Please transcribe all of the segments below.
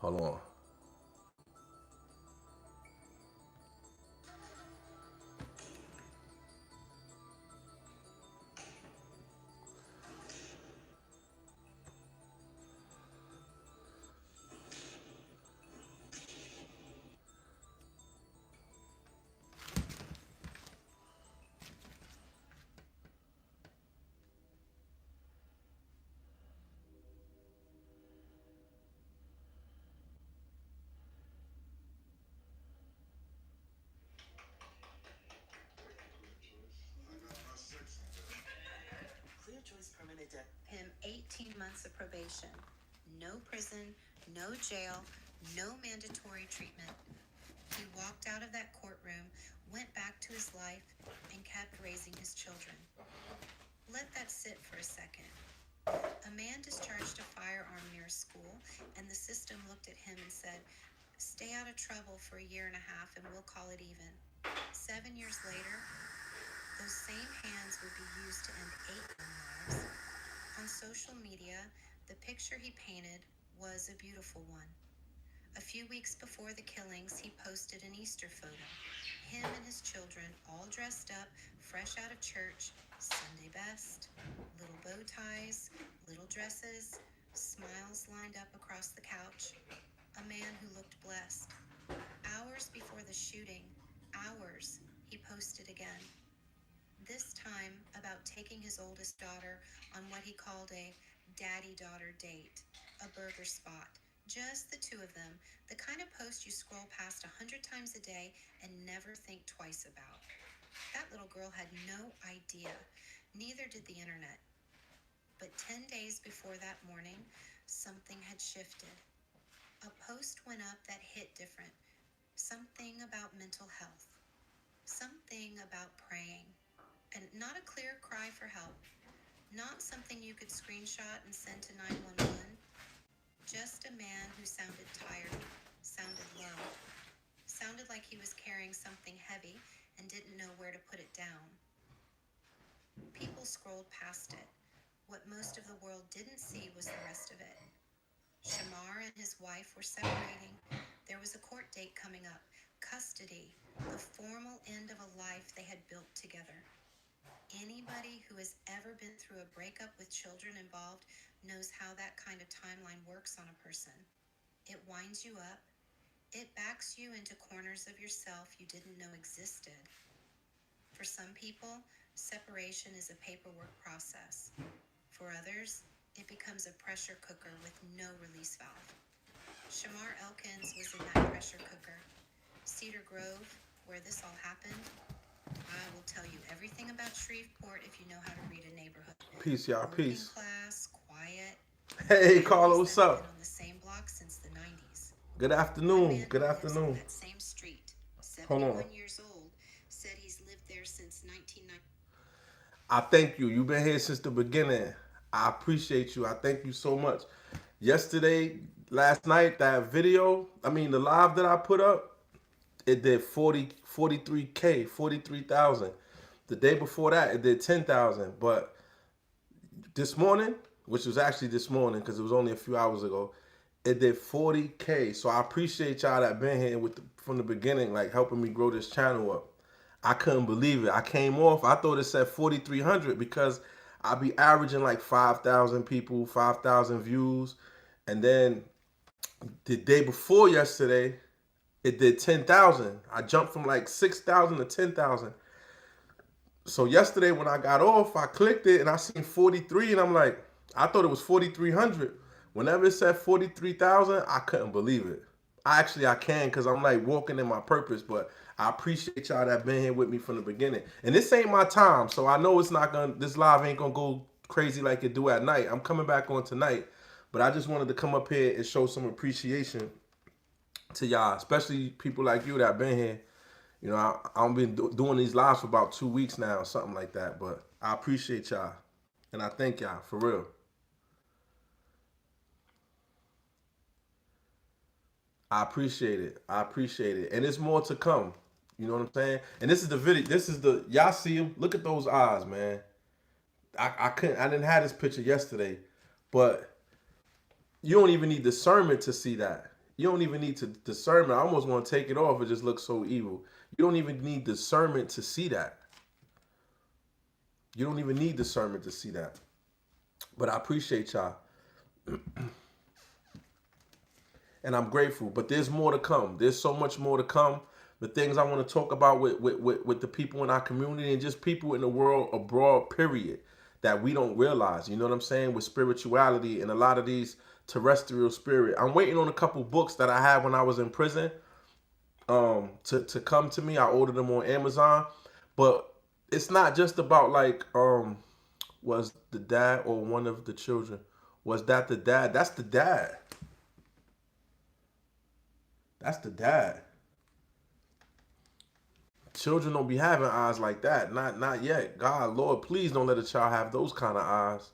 Hold on. ClearChoice permitted him 18 months of probation, no prison, no jail, no mandatory treatment. He walked out of that courtroom, went back to his life, and kept raising his children. Let that sit for a second. A man discharged a firearm near a school, and the system looked at him and said, "Stay out of trouble for a year and a half, and we'll call it even." 7 years later, those same hands would be used to end 8 lives. On social media, the picture he painted was a beautiful one. A few weeks before the killings, he posted an Easter photo. Him and his children all dressed up, fresh out of church, Sunday best, little bow ties, little dresses, smiles lined up across the couch. A man who looked blessed. Hours before the shooting, he posted again. This time about taking his oldest daughter on what he called a daddy-daughter date, a burger spot. Just the two of them, the kind of post you scroll past 100 times a day and never think twice about. That little girl had no idea. Neither did the internet. But 10 days before that morning, something had shifted. A post went up that hit different. Something about mental health. Something about praying. And not a clear cry for help. Not something you could screenshot and send to 911. Just a man who sounded tired, sounded low, sounded like he was carrying something heavy and didn't know where to put it down. People scrolled past it. What most of the world didn't see was the rest of it. Shamar and his wife were separating. There was a court date coming up. Custody, the formal end of a life they had built together. Anybody who has ever been through a breakup with children involved knows how that kind of timeline works on a person. It winds you up. It backs you into corners of yourself you didn't know existed. For some people, separation is a paperwork process. For others, it becomes a pressure cooker with no release valve. Shamar Elkins was in that pressure cooker. Cedar Grove, where this all happened, I will tell you everything about Shreveport if you know how to read a neighborhood. Peace, y'all. Working Peace. class, quiet. Hey, Carla, Families what's that have been up? on the same block since the 90s. Good One afternoon. man Good who lives on afternoon. that same street, Hold on. 71 years old, said he's lived there since 1990. I thank you. You've been here since the beginning. I appreciate you. I thank you so much. Yesterday, last night, that video, the live that I put up, it did 43K, 43,000. The day before that, it did 10,000. But this morning, which was actually this morning because it was only a few hours ago, it did 40K. So I appreciate y'all that been here from the beginning, like helping me grow this channel up. I couldn't believe it. I came off. I thought it said 4,300 because I be averaging like 5,000 people, 5,000 views, and then the day before yesterday, it did 10,000. I jumped from like 6,000 to 10,000. So yesterday when I got off, I clicked it and I seen 43, and I'm like, I thought it was 4,300. Whenever it said 43,000, I couldn't believe it. I can because I'm like walking in my purpose, but I appreciate y'all that been here with me from the beginning. And this ain't my time, so I know it's not gonna. This live ain't gonna go crazy like it do at night. I'm coming back on tonight, but I just wanted to come up here and show some appreciation to y'all, especially people like you that been here. I've been doing these lives for about 2 weeks now, something like that. But I appreciate y'all, and I thank y'all for real. I appreciate it. I appreciate it, and there's more to come. You know what I'm saying? And this is the video. This is the y'all see him. Look at those eyes, man. I couldn't. I didn't have this picture yesterday, but you don't even need discernment to see that. You don't even need to discernment. I almost want to take it off. It just looks so evil. You don't even need discernment to see that. You don't even need discernment to see that. But I appreciate y'all. And I'm grateful. But there's more to come. There's so much more to come. The things I want to talk about with the people in our community and just people in the world abroad, period, that we don't realize. You know what I'm saying? With spirituality and a lot of these terrestrial spirit. I'm waiting on a couple books that I had when I was in prison to come to me. I ordered them on Amazon. But it's not just about like was the dad or one of the children. Was that the dad? That's the dad. That's the dad. Children don't be having eyes like that. Not yet. God, Lord, please don't let a child have those kind of eyes.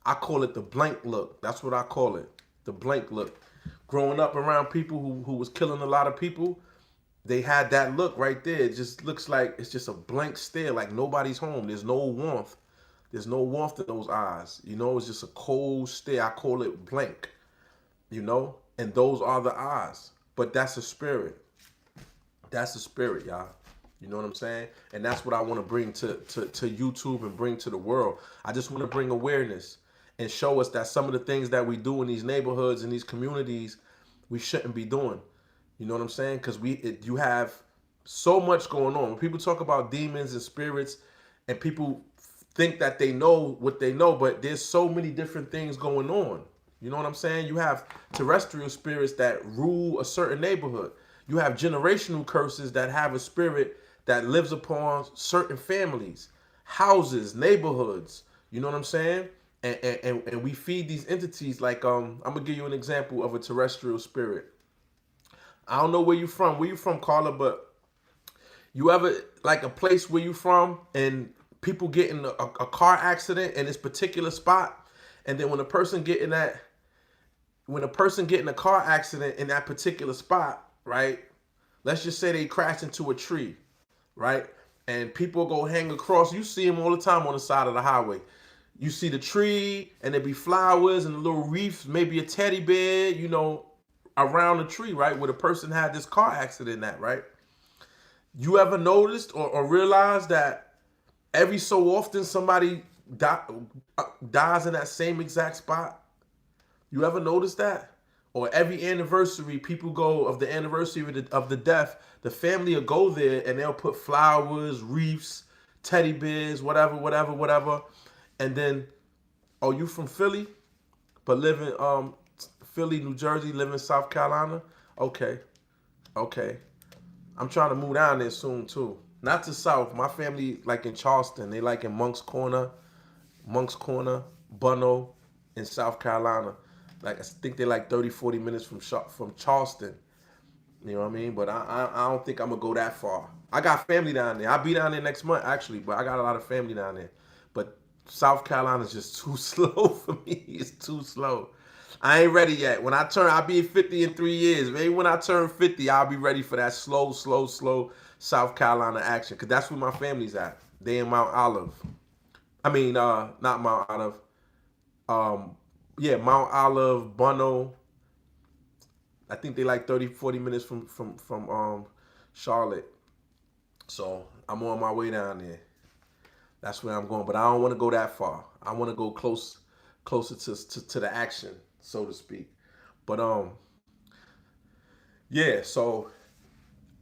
I call it the blank look. That's what I call it. The blank look. Growing up around people who was killing a lot of people, they had that look right there. It just looks like it's just a blank stare, like nobody's home. There's no warmth. There's no warmth in those eyes. You know, it's just a cold stare. I call it blank, you know? And those are the eyes. But that's a spirit. That's the spirit, y'all. You know what I'm saying? And that's what I want to bring to YouTube and bring to the world. I just want to bring awareness and show us that some of the things that we do in these neighborhoods and these communities, we shouldn't be doing. You know what I'm saying? Because you have so much going on. When people talk about demons and spirits and people think that they know what they know, but there's so many different things going on. You know what I'm saying? You have terrestrial spirits that rule a certain neighborhood. You have generational curses that have a spirit that lives upon certain families, houses, neighborhoods. You know what I'm saying? And we feed these entities like I'm gonna give you an example of a terrestrial spirit. I don't know where you from. Where you from, Carla? But you ever like a place where you from and people get in a car accident in this particular spot, and then when a person get in a car accident in that particular spot, right? Let's just say they crash into a tree, right? And people go hang across. You see them all the time on the side of the highway. You see the tree, and there be flowers and a little wreath, maybe a teddy bear, you know, around the tree, right? Where the person had this car accident at, right? You ever noticed or realized that every so often somebody dies in that same exact spot? You ever notice that? Or every anniversary, people go of the anniversary of the death, the family will go there and they'll put flowers, wreaths, teddy bears, whatever, whatever, whatever. And then, oh, you from Philly, but live in Philly, New Jersey, live in South Carolina? Okay, okay. I'm trying to move down there soon too. Not to South. My family like in Charleston. They like in Monk's Corner, Bunno, in South Carolina. Like I think they're like 30, 40 minutes from Charleston. You know what I mean? But I don't think I'm gonna go that far. I got family down there. I'll be down there next month actually, but I got a lot of family down there. But South Carolina's just too slow for me. It's too slow. I ain't ready yet. When I'll be 50 in 3 years. Maybe when I turn 50, I'll be ready for that slow South Carolina action. Cause that's where my family's at. They in Mount Olive. I mean, not Mount Olive. Yeah, Mount Olive, Bunno. I think they like 30, 40 minutes from Charlotte. So I'm on my way down there. That's where I'm going. But I don't want to go that far. I want to go closer to the action, so to speak. But yeah, so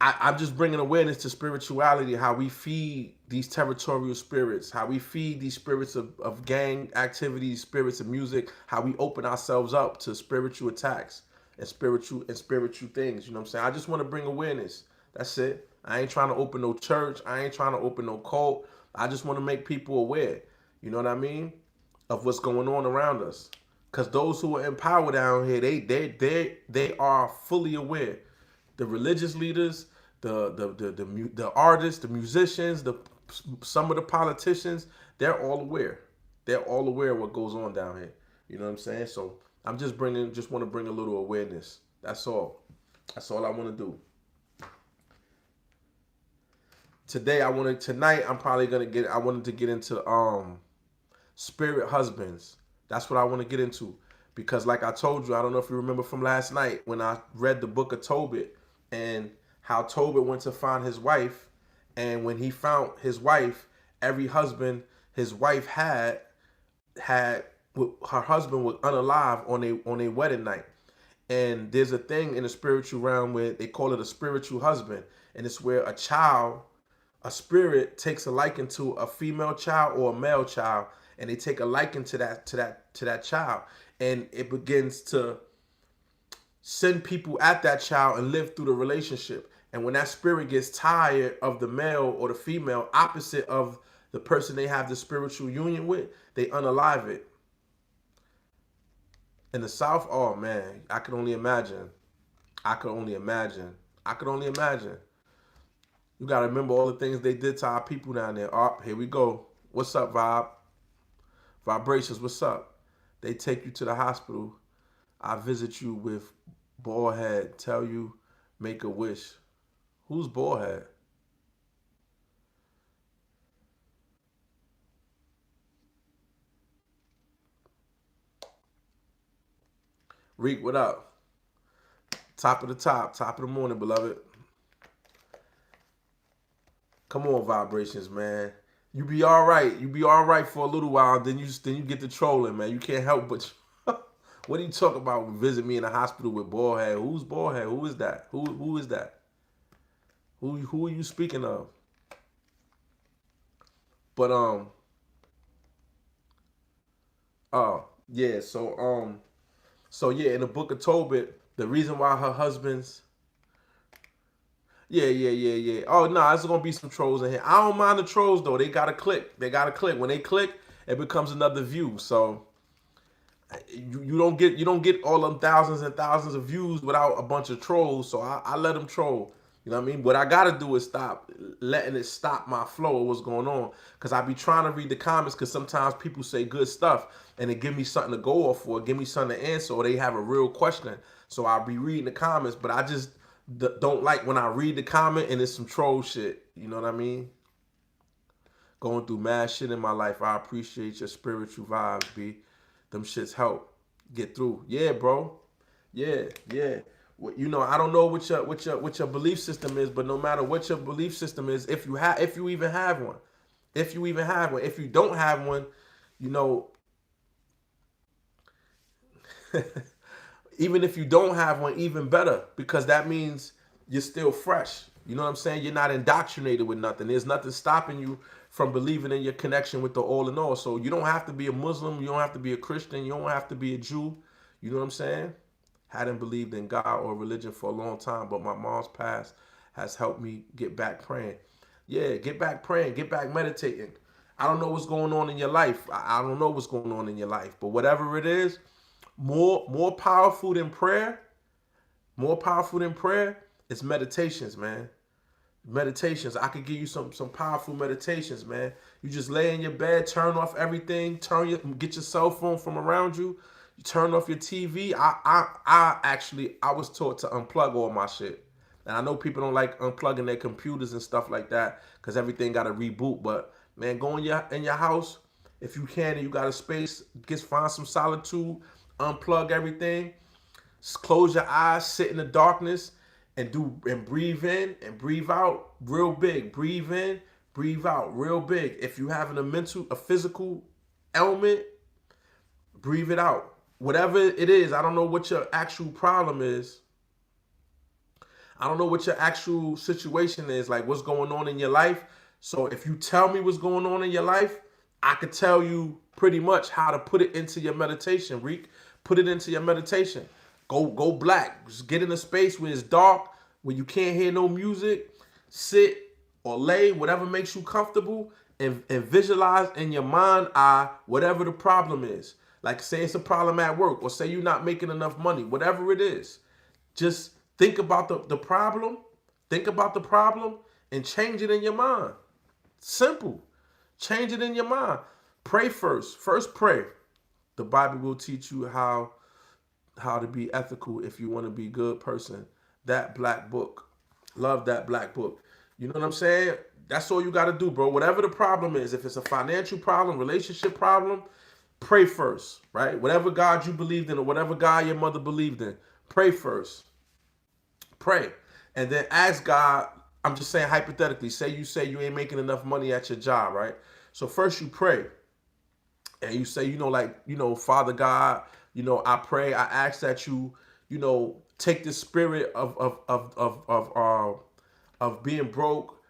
I'm just bringing awareness to spirituality, how we feed these territorial spirits, how we feed these spirits of gang activities, spirits of music, how we open ourselves up to spiritual attacks and spiritual things. You know what I'm saying? I just want to bring awareness. That's it. I ain't trying to open no church. I ain't trying to open no cult. I just want to make people aware. You know what I mean? Of what's going on around us. Because those who are in power down here, they are fully aware. The religious leaders, the artists, the musicians, some of the politicians, they're all aware. They're all aware of what goes on down here. You know what I'm saying? So I'm just want to bring a little awareness. That's all. That's all I want to do. Tonight I'm probably gonna I wanted to get into spirit husbands. That's what I want to get into. Because like I told you, I don't know if you remember from last night when I read the book of Tobit and how Tobit went to find his wife, and when he found his wife, every husband his wife had her husband was unalive on a wedding night. And there's a thing in the spiritual realm where they call it a spiritual husband, and it's where a spirit takes a liking to a female child or a male child, and they take a liking to that child, and it begins to send people at that child and live through the relationship. And when that spirit gets tired of the male or the female opposite of the person they have the spiritual union with, they unalive it. In the South, oh man, I could only imagine. I could only imagine. I could only imagine. You gotta remember all the things they did to our people down there. Oh, here we go. What's up, Vibe? Vibrations, what's up? They take you to the hospital. I visit you with bald head. Tell you, make a wish. Who's bald head? Reek, what up? Top of the top, top of the morning, beloved. Come on, Vibrations, man. You be all right. You be all right for a little while, then you get to trolling, man. You can't help but. What are you talking about? Visit me in the hospital with bald head. Who's bald head? Who is that? Who is that? Who are you speaking of? But oh yeah, so yeah, in the book of Tobit, the reason why her husband's yeah. Oh no, it's gonna be some trolls in here. I don't mind the trolls though. They gotta click. They gotta click. When they click, it becomes another view. So you don't get all them thousands and thousands of views without a bunch of trolls. So I let them troll. You know what I mean? What I gotta do is stop letting it stop my flow of what's going on. Cause I be trying to read the comments, cause sometimes people say good stuff and it give me something to go off for, give me something to answer, or they have a real question. So I'll be reading the comments, but I just don't like when I read the comment and it's some troll shit. You know what I mean? Going through mad shit in my life. I appreciate your spiritual vibes, B. Them shits help get through. Yeah, bro. Yeah. You know, I don't know what your belief system is, but no matter what your belief system is, if you even have one, if you don't have one, you know, even if you don't have one, even better, because that means you're still fresh. You know what I'm saying? You're not indoctrinated with nothing. There's nothing stopping you from believing in your connection with the all in all. So you don't have to be a Muslim. You don't have to be a Christian. You don't have to be a Jew. You know what I'm saying? Hadn't believed in God or religion for a long time, but my mom's past has helped me get back praying. Yeah, get back praying, get back meditating. I don't know what's going on in your life. I don't know what's going on in your life, but whatever it is, more powerful than prayer, is meditations, man. Meditations. I could give you some powerful meditations, man. You just lay in your bed, turn off everything, get your cell phone from around you. You turn off your TV. I was taught to unplug all my shit. And I know people don't like unplugging their computers and stuff like that because everything got to reboot. But man, go in your house if you can and you got a space. Just find some solitude, unplug everything, close your eyes, sit in the darkness, and breathe in and breathe out real big. Breathe in, breathe out real big. If you having a physical ailment, breathe it out. Whatever it is, I don't know what your actual problem is. I don't know what your actual situation is, like what's going on in your life. So if you tell me what's going on in your life, I could tell you pretty much how to put it into your meditation, Reek. Put it into your meditation. Go black. Just get in a space where it's dark, where you can't hear no music. Sit or lay, whatever makes you comfortable, and visualize in your mind eye whatever the problem is. Like say it's a problem at work, or say you're not making enough money, whatever it is. Just think about the problem. Think about the problem and change it in your mind. Simple. Change it in your mind. Pray first. First pray. The Bible will teach you how to be ethical if you want to be a good person. That black book. Love that black book. You know what I'm saying? That's all you got to do, bro. Whatever the problem is, if it's a financial problem, relationship problem, pray first, right? Whatever God you believed in or whatever God your mother believed in, pray first. Pray. And then ask God, I'm just saying hypothetically, say you ain't making enough money at your job, right? So first you pray and you say, Father God, I pray, I ask that take the spirit of being broke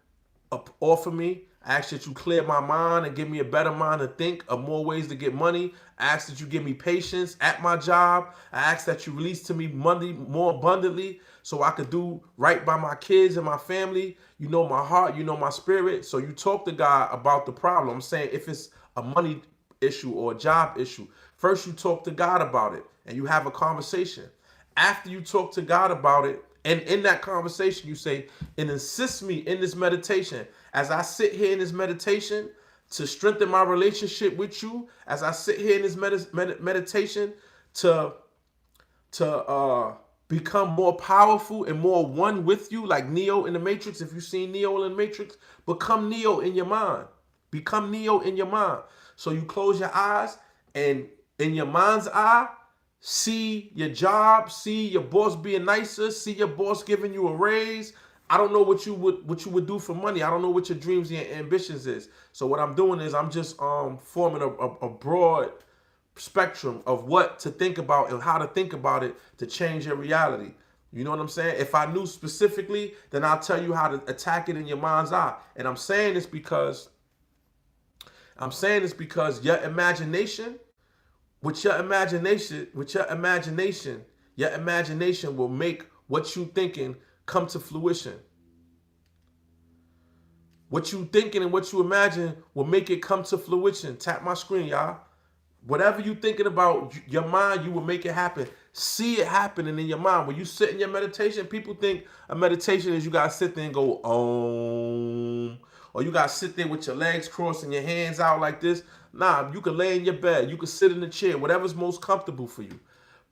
up off of me. I ask that you clear my mind and give me a better mind to think of more ways to get money. I ask that you give me patience at my job. I ask that you release to me money more abundantly so I could do right by my kids and my family. You know my heart, you know my spirit. So you talk to God about the problem. I'm saying if it's a money issue or a job issue, first you talk to God about it and you have a conversation. After you talk to God about it, and in that conversation, you say, and assist me in this meditation. As I sit here in this meditation to strengthen my relationship with you, as I sit here in this meditation to become more powerful and more one with you, like Neo in the Matrix. If you've seen Neo in the Matrix, become Neo in your mind. Become Neo in your mind. So you close your eyes, and in your mind's eye, see your job, see your boss being nicer, see your boss giving you a raise. I don't know what you would do for money. I don't know what your dreams and ambitions is. So what I'm doing is I'm just forming a broad spectrum of what to think about and how to think about it to change your reality. You know what I'm saying? If I knew specifically, then I'll tell you how to attack it in your mind's eye. And I'm saying this because your imagination your imagination will make what you thinking come to fruition. What you thinking and what you imagine will make it come to fruition. Tap my screen, y'all. Whatever you thinking about, your mind, you will make it happen. See it happening in your mind. When you sit in your meditation, people think a meditation is you got to sit there and go, Om. Or you got to sit there with your legs crossed and your hands out like this. Nah, you can lay in your bed. You can sit in the chair, whatever's most comfortable for you.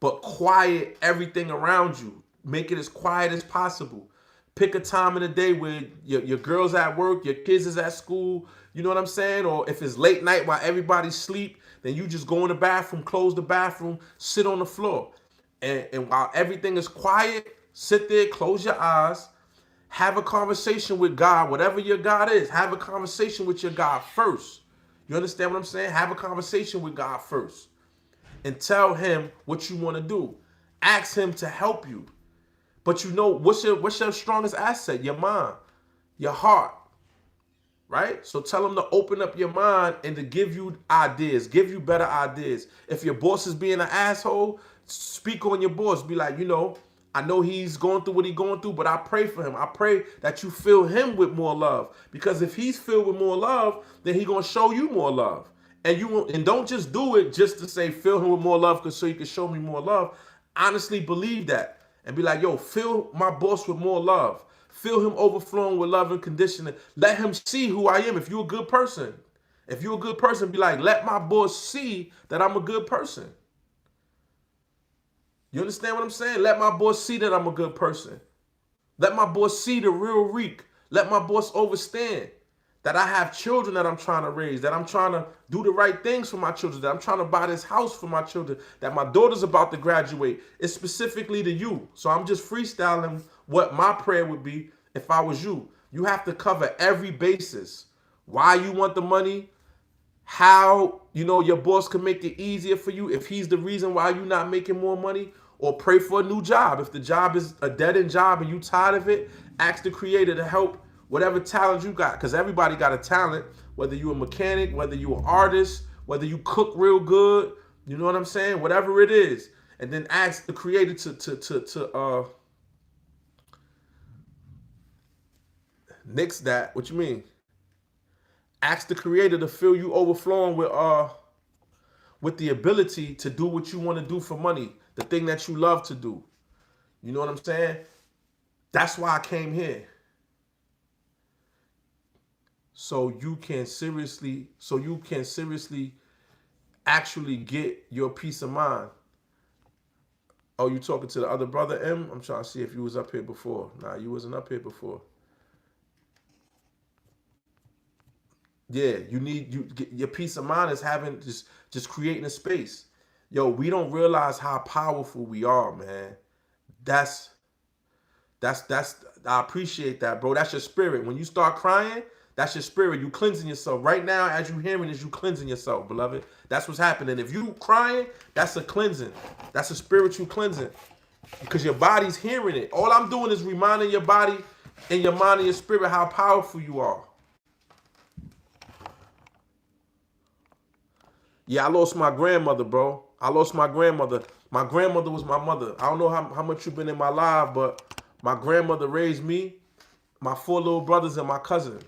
But quiet everything around you. Make it as quiet as possible. Pick a time in the day where your girl's at work, your kids is at school. You know what I'm saying? Or if it's late night while everybody's asleep, then you just go in the bathroom, close the bathroom, sit on the floor. And while everything is quiet, sit there, close your eyes, have a conversation with God, whatever your God is. Have a conversation with your God first. You understand what I'm saying? Have a conversation with God first. And tell him what you want to do. Ask him to help you. But what's your strongest asset? Your mind, your heart, right? So tell him to open up your mind and to give you ideas, give you better ideas. If your boss is being an asshole, speak on your boss. Be like, I know he's going through what he's going through, but I pray for him. I pray that you fill him with more love. Because if he's filled with more love, then he's going to show you more love. And don't just do it just to say fill him with more love so you can show me more love. Honestly believe that. And be like, yo, fill my boss with more love. Fill him overflowing with love and conditioning. Let him see who I am. If you're a good person, be like, let my boss see that I'm a good person. You understand what I'm saying? Let my boss see that I'm a good person. Let my boss see the real Reek. Let my boss understand that I have children that I'm trying to raise, that I'm trying to do the right things for my children, that I'm trying to buy this house for my children, that my daughter's about to graduate. It's specifically to you. So I'm just freestyling what my prayer would be if I was you. You have to cover every basis. Why you want the money, how, your boss can make it easier for you if he's the reason why you're not making more money, or pray for a new job. If the job is a dead-end job and you tired of it, ask the creator to help whatever talent you got, because everybody got a talent, whether you're a mechanic, whether you're an artist, whether you cook real good, you know what I'm saying? Whatever it is. And then ask the creator to nix that. What you mean? Ask the creator to fill you overflowing with the ability to do what you want to do for money, the thing that you love to do. You know what I'm saying? That's why I came here. So you can seriously actually get your peace of mind. Oh, you talking to the other brother, M? I'm trying to see if you was up here before. Nah, you wasn't up here before. Yeah, you need your peace of mind is having just creating a space. Yo, we don't realize how powerful we are, man. That's that's I appreciate that, bro. That's your spirit. When you start crying, that's your spirit. You cleansing yourself. Right now, as you hearing this, you cleansing yourself, beloved. That's what's happening. If you crying, that's a cleansing. That's a spiritual cleansing. Because your body's hearing it. All I'm doing is reminding your body and your mind and your spirit how powerful you are. Yeah, I lost my grandmother, bro. I lost my grandmother. My grandmother was my mother. I don't know how much you've been in my life, but my grandmother raised me, my 4 little brothers, and my cousin.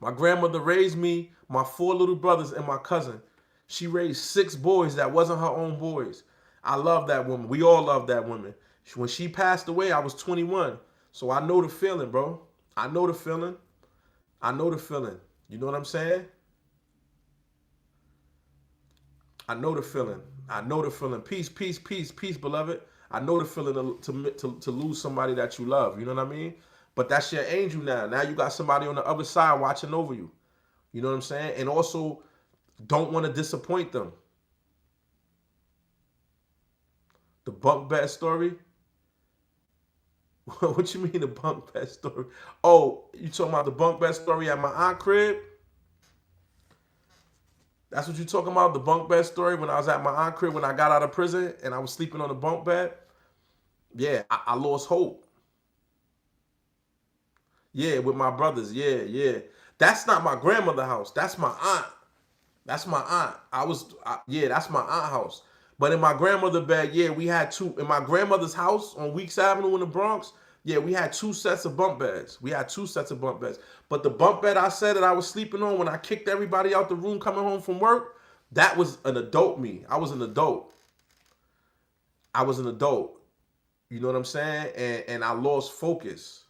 My grandmother raised me, my 4 little brothers, and my cousin. She raised 6 boys that wasn't her own boys. I love that woman. We all love that woman. When she passed away, I was 21. So I know the feeling, bro. I know the feeling. I know the feeling. You know what I'm saying? I know the feeling. I know the feeling. Peace, peace, peace, peace, beloved. I know the feeling to lose somebody that you love. You know what I mean? But that's your angel now. Now you got somebody on the other side watching over you. You know what I'm saying? And also, don't want to disappoint them. The bunk bed story? What you mean the bunk bed story? Oh, you talking about the bunk bed story at my aunt crib? That's what you talking about? The bunk bed story when I was at my aunt crib when I got out of prison and I was sleeping on the bunk bed? Yeah, I lost hope. Yeah, with my brothers. Yeah, yeah. That's not my grandmother's house. That's my aunt. That's my aunt. Yeah, that's my aunt house. But in my grandmother's bed, yeah, we had 2. In my grandmother's house on Weeks Avenue in the Bronx, yeah, we had 2 sets of bunk beds. We had 2 sets of bunk beds. But the bunk bed I said that I was sleeping on when I kicked everybody out the room coming home from work, that was an adult me. I was an adult. I was an adult. You know what I'm saying? And I lost focus.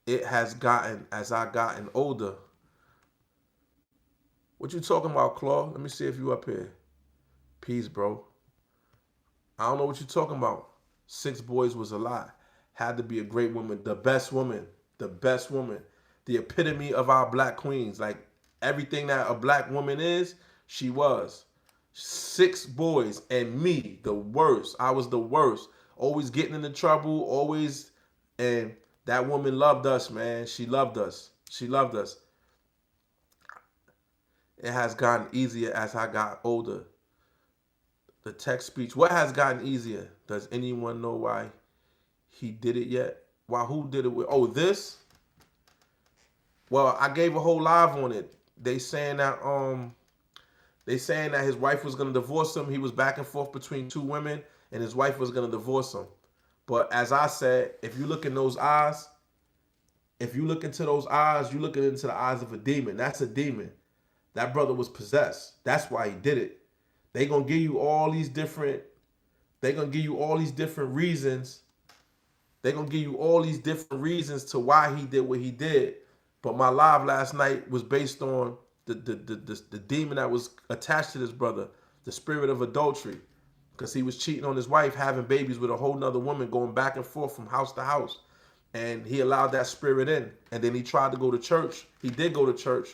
It has gotten, as I gotten older. What you talking about, Claw? Let me see if you up here. Peace, bro. I don't know what you're talking about. 6 boys was a lot. Had to be a great woman. The best woman. The best woman. The epitome of our black queens. Like everything that a black woman is, she was. 6 boys and me, the worst. I was the worst. Always getting into trouble. Always. And that woman loved us, man. She loved us. She loved us. It has gotten easier as I got older. The text speech. What has gotten easier? Does anyone know why he did it yet? Why who did it with? Oh, this? Well, I gave a whole live on it. They saying that his wife was gonna divorce him. He was back and forth between 2 women, and his wife was gonna divorce him. But as I said, if you look in those eyes, if you look into those eyes, you looking into the eyes of a demon. That's a demon. That brother was possessed. That's why he did it. They gonna give you all these different. They gonna give you all these different reasons. They gonna give you all these different reasons to why he did what he did. But my live last night was based on the demon that was attached to this brother, the spirit of adultery, because he was cheating on his wife, having babies with a whole nother woman, going back and forth from house to house, and he allowed that spirit in. And then he tried to go to church. He did go to church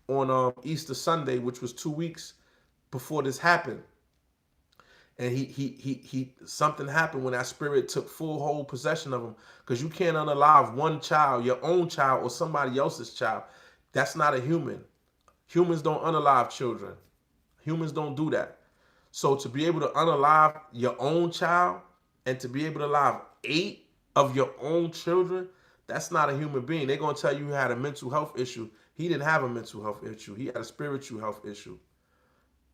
on Easter Sunday, which was 2 weeks before this happened. And he something happened when that spirit took full whole possession of him. Because you can't unalive one child, your own child, or somebody else's child. That's not a human. Humans don't unalive children. Humans don't do that. So to be able to unalive your own child and to be able to alive 8 of your own children, that's not a human being. They're going to tell you he had a mental health issue. He didn't have a mental health issue. He had a spiritual health issue.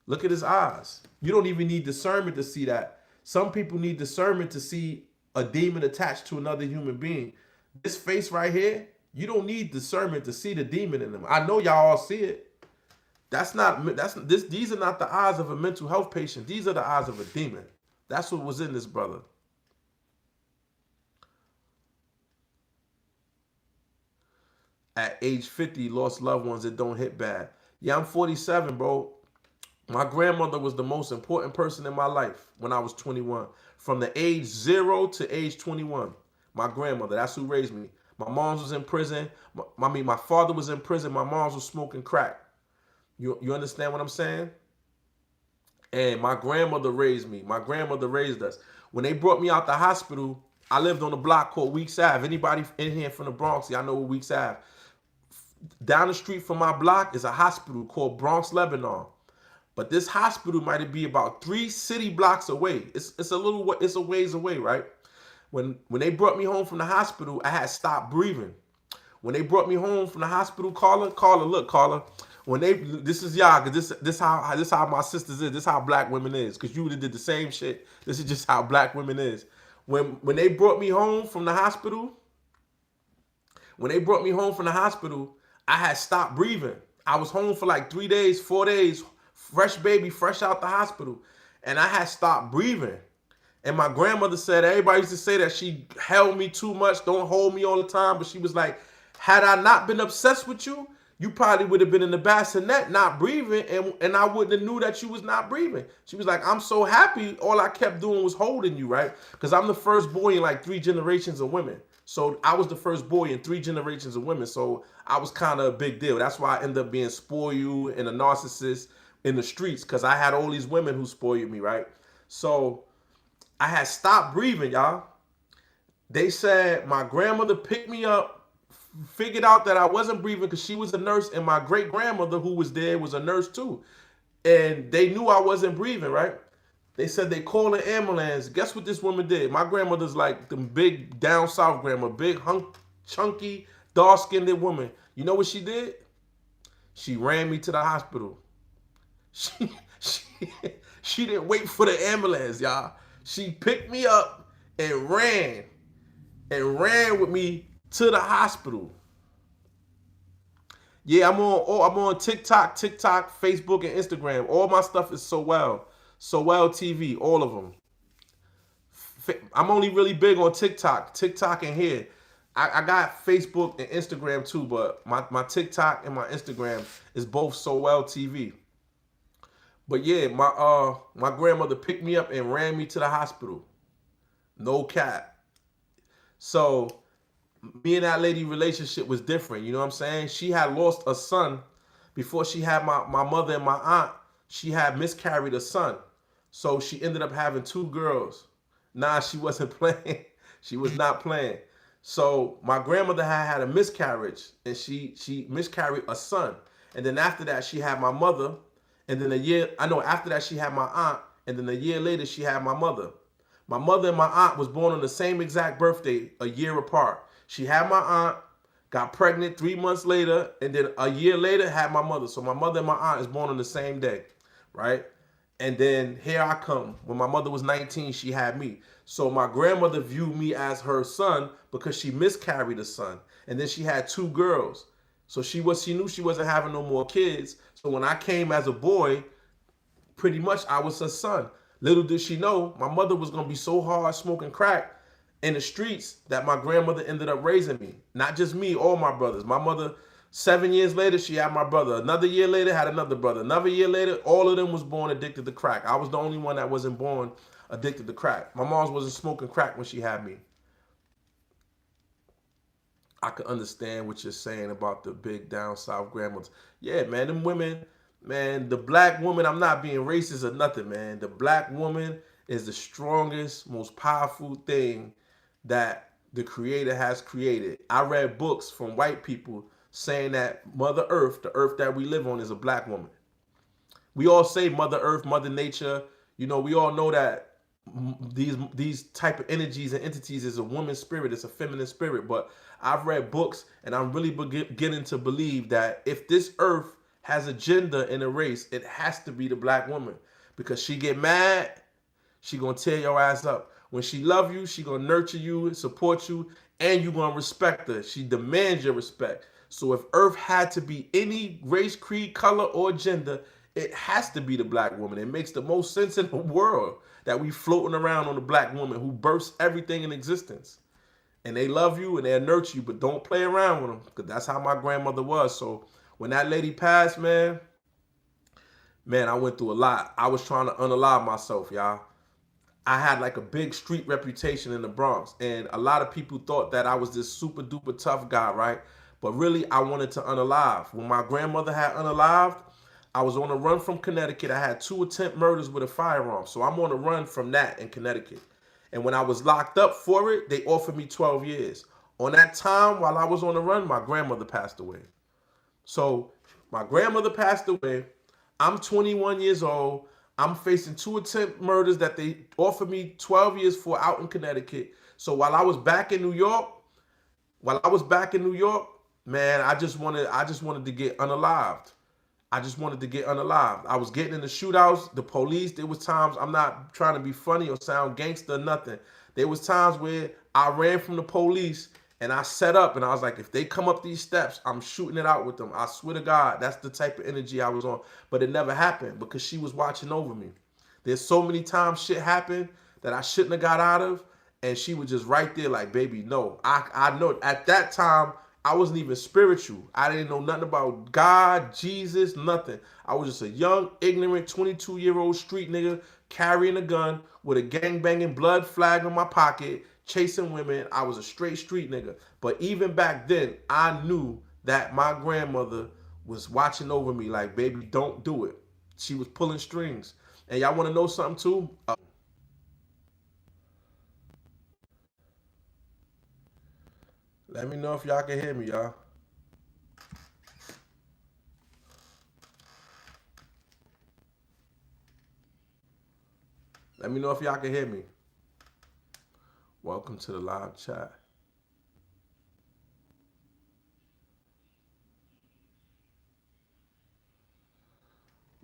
Look at his eyes. You don't even need discernment to see that. Some people need discernment to see a demon attached to another human being. This face right here, you don't need discernment to see the demon in them. I know y'all all see it. These are not the eyes of a mental health patient. These are the eyes of a demon. That's what was in this brother. At age 50, lost loved ones, it don't hit bad. Yeah, I'm 47, bro. My grandmother was the most important person in my life when I was 21. From the age 0 to age 21. My grandmother, that's who raised me. My mom was in prison. My father was in prison. My mom was smoking crack. You understand what I'm saying? And my grandmother raised me. My grandmother raised us. When they brought me out the hospital, I lived on a block called Weeks Ave. Anybody in here from the Bronx, y'all know what Weeks Ave. Down the street from my block is a hospital called Bronx Lebanon. But this hospital might be about 3 city blocks away. It's a ways away, right? When they brought me home from the hospital, I had stopped breathing. When they brought me home from the hospital, Carla, this is y'all, cause this how my sisters is. This how black women is. Cause you would have did the same shit. This is just how black women is. When they brought me home from the hospital, I had stopped breathing. I was home for like 3 days, 4 days, fresh baby, fresh out the hospital, and I had stopped breathing. And my grandmother said, everybody used to say that she held me too much, don't hold me all the time, but she was like, had I not been obsessed with you, you probably would have been in the bassinet not breathing, and I wouldn't have knew that you was not breathing. She was like, I'm so happy all I kept doing was holding you, right? Because I'm the first boy in like 3 generations of women. So I was the first boy in 3 generations of women. So I was kind of a big deal. That's why I ended up being spoiled and a narcissist in the streets, because I had all these women who spoiled me, right? So I had stopped breathing, y'all. They said my grandmother picked me up, figured out that I wasn't breathing because she was a nurse, and my great grandmother who was there was a nurse too. And they knew I wasn't breathing, right? They said they called an ambulance. Guess what this woman did? My grandmother's like the big down south grandma, big chunky, dark-skinned woman. You know what she did? She ran me to the hospital. She, she didn't wait for the ambulance, y'all. She picked me up and ran with me to the hospital. Yeah, I'm on TikTok, Facebook, and Instagram. All my stuff is Sowell TV, all of them. I'm only really big on TikTok and here. I got Facebook and Instagram too, but my TikTok and my Instagram is both Sowell TV. But yeah, my grandmother picked me up and ran me to the hospital. No cap. So me and that lady relationship was different. You know what I'm saying? She had lost a son before she had my mother and my aunt. She had miscarried a son. So she ended up having 2 girls. Nah, she wasn't playing. She was not playing. So my grandmother had a miscarriage, and she miscarried a son. And then after that, she had my mother. And then after that, she had my aunt. And then a year later, she had my mother. My mother and my aunt was born on the same exact birthday, a year apart. She had my aunt, got pregnant 3 months later, and then a year later had my mother. So my mother and my aunt is born on the same day, right? And then here I come. When my mother was 19, she had me. So my grandmother viewed me as her son because she miscarried a son. And then she had 2 girls. So she knew she wasn't having no more kids. So when I came as a boy, pretty much I was her son. Little did she know, my mother was going to be so hard smoking crack in the streets that my grandmother ended up raising me. Not just me, all my brothers. My mother, 7 years later, she had my brother. Another year later, had another brother. Another year later, all of them was born addicted to crack. I was the only one that wasn't born addicted to crack. My mom wasn't smoking crack when she had me. I could understand what you're saying about the big down south grandmothers. Yeah, man, them women, man, the black woman, I'm not being racist or nothing, man. The black woman is the strongest, most powerful thing that the creator has created. I read books from white people saying that Mother Earth, the earth that we live on, is a black woman. We all say Mother Earth, Mother Nature. You know, we all know that these type of energies and entities is a woman's spirit, it's a feminine spirit. But I've read books, and I'm really beginning to believe that if this earth has a gender and a race, it has to be the black woman, because she get mad, she gonna tear your ass up. When she love you, she gonna nurture you, support you, and you gonna respect her. She demands your respect. So if earth had to be any race, creed, color, or gender, it has to be the black woman. It makes the most sense in the world that we floating around on the black woman who births everything in existence. And they love you and they'll nurture you, but don't play around with them, because that's how my grandmother was. So when that lady passed, man, I went through a lot. I was trying to unalive myself, y'all. I had like a big street reputation in the Bronx, and a lot of people thought that I was this super duper tough guy, right? But really, I wanted to unalive. When my grandmother had unalived, I was on a run from Connecticut. I had 2 attempt murders with a firearm, so I'm on a run from that in Connecticut. And when I was locked up for it, they offered me 12 years. On that time, while I was on the run, my grandmother passed away. So my grandmother passed away. I'm 21 years old. I'm facing 2 attempt murders that they offered me 12 years for out in Connecticut. So while I was back in New York, man, I just wanted to get unalived. I just wanted to get unalived. I was getting in the shootouts, the police. There was times, I'm not trying to be funny or sound gangster or nothing. There was times where I ran from the police and I set up and I was like, if they come up these steps, I'm shooting it out with them. I swear to God, that's the type of energy I was on. But it never happened because she was watching over me. There's so many times shit happened that I shouldn't have got out of, and she was just right there like, baby, no. I know at that time, I wasn't even spiritual. I didn't know nothing about God, Jesus, nothing. I was just a young, ignorant, 22-year-old street nigga carrying a gun with a gang-banging blood flag in my pocket, chasing women. I was a straight street nigga. But even back then, I knew that my grandmother was watching over me like, baby, don't do it. She was pulling strings. And y'all want to know something too? Let me know if y'all can hear me, y'all. Let me know if y'all can hear me. Welcome to the live chat.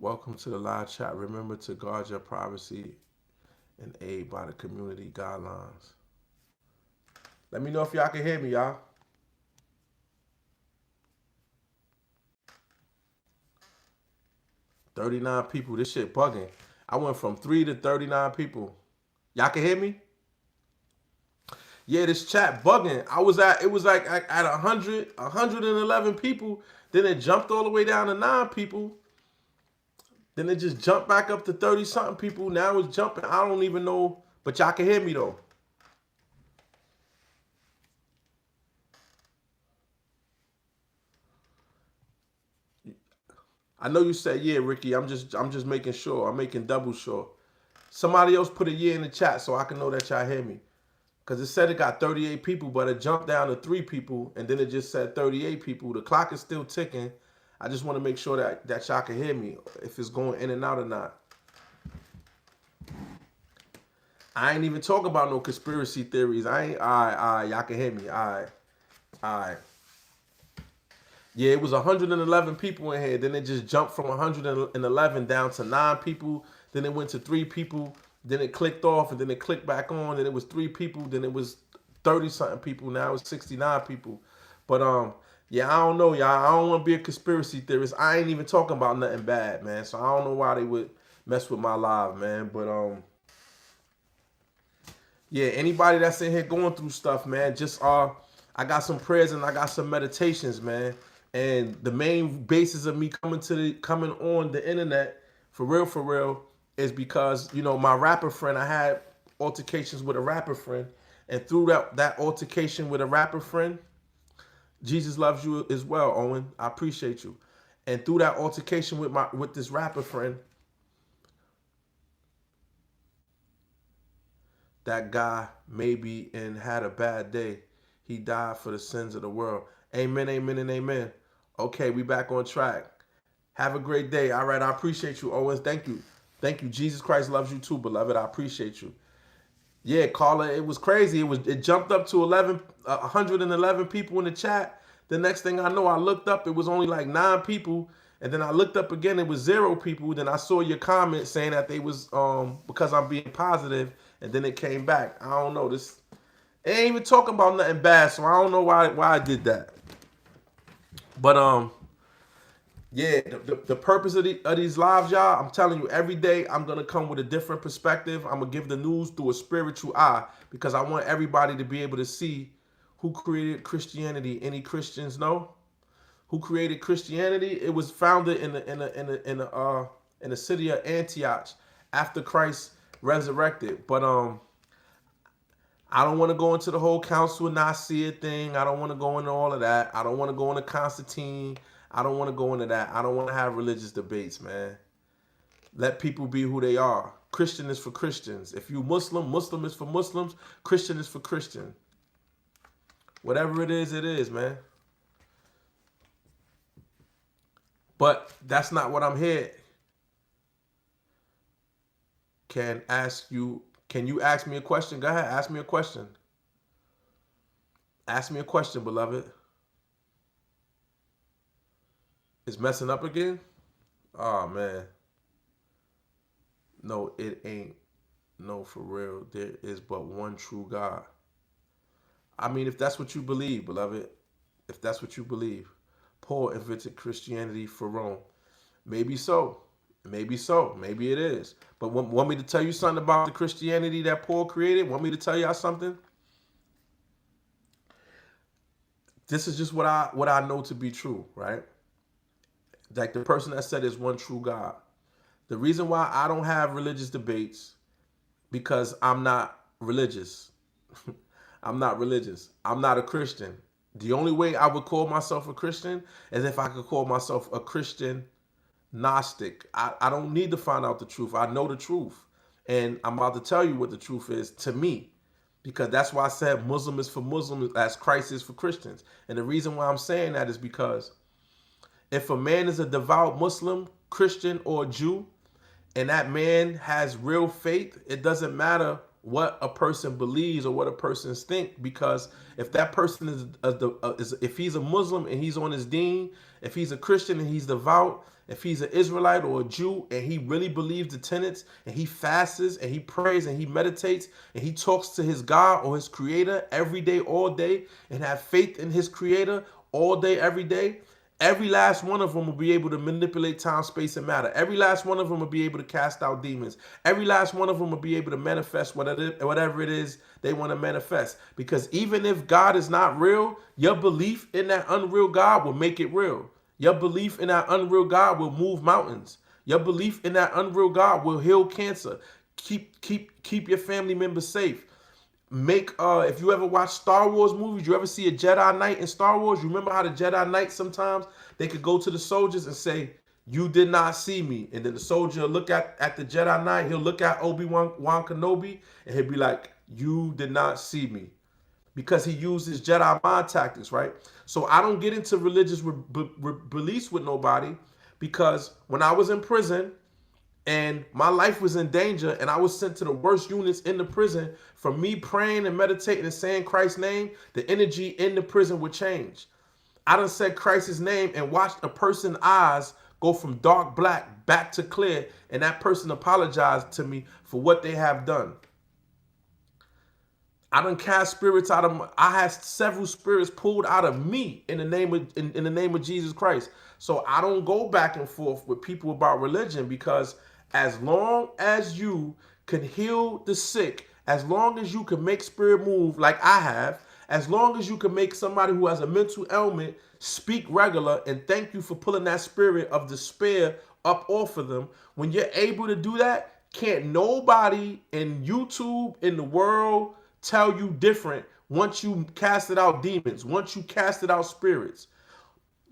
Welcome to the live chat. Remember to guard your privacy and aid by the community guidelines. Let me know if y'all can hear me, y'all. 39 people. This shit bugging. I went from 3 to 39 people. Y'all can hear me? Yeah, this chat bugging. It was like at 111 people. Then it jumped all the way down to 9 people. Then it just jumped back up to 30 something people. Now it's jumping. I don't even know. But y'all can hear me though. I know you said yeah, Ricky. I'm just making sure. I'm making double sure. Somebody else put a yeah in the chat so I can know that y'all hear me. Because it said it got 38 people, but it jumped down to 3 people, and then it just said 38 people. The clock is still ticking. I just want to make sure that y'all can hear me, if it's going in and out or not. I ain't even talking about no conspiracy theories. I ain't, all right, y'all can hear me. All right. Yeah, it was 111 people in here. Then it just jumped from 111 down to 9 people. Then it went to 3 people. Then it clicked off, and then it clicked back on. Then it was 3 people. Then it was 30 something people. Now it's 69 people. But yeah, I don't know, y'all. I don't want to be a conspiracy theorist. I ain't even talking about nothing bad, man. So I don't know why they would mess with my live, man. But yeah, anybody that's in here going through stuff, man, just I got some prayers and I got some meditations, man. And the main basis of me coming on the internet for real is because, you know, my rapper friend, I had altercations with a rapper friend, and through that altercation with a rapper friend, Jesus loves you as well, Owen. I appreciate you. And through that altercation with this rapper friend, that guy maybe and had a bad day. He died for the sins of the world. Amen, amen, and amen. Okay, we back on track. Have a great day. All right, I appreciate you, Owens. Thank you. Thank you. Jesus Christ loves you too, beloved. I appreciate you. Yeah, Carla, it was crazy. It jumped up to 111 people in the chat. The next thing I know, I looked up, it was only like 9 people. And then I looked up again, it was 0 people. Then I saw your comment saying that they was because I'm being positive, and then it came back. I don't know. This it ain't even talking about nothing bad, so I don't know why I did that. But yeah, the purpose of these lives, y'all, I'm telling you, every day I'm going to come with a different perspective. I'm going to give the news through a spiritual eye because I want everybody to be able to see who created Christianity. Any Christians know who created Christianity? It was founded in the city of Antioch after Christ resurrected. But I don't want to go into the whole Council of Nicaea thing. I don't want to go into all of that. I don't want to go into Constantine. I don't want to go into that. I don't want to have religious debates, man. Let people be who they are. Christian is for Christians. If you Muslim, Muslim is for Muslims. Christian is for Christian. Whatever it is, man. But that's not what I'm here. Can you ask me a question? Go ahead, ask me a question. Ask me a question, beloved. It's messing up again? Oh, man. No, it ain't. No, for real. There is but one true God. I mean, if that's what you believe, beloved, if that's what you believe, Paul invented Christianity for Rome. Maybe so. Maybe so. Maybe it is. But want me to tell you something about the Christianity that Paul created? Want me to tell y'all something? This is just what I know to be true, right? Like the person that said there's one true God. The reason why I don't have religious debates, because I'm not religious. I'm not religious. I'm not a Christian. The only way I would call myself a Christian is if I could call myself a Christian Gnostic. I don't need to find out the truth. I know the truth. And I'm about to tell you what the truth is to me. Because that's why I said Muslim is for Muslims as Christ is for Christians. And the reason why I'm saying that is because if a man is a devout Muslim, Christian, or Jew, and that man has real faith, it doesn't matter what a person believes or what a person thinks, because if that person if he's a Muslim and he's on his deen, if he's a Christian and he's devout, if he's an Israelite or a Jew and he really believes the tenets and he fasts and he prays and he meditates and he talks to his God or his creator every day, all day, and have faith in his creator all day, every day, every last one of them will be able to manipulate time, space, and matter. Every last one of them will be able to cast out demons. Every last one of them will be able to manifest whatever it is they want to manifest. Because even if God is not real, your belief in that unreal God will make it real. Your belief in that unreal God will move mountains. Your belief in that unreal God will heal cancer. Keep your family members safe. If you ever watch Star Wars movies, you ever see a Jedi Knight in Star Wars? You remember how the Jedi Knight sometimes they could go to the soldiers and say, "You did not see me," and then the soldier will look at the Jedi Knight. He'll look at Obi-Wan Kenobi and he'll be like, "You did not see me," because he uses Jedi mind tactics, right? So I don't get into religious beliefs with nobody, because when I was in prison and my life was in danger and I was sent to the worst units in the prison, from me praying and meditating and saying Christ's name, the energy in the prison would change. I done said Christ's name and watched a person's eyes go from dark black back to clear, and that person apologized to me for what they have done. I done cast spirits out of I had several spirits pulled out of me in the name of Jesus Christ. So I don't go back and forth with people about religion, because as long as you can heal the sick, as long as you can make spirit move like I have, as long as you can make somebody who has a mental ailment speak regular and thank you for pulling that spirit of despair up off of them, when you're able to do that, can't nobody in YouTube, in the world, tell you different. Once you casted out demons, once you casted out spirits,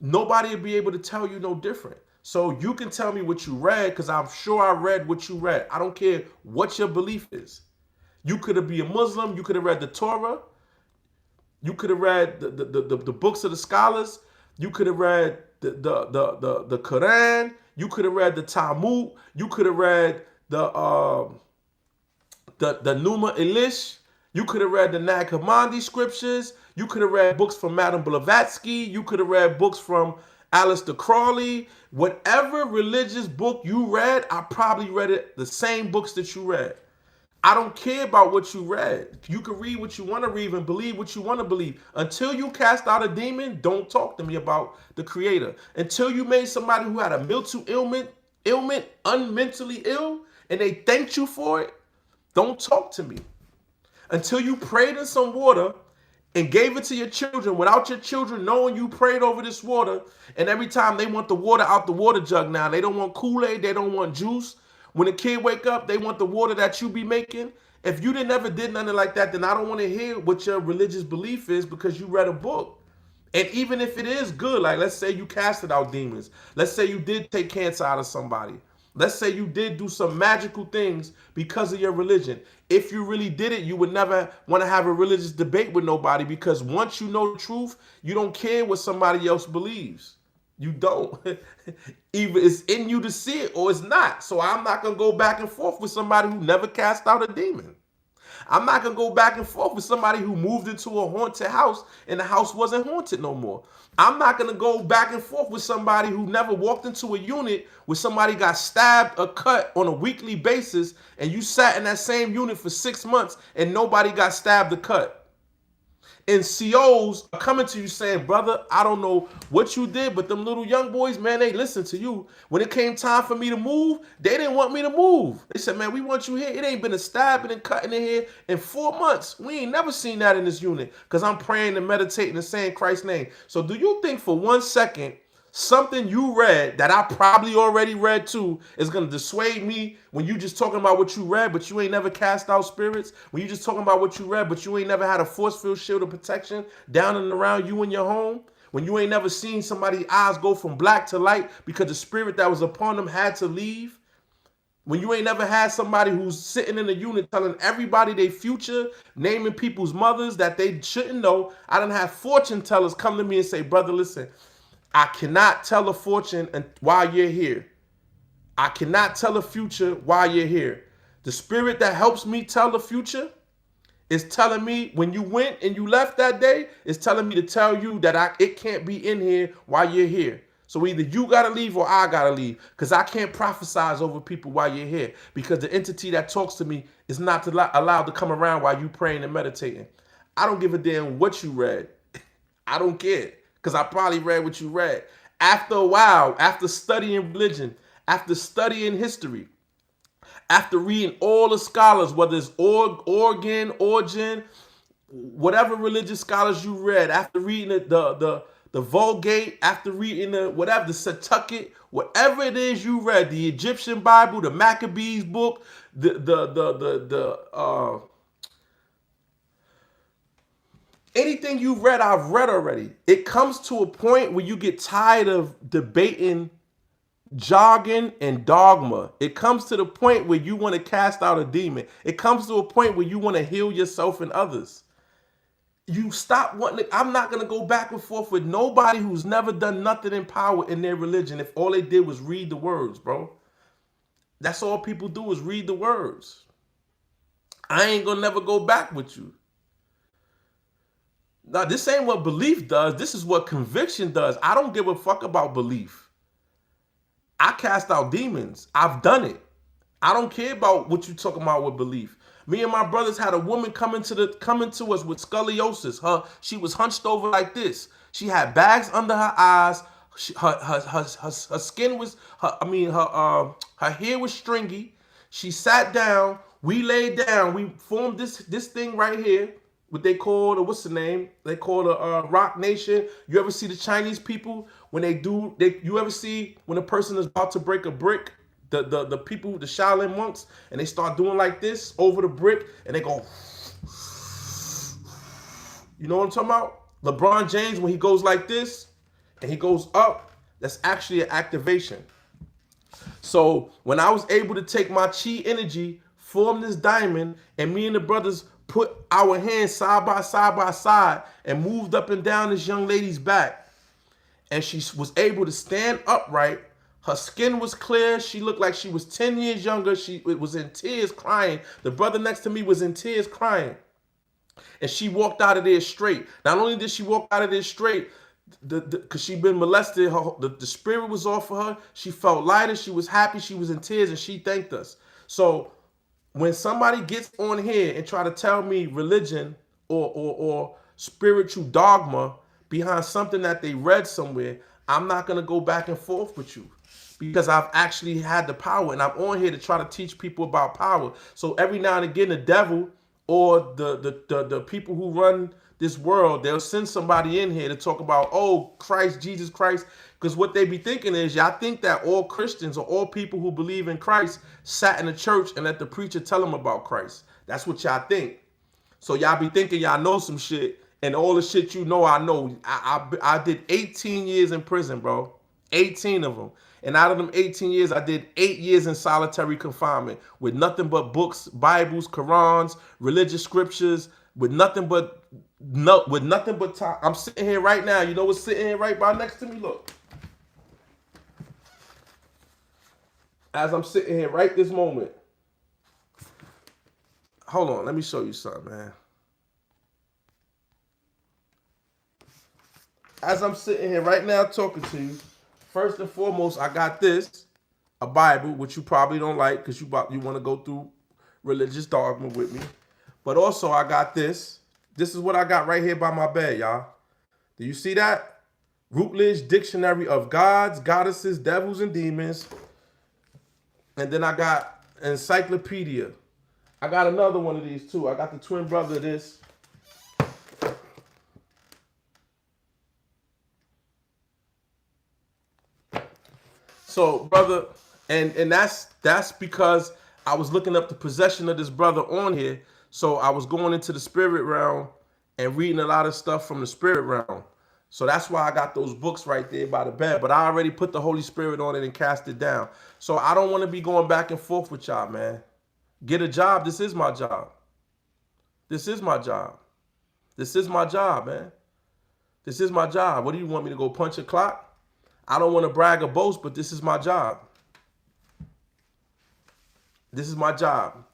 nobody will be able to tell you no different. So you can tell me what you read, because I'm sure I read what you read. I don't care what your belief is. You could be a Muslim. You could have read the Torah. You could have read the books of the scholars. You could have read the Quran. You could have read the Talmud. You could have read the Numa Elish. You could have read the Nag Hammadi scriptures. You could have read books from Madame Blavatsky. You could have read books from Aleister Crowley. Whatever religious book you read, I probably read it, the same books that you read. I don't care about what you read. You can read what you want to read and believe what you want to believe. Until you cast out a demon, don't talk to me about the Creator. Until you made somebody who had a mental ailment, unmentally ill, and they thanked you for it, don't talk to me. Until you prayed in some water and gave it to your children without your children knowing you prayed over this water, and every time they want the water out the water jug now, they don't want Kool-Aid, they don't want juice. When a kid wake up, they want the water that you be making. If you didn't ever did nothing like that, then I don't want to hear what your religious belief is because you read a book. And even if it is good, like let's say you casted out demons, let's say you did take cancer out of somebody, let's say you did do some magical things because of your religion. If you really did it, you would never want to have a religious debate with nobody because once you know the truth, you don't care what somebody else believes. You don't. Either it's in you to see it or it's not. So I'm not going to go back and forth with somebody who never cast out a demon. I'm not going to go back and forth with somebody who moved into a haunted house and the house wasn't haunted no more. I'm not going to go back and forth with somebody who never walked into a unit where somebody got stabbed or cut on a weekly basis and you sat in that same unit for 6 months and nobody got stabbed or cut. And COs are coming to you saying, brother, I don't know what you did, but them little young boys, man, they listened to you. When it came time for me to move, they didn't want me to move. They said, man, we want you here. It ain't been a stabbing and cutting in here in 4 months. We ain't never seen that in this unit because I'm praying and meditating and saying Christ's name. So do you think for 1 second something you read that I probably already read too is going to dissuade me when you just talking about what you read, but you ain't never cast out spirits? When you just talking about what you read, but you ain't never had a force field shield of protection down and around you in your home? When you ain't never seen somebody's eyes go from black to light because the spirit that was upon them had to leave? When you ain't never had somebody who's sitting in a unit telling everybody their future, naming people's mothers that they shouldn't know? I done have fortune tellers come to me and say, brother, listen, I cannot tell a fortune while you're here. I cannot tell a future while you're here. The spirit that helps me tell the future is telling me when you went and you left that day, is telling me to tell you that it can't be in here while you're here. So either you got to leave or I got to leave because I can't prophesize over people while you're here because the entity that talks to me is not allowed to come around while you praying and meditating. I don't give a damn what you read. I don't care. Because I probably read what you read. After a while, after studying religion, after studying history, after reading all the scholars, whether it's Origen, whatever religious scholars you read, after reading the Vulgate, after reading the Septuagint, whatever it is you read, the Egyptian Bible, the Maccabees book, anything you've read, I've read already. It comes to a point where you get tired of debating jargon and dogma. It comes to the point where you want to cast out a demon. It comes to a point where you want to heal yourself and others. You stop wanting to, I'm not going to go back and forth with nobody who's never done nothing in power in their religion if all they did was read the words, bro. That's all people do is read the words. I ain't going to never go back with you. Now, this ain't what belief does. This is what conviction does. I don't give a fuck about belief. I cast out demons. I've done it. I don't care about what you talking about with belief. Me and my brothers had a woman coming to us with scoliosis. She was hunched over like this. She had bags under her eyes. Her skin was, her hair was stringy. She sat down. We laid down. We formed this thing right here. What they call what's the name? They call the Rock Nation. You ever see the Chinese people when you ever see when a person is about to break a brick? The people, the Shaolin monks, and they start doing like this over the brick, and they go. You know what I'm talking about? LeBron James, when he goes like this, and he goes up, that's actually an activation. So when I was able to take my chi energy, form this diamond, and me and the brothers put our hands side by side and moved up and down this young lady's back. And she was able to stand upright. Her skin was clear. She looked like she was 10 years younger. She was in tears crying. The brother next to me was in tears crying. And she walked out of there straight. Not only did she walk out of there straight, because she'd been molested, the spirit was off of her. She felt lighter. She was happy. She was in tears, and she thanked us. So when somebody gets on here and try to tell me religion or spiritual dogma behind something that they read somewhere, I'm not going to go back and forth with you because I've actually had the power, and I'm on here to try to teach people about power. So every now and again, the devil or the people who run this world, they'll send somebody in here to talk about, oh, Christ, Jesus Christ, Because what they be thinking is, y'all think that all Christians or all people who believe in Christ sat in the church and let the preacher tell them about Christ. That's what y'all think. So y'all be thinking y'all know some shit, and all the shit you know, I know. I did 18 years in prison, bro. 18 of them. And out of them 18 years, I did 8 years in solitary confinement with nothing but books, Bibles, Qurans, religious scriptures, with nothing but time. I'm sitting here right now. You know what's sitting here right by next to me? Look. As I'm sitting here right this moment. Hold on, let me show you something, man. As I'm sitting here right now talking to you, first and foremost, I got this, a Bible, which you probably don't like because you want to go through religious dogma with me. But also, I got this. This is what I got right here by my bed, y'all. Do you see that? Routledge Dictionary of Gods, Goddesses, Devils, and Demons. And then I got Encyclopedia. I got another one of these too. I got the twin brother of this. So, brother, and that's because I was looking up the possession of this brother on here. So I was going into the spirit realm and reading a lot of stuff from the spirit realm. So that's why I got those books right there by the bed. But I already put the Holy Spirit on it and cast it down. So I don't want to be going back and forth with y'all, man. Get a job. This is my job. This is my job. This is my job, man. This is my job. What do you want me to go punch a clock? I don't want to brag or boast, but this is my job. This is my job.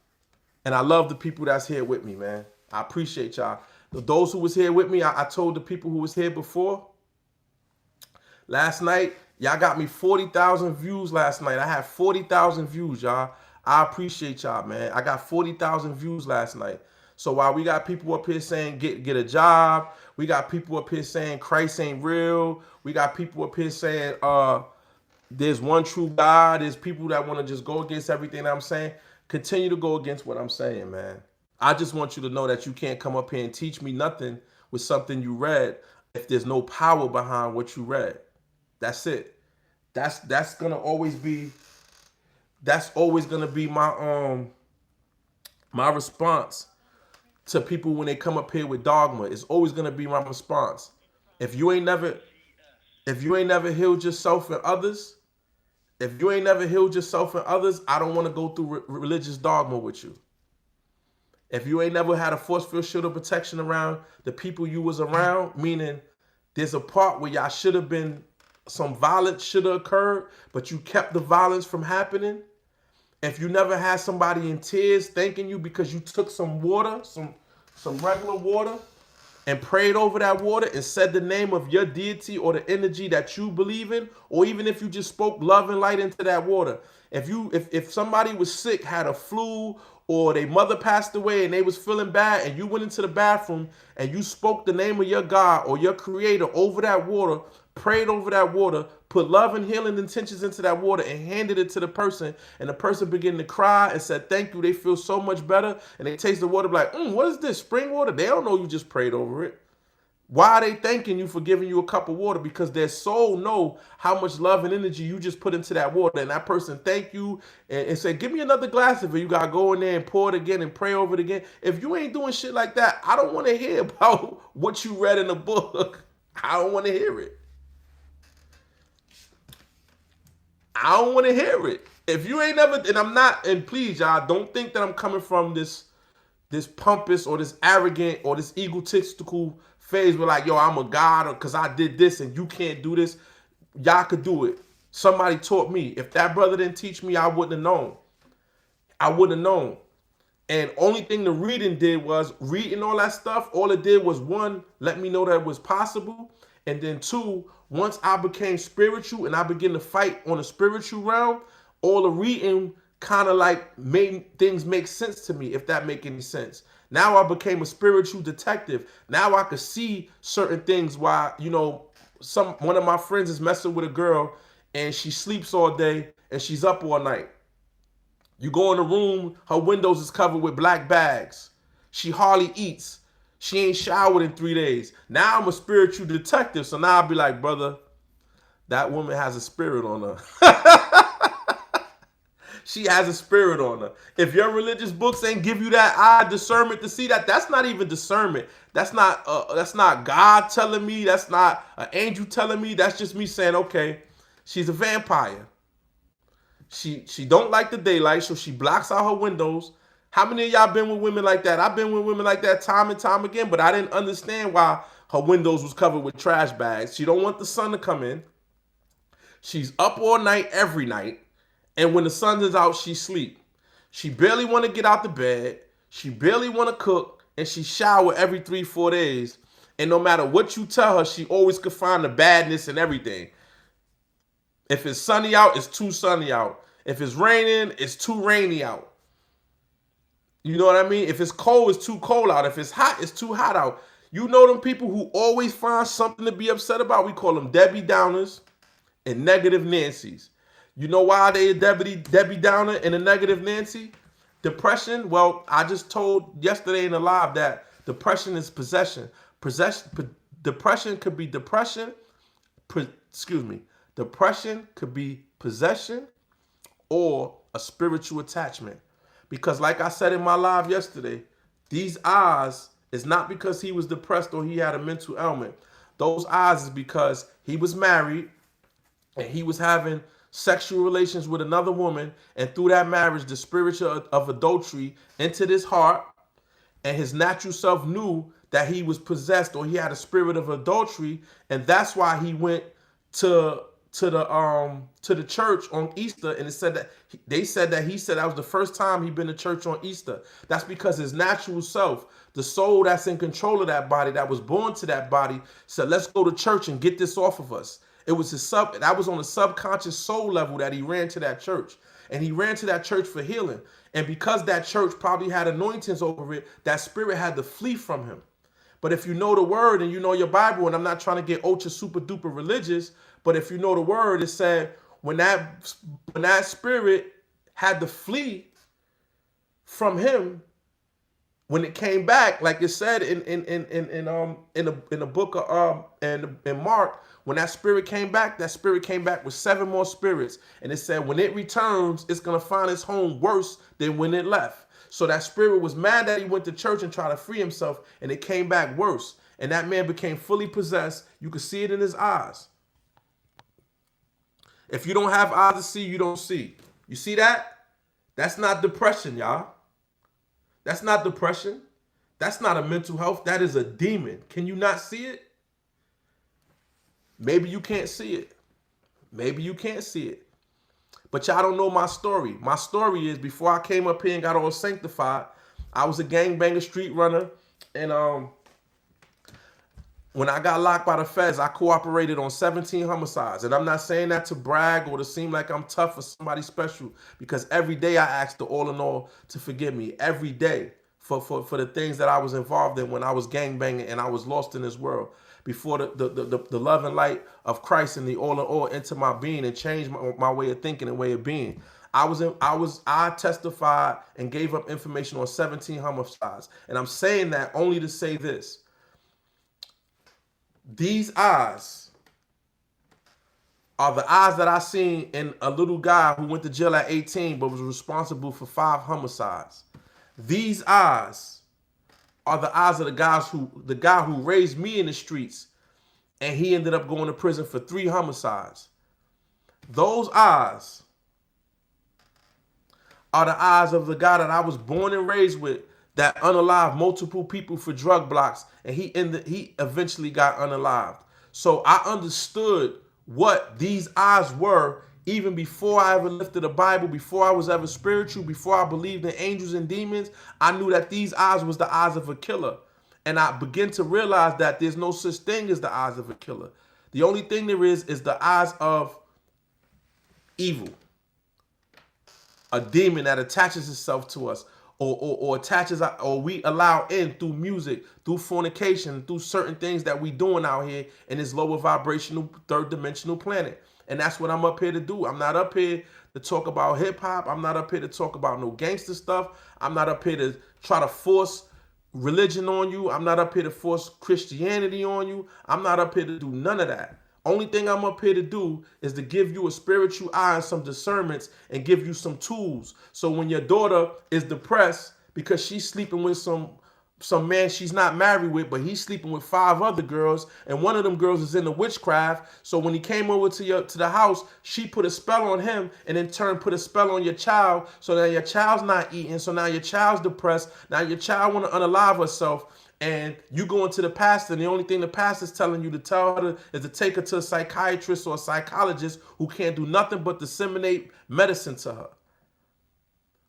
And I love the people that's here with me, man. I appreciate y'all. Those who was here with me, I told the people who was here before. Last night, y'all got me 40,000 views last night. I had 40,000 views, y'all. I appreciate y'all, man. I got 40,000 views last night. So while we got people up here saying get a job, we got people up here saying Christ ain't real. We got people up here saying there's one true God. There's people that want to just go against everything that I'm saying. Continue to go against what I'm saying, man. I just want you to know that you can't come up here and teach me nothing with something you read if there's no power behind what you read. That's it. That's gonna always be. That's always gonna be my response to people when they come up here with dogma. It's always gonna be my response. If you ain't never healed yourself and others, I don't want to go through religious dogma with you. If you ain't never had a force field shield of protection around the people you was around, meaning there's a part where y'all should have been, some violence should have occurred, but you kept the violence from happening. If you never had somebody in tears thanking you because you took some water, some regular water, and prayed over that water and said the name of your deity or the energy that you believe in, or even if you just spoke love and light into that water. If somebody was sick, had a flu, or their mother passed away and they was feeling bad, and you went into the bathroom and you spoke the name of your God or your creator over that water, prayed over that water, put love and healing intentions into that water and handed it to the person, and the person began to cry and said thank you, they feel so much better, and they taste the water like, what is this, spring water? They don't know you just prayed over it. Why are they thanking you for giving you a cup of water? Because their soul know how much love and energy you just put into that water. And that person thank you and say, give me another glass of it. You got to go in there and pour it again and pray over it again. If you ain't doing shit like that, I don't want to hear about what you read in the book. I don't want to hear it. I don't want to hear it. If you ain't never, and I'm not, and please, y'all, don't think that I'm coming from this pompous or this arrogant or this egotistical phase where like, yo, I'm a god or because I did this and you can't do this. Y'all could do it. Somebody taught me. If that brother didn't teach me, I wouldn't have known. And only thing the reading did was reading all that stuff. All it did was, one, let me know that it was possible. And then two, once I became spiritual and I began to fight on the spiritual realm, all the reading kind of like made things make sense to me, if that make any sense. Now I became a spiritual detective. Now I could see certain things while, one of my friends is messing with a girl and she sleeps all day and she's up all night. You go in the room, her windows is covered with black bags. She hardly eats. She ain't showered in 3 days. Now I'm a spiritual detective. So now I'll be like, brother, That woman has a spirit on her. She has a spirit on her. If your religious books ain't give you that eye discernment to see that, that's not even discernment. That's not God telling me. That's not an angel telling me. That's just me saying, okay, she's a vampire. She don't like the daylight, so she blocks out her windows. How many of y'all been with women like that? I've been with women like that time and time again, but I didn't understand why her windows was covered with trash bags. She don't want the sun to come in. She's up all night every night, and when the sun is out, she sleep. She barely want to get out the bed. She barely want to cook, and she shower every 3-4 days. And no matter what you tell her, she always could find the badness in everything. If it's sunny out, it's too sunny out. If it's raining, it's too rainy out. You know what I mean? If it's cold, it's too cold out. If it's hot, it's too hot out. You know them people who always find something to be upset about? We call them Debbie Downers and negative Nancy's. You know why they a Debbie Downer and a negative Nancy? Depression. Well, I just told yesterday in the live that depression is possession. Depression could be depression. Depression could be possession or a spiritual attachment. Because like I said in my live yesterday, these eyes is not because he was depressed or he had a mental ailment. Those eyes is because he was married and he was having sexual relations with another woman, and through that marriage, the spirit of adultery entered his heart, and his natural self knew that he was possessed or he had a spirit of adultery, and that's why he went to the church on Easter, and it said that he said that was the first time he'd been to church on Easter. That's because his natural self, the soul that's in control of that body, that was born to that body, said, let's go to church and get this off of us. It was that was on a subconscious soul level that he ran to that church. And he ran to that church for healing. And because that church probably had anointings over it, that spirit had to flee from him. But if you know the word and you know your Bible, and I'm not trying to get ultra super duper religious, but if you know the word, it said when that spirit had to flee from him, when it came back, like it said in the book of in Mark, when that spirit came back with 7 more spirits, and it said when it returns, it's gonna find its home worse than when it left. So that spirit was mad that he went to church and tried to free himself, and it came back worse. And that man became fully possessed. You could see it in his eyes. If you don't have eyes to see, you don't see. You see that? That's not depression, y'all. That's not depression. That's not a mental health. That is a demon. Can you not see it? Maybe you can't see it. Maybe you can't see it. But y'all don't know my story. My story is before I came up here and got all sanctified, I was a gangbanger street runner. And when I got locked by the feds, I cooperated on 17 homicides. And I'm not saying that to brag or to seem like I'm tough or somebody special, because every day I asked the all in all to forgive me. Every day for the things that I was involved in when I was gangbanging and I was lost in this world. Before the love and light of Christ and the all in all into my being and changed my way of thinking and way of being. I testified and gave up information on 17 homicides. And I'm saying that only to say this. These eyes are the eyes that I seen in a little guy who went to jail at 18 but was responsible for 5 homicides. These eyes are the eyes of the guy who raised me in the streets, and he ended up going to prison for 3 homicides. Those eyes are the eyes of the guy that I was born and raised with that unalived multiple people for drug blocks, and he eventually got unalived. So I understood what these eyes were even before I ever lifted a Bible, before I was ever spiritual, before I believed in angels and demons. I knew that these eyes was the eyes of a killer. And I began to realize that there's no such thing as the eyes of a killer. The only thing there is the eyes of evil. A demon that attaches itself to us, or attaches, or we allow in through music, through fornication, through certain things that we doing out here in this lower vibrational, 3rd dimensional planet. And that's what I'm up here to do. I'm not up here to talk about hip hop. I'm not up here to talk about no gangster stuff. I'm not up here to try to force religion on you. I'm not up here to force Christianity on you. I'm not up here to do none of that. Only thing I'm up here to do is to give you a spiritual eye and some discernments and give you some tools. So when your daughter is depressed because she's sleeping with some man she's not married with, but he's sleeping with 5 other girls, and one of them girls is into witchcraft. So when he came over to the house, she put a spell on him, and in turn put a spell on your child. So now your child's not eating. So now your child's depressed. Now your child want to unalive herself. And you go into the pastor, and the only thing the pastor's telling you to tell her is to take her to a psychiatrist or a psychologist who can't do nothing but disseminate medicine to her.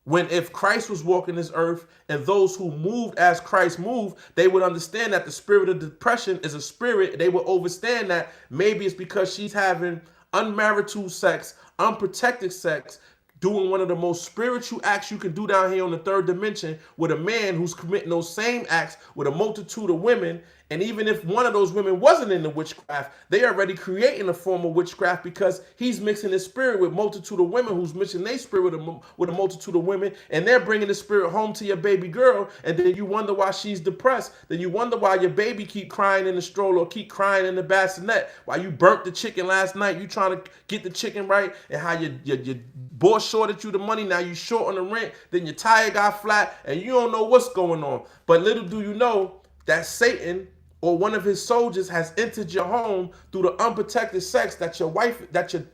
When if Christ was walking this earth and those who moved as Christ moved, they would understand that the spirit of depression is a spirit. They would understand that maybe it's because she's having unmarital sex, unprotected sex, doing one of the most spiritual acts you can do down here on the 3rd dimension with a man who's committing those same acts with a multitude of women. And even if one of those women wasn't into witchcraft, they are already creating a form of witchcraft because he's mixing his spirit with multitude of women who's mixing their spirit with a multitude of women, and they're bringing the spirit home to your baby girl, and then you wonder why she's depressed. Then you wonder why your baby keep crying in the stroller or keep crying in the bassinet, why you burnt the chicken last night, you trying to get the chicken right, and how your boss shorted you the money, now you short on the rent, then your tire got flat, and you don't know what's going on. But little do you know that Satan or one of his soldiers has entered your home through the unprotected sex that your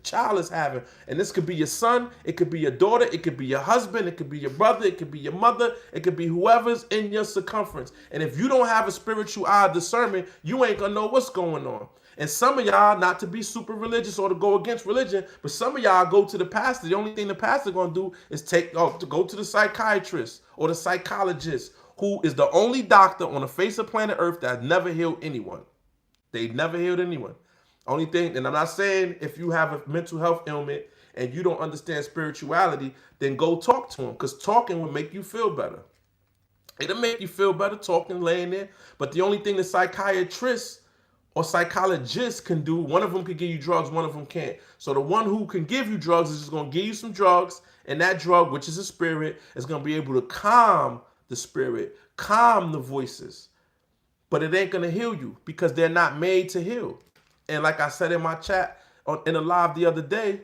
child is having. And this could be your son, it could be your daughter, it could be your husband, it could be your brother, it could be your mother, it could be whoever's in your circumference. And if you don't have a spiritual eye of discernment, you ain't gonna know what's going on. And some of y'all, not to be super religious or to go against religion, but some of y'all go to the pastor. The only thing the pastor gonna do is to go to the psychiatrist or the psychologist, who is the only doctor on the face of planet Earth that never healed anyone. They never healed anyone. Only thing, and I'm not saying if you have a mental health ailment and you don't understand spirituality, then go talk to him, because talking will make you feel better. It'll make you feel better talking, laying there. But the only thing the psychiatrist or psychologist can do, one of them can give you drugs, one of them can't. So the one who can give you drugs is just going to give you some drugs, and that drug, which is a spirit, is going to be able to calm the spirit, calm the voices, but it ain't going to heal you because they're not made to heal. And like I said in my chat in a live the other day,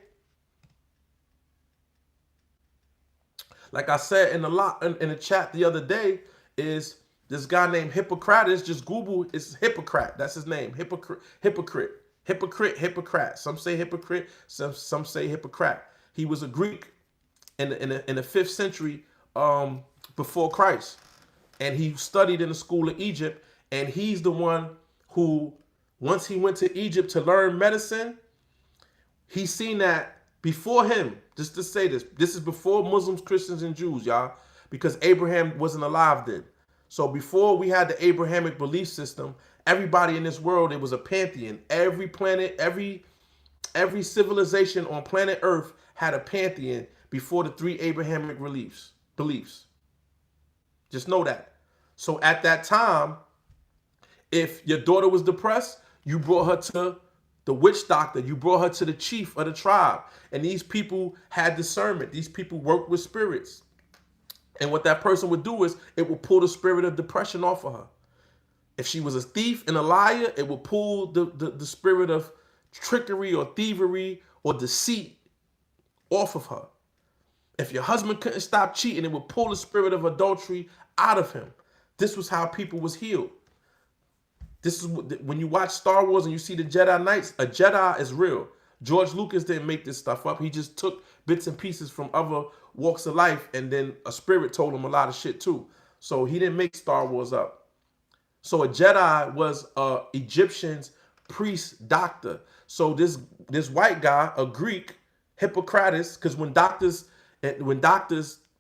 like I said in the chat the other day, is this guy named Hippocrates. Just Google, it's Hippocrat. That's his name. Hypocrite. Some say hypocrite, some say Hippocrat. He was a Greek in the 5th century before Christ, and he studied in the school of Egypt. And he's the one who, once he went to Egypt to learn medicine, he seen that before him. Just to say this is before Muslims, Christians, and Jews, y'all, because Abraham wasn't alive then. So before we had the Abrahamic belief system, everybody in this world, it was a pantheon. Every planet, every civilization on planet Earth had a pantheon before the 3 Abrahamic beliefs. Just know that. So at that time, if your daughter was depressed, you brought her to the witch doctor. You brought her to the chief of the tribe. And these people had discernment. These people worked with spirits. And what that person would do is it would pull the spirit of depression off of her. If she was a thief and a liar, it would pull the spirit of trickery or thievery or deceit off of her. If your husband couldn't stop cheating, it would pull the spirit of adultery out of him. This was how people was healed. This is when you watch Star Wars and you see the Jedi Knights, a Jedi is real. George Lucas didn't make this stuff up. He just took bits and pieces from other walks of life, and then a spirit told him a lot of shit too. So he didn't make Star Wars up. So a Jedi was a Egyptian's priest doctor. So this white guy, a Greek, Hippocrates, because when doctors,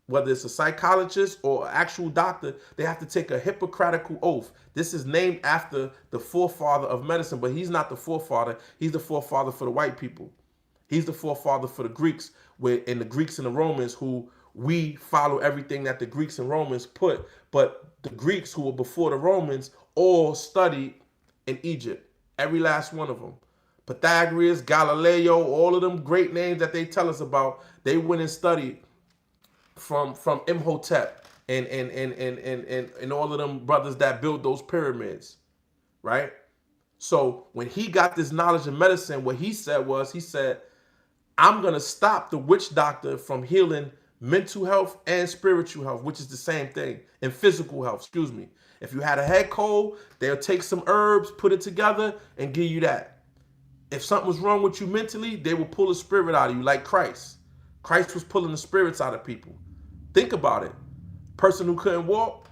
whether it's a psychologist or an actual doctor, they have to take a Hippocratical oath. This is named after the forefather of medicine, but he's not the forefather. He's the forefather for the white people. He's the forefather for the Greeks, and the Greeks and the Romans, who we follow everything that the Greeks and Romans put. But the Greeks who were before the Romans all studied in Egypt, every last one of them. Pythagoras, Galileo, all of them great names that they tell us about, they went and studied from Imhotep and all of them brothers that built those pyramids, right? So when he got this knowledge in medicine, what he said was, he said, I'm going to stop the witch doctor from healing mental health and spiritual health, which is the same thing, and physical health, excuse me. If you had a head cold, they'll take some herbs, put it together, and give you that. If something was wrong with you mentally, they will pull a spirit out of you like Christ. Christ was pulling the spirits out of people. Think about it. Person who couldn't walk,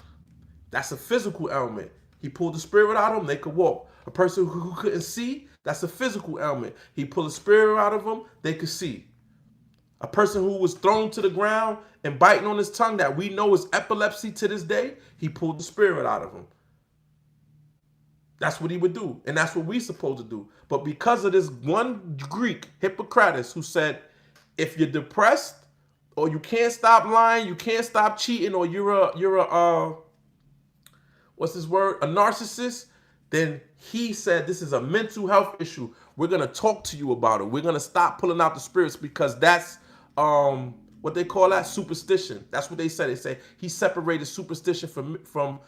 that's a physical ailment. He pulled the spirit out of them, they could walk. A person who couldn't see, that's a physical ailment. He pulled the spirit out of them, they could see. A person who was thrown to the ground and biting on his tongue that we know is epilepsy to this day, he pulled the spirit out of him. That's what he would do. And that's what we're supposed to do. But because of this one Greek, Hippocrates, who said, if you're depressed or you can't stop lying, you can't stop cheating, or you're a what's this word? A narcissist, then he said this is a mental health issue. We're going to talk to you about it. We're going to stop pulling out the spirits, because that's what they call that, superstition. That's what they said. They say he separated superstition from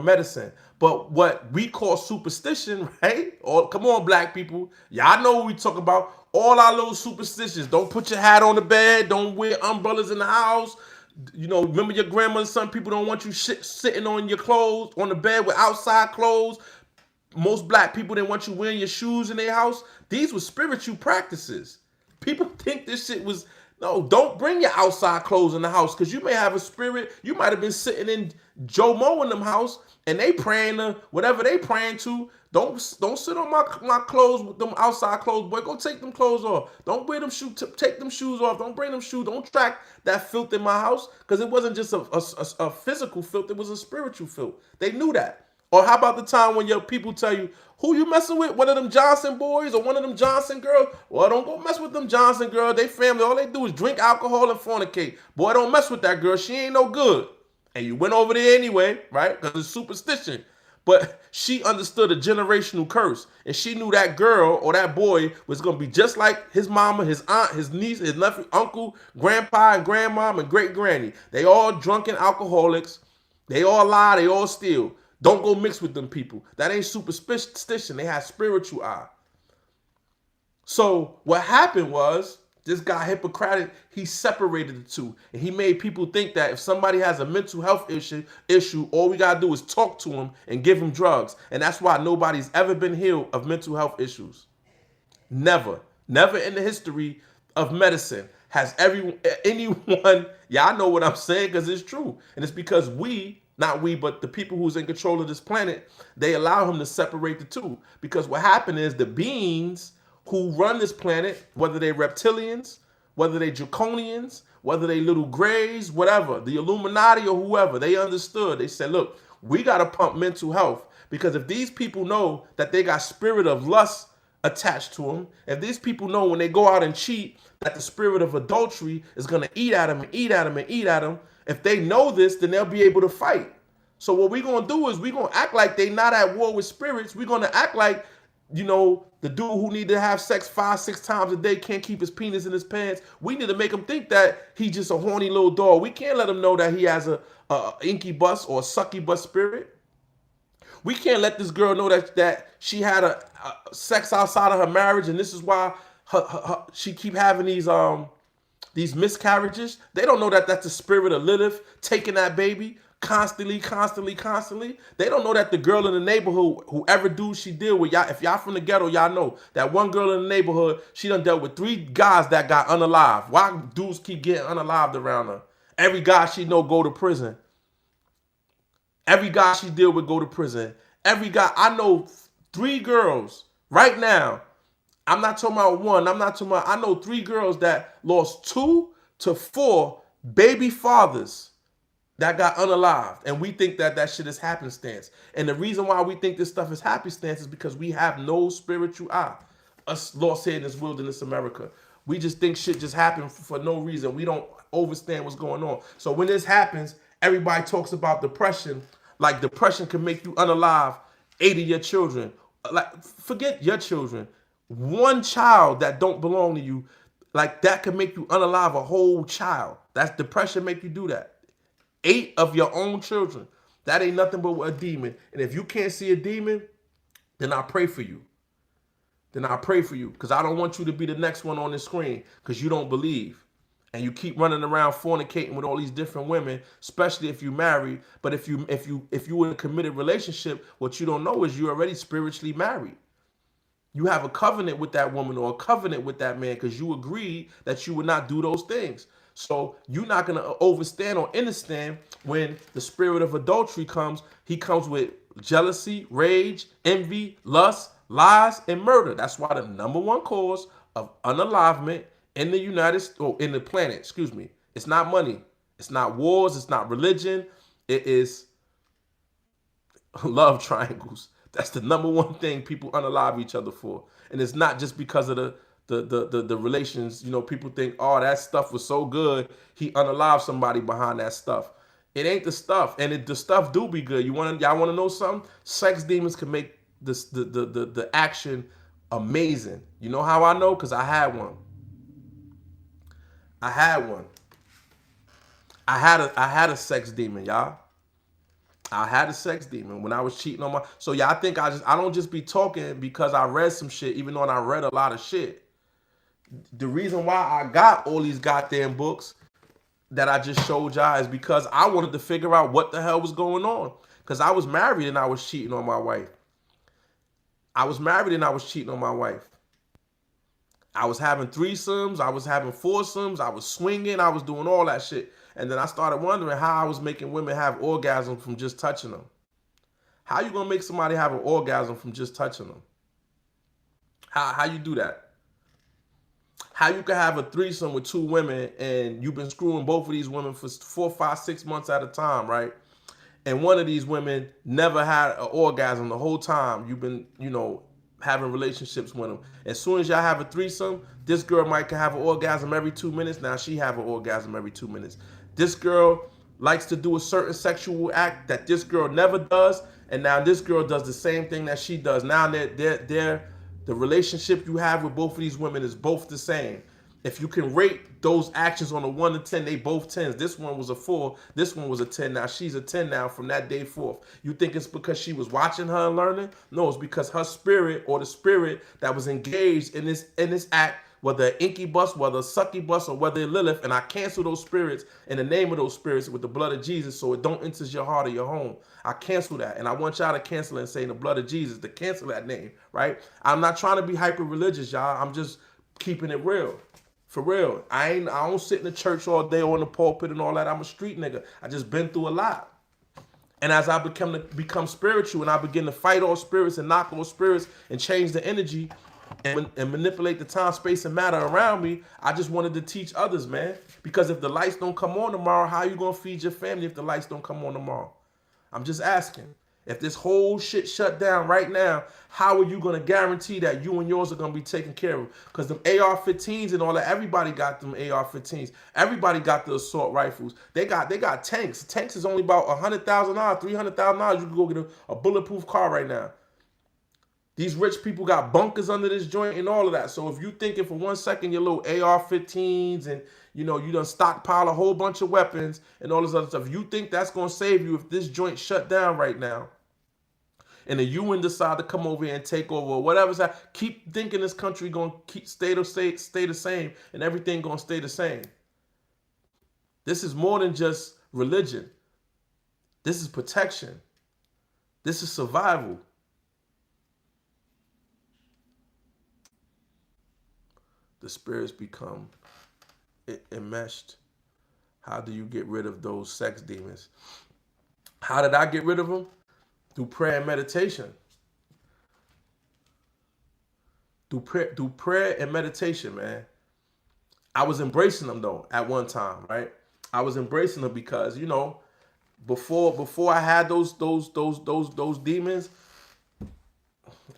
medicine. But what we call superstition, right? Or come on, black people, y'all know what we talk about. All our little superstitions. Don't put your hat on the bed. Don't wear umbrellas in the house. You know, remember your grandmother, some people don't want you sitting on your clothes, on the bed with outside clothes. Most black people didn't want you wearing your shoes in their house. These were spiritual practices. People think this shit was, no, don't bring your outside clothes in the house, because you may have a spirit. You might have been sitting in Joe Mo in them house and they praying to whatever they praying to. Don't sit on my clothes with them outside clothes, boy. Go take them clothes off. Don't wear them shoes. Take them shoes off. Don't bring them shoes. Don't track that filth in my house, because it wasn't just a physical filth. It was a spiritual filth. They knew that. Or how about the time when your people tell you, who you messing with? One of them Johnson boys or one of them Johnson girls? Well, don't go mess with them Johnson girls. They family, all they do is drink alcohol and fornicate. Boy, don't mess with that girl. She ain't no good. And you went over there anyway, right? Because it's superstition. But she understood a generational curse. And she knew that girl or that boy was going to be just like his mama, his aunt, his niece, his nephew, uncle, grandpa, and grandmom, and great-granny. They all drunken alcoholics. They all lie. They all steal. Don't go mix with them people. That ain't superstition. They have spiritual eye. So what happened was, this guy Hippocrates, he separated the two. And he made people think that if somebody has a mental health issue, all we got to do is talk to them and give them drugs. And that's why nobody's ever been healed of mental health issues. Never. Never in the history of medicine has anyone, y'all know what I'm saying, because it's true. And it's because not we, but the people who's in control of this planet, they allow him to separate the two. Because what happened is the beings who run this planet, whether they reptilians, whether they draconians, whether they little grays, whatever, the Illuminati or whoever, they understood. They said, look, we got to pump mental health, because if these people know that they got spirit of lust attached to them, if these people know when they go out and cheat that the spirit of adultery is going to eat at them and eat at them and eat at them, if they know this, then they'll be able to fight. So what we're going to do is we're going to act like they not at war with spirits. We're going to act like, you know, the dude who need to have sex 5-6 times a day can't keep his penis in his pants. We need to make him think that he's just a horny little dog. We can't let him know that he has a incubus or a succubus spirit. We can't let this girl know that she had a sex outside of her marriage, and this is why she keep having these miscarriages. They don't know that that's the spirit of Lilith taking that baby constantly. They don't know that the girl in the neighborhood, whoever dude she deal with, y'all, if y'all from the ghetto, y'all know that one girl in the neighborhood, she done dealt with 3 guys that got unalived. Why dudes keep getting unalived around her? Every guy she know go to prison. Every guy she deal with go to prison. Every guy, I know 3 girls right now. I'm not talking about one. I know 3 girls that lost 2 to 4 baby fathers that got unalived. And we think that that shit is happenstance. And the reason why we think this stuff is happenstance is because we have no spiritual eye. Us lost here in this wilderness America. We just think shit just happened for no reason. We don't understand what's going on. So when this happens, everybody talks about depression. Like depression can make you unalive 8 of your children. Like, forget your children. One child that don't belong to you, like that can make you unalive a whole child. That's depression make you do that. 8 of your own children. That ain't nothing but a demon. And if you can't see a demon, then I pray for you. then I pray for you, because I don't want you to be the next one on the screen because you don't believe. And you keep running around fornicating with all these different women, especially if you married. But if you were in a committed relationship, what you don't know is you're already spiritually married. You have a covenant with that woman or a covenant with that man because you agreed that you would not do those things. So you're not going to overstand or understand when the spirit of adultery comes. He comes with jealousy, rage, envy, lust, lies, and murder. That's why the number one cause of unalivement in the in the planet, excuse me, it's not money. It's not wars. It's not religion. It is love triangles. That's the number one thing people unalive each other for. And it's not just because of the relations. You know, people think, oh, that stuff was so good, he unalived somebody behind that stuff. It ain't the stuff. And the stuff do be good. Y'all want to know something? Sex demons can make the action amazing. You know how I know? Because I had one. I had a sex demon, y'all. I had a sex demon when I was cheating on my. So yeah, I think I don't just be talking because I read some shit, even though I read a lot of shit. The reason why I got all these goddamn books that I just showed y'all is because I wanted to figure out what the hell was going on. Because I was married and I was cheating on my wife. I was married and I was cheating on my wife. I was having threesomes. I was having foursomes. I was swinging. I was doing all that shit. And then I started wondering how I was making women have orgasm from just touching them. How you gonna make somebody have an orgasm from just touching them? How you do that? How you can have a threesome with two women and you've been screwing both of these women for 4, 5, 6 months at a time, right? And one of these women never had an orgasm the whole time you've been, having relationships with them. As soon as y'all have a threesome, this girl might have an orgasm every 2 minutes. Now she have an orgasm every 2 minutes. This girl likes to do a certain sexual act that this girl never does, and now this girl does the same thing that she does. Now the relationship you have with both of these women is both the same. If you can rate those actions on a 1 to 10, they both 10s. This one was a 4. This one was a 10. Now she's a 10 now from that day forth. You think it's because she was watching her and learning? No, it's because her spirit or the spirit that was engaged in this act, whether incubus, whether succubus, or whether Lilith, and I cancel those spirits in the name of those spirits with the blood of Jesus so it don't enter your heart or your home. I cancel that. And I want y'all to cancel it and say in the blood of Jesus to cancel that name, right? I'm not trying to be hyper religious, y'all. I'm just keeping it real. For real. I don't sit in the church all day or in the pulpit and all that. I'm a street nigga. I just been through a lot. And as I become spiritual and I begin to fight all spirits and knock all spirits and change the energy and manipulate the time, space, and matter around me, I just wanted to teach others, man. Because if the lights don't come on tomorrow, how you going to feed your family if the lights don't come on tomorrow? I'm just asking. If this whole shit shut down right now, how are you going to guarantee that you and yours are going to be taken care of? Because them AR-15s and all that, everybody got them AR-15s. Everybody got the assault rifles. They got tanks. Tanks is only about $100,000, $300,000. You can go get a bulletproof car right now. These rich people got bunkers under this joint and all of that. So if you thinking for 1 second your little AR-15s and you done stockpile a whole bunch of weapons and all this other stuff, you think that's going to save you if this joint shut down right now, and the UN decide to come over here and take over or whatever's that, keep thinking this country going to stay the same and everything going to stay the same. This is more than just religion. This is protection. This is survival. The spirits become enmeshed. How do you get rid of those sex demons? How did I get rid of them? Through prayer and meditation. Through prayer and meditation, man. I was embracing them though at one time, right? I was embracing them because before I had those demons,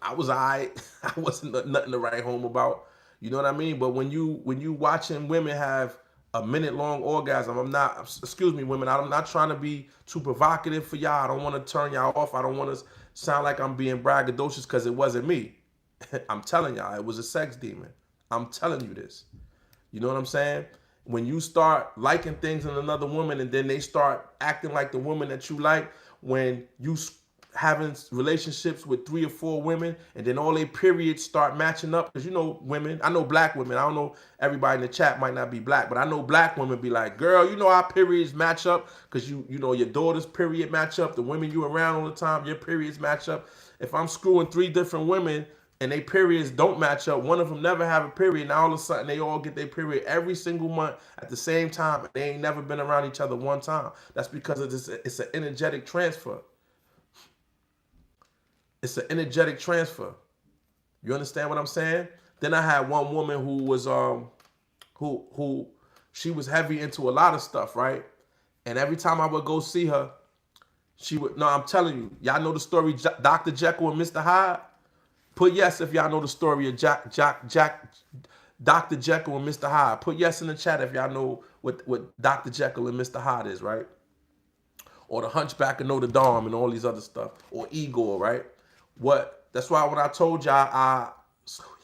I was alright. I wasn't nothing to write home about. You know what I mean? But when you watching women have a minute-long orgasm, women, I'm not trying to be too provocative for y'all. I don't want to turn y'all off. I don't want to sound like I'm being braggadocious because it wasn't me. I'm telling y'all, it was a sex demon. I'm telling you this. You know what I'm saying? When you start liking things in another woman and then they start acting like the woman that you like, when you having relationships with 3 or 4 women, and then all their periods start matching up. Because you know, women, I know black women, I don't know, everybody in the chat might not be black, but I know black women be like, girl, you know our periods match up because you know your daughter's period match up, the women you around all the time, your periods match up. If I'm screwing 3 different women and they periods don't match up, one of them never have a period, now all of a sudden they all get their period every single month at the same time, and they ain't never been around each other one time. That's because of this, it's an energetic transfer. It's an energetic transfer. You understand what I'm saying? Then I had one woman who was who she was heavy into a lot of stuff, right? And every time I would go see her, she would, no, I'm telling you, y'all know the story Dr. Jekyll and Mr. Hyde? Put yes if y'all know the story of Dr. Jekyll and Mr. Hyde. Put yes in the chat if y'all know what Dr. Jekyll and Mr. Hyde is, right? Or the Hunchback of Notre Dame and all these other stuff. Or Igor, right? That's why when I told y'all I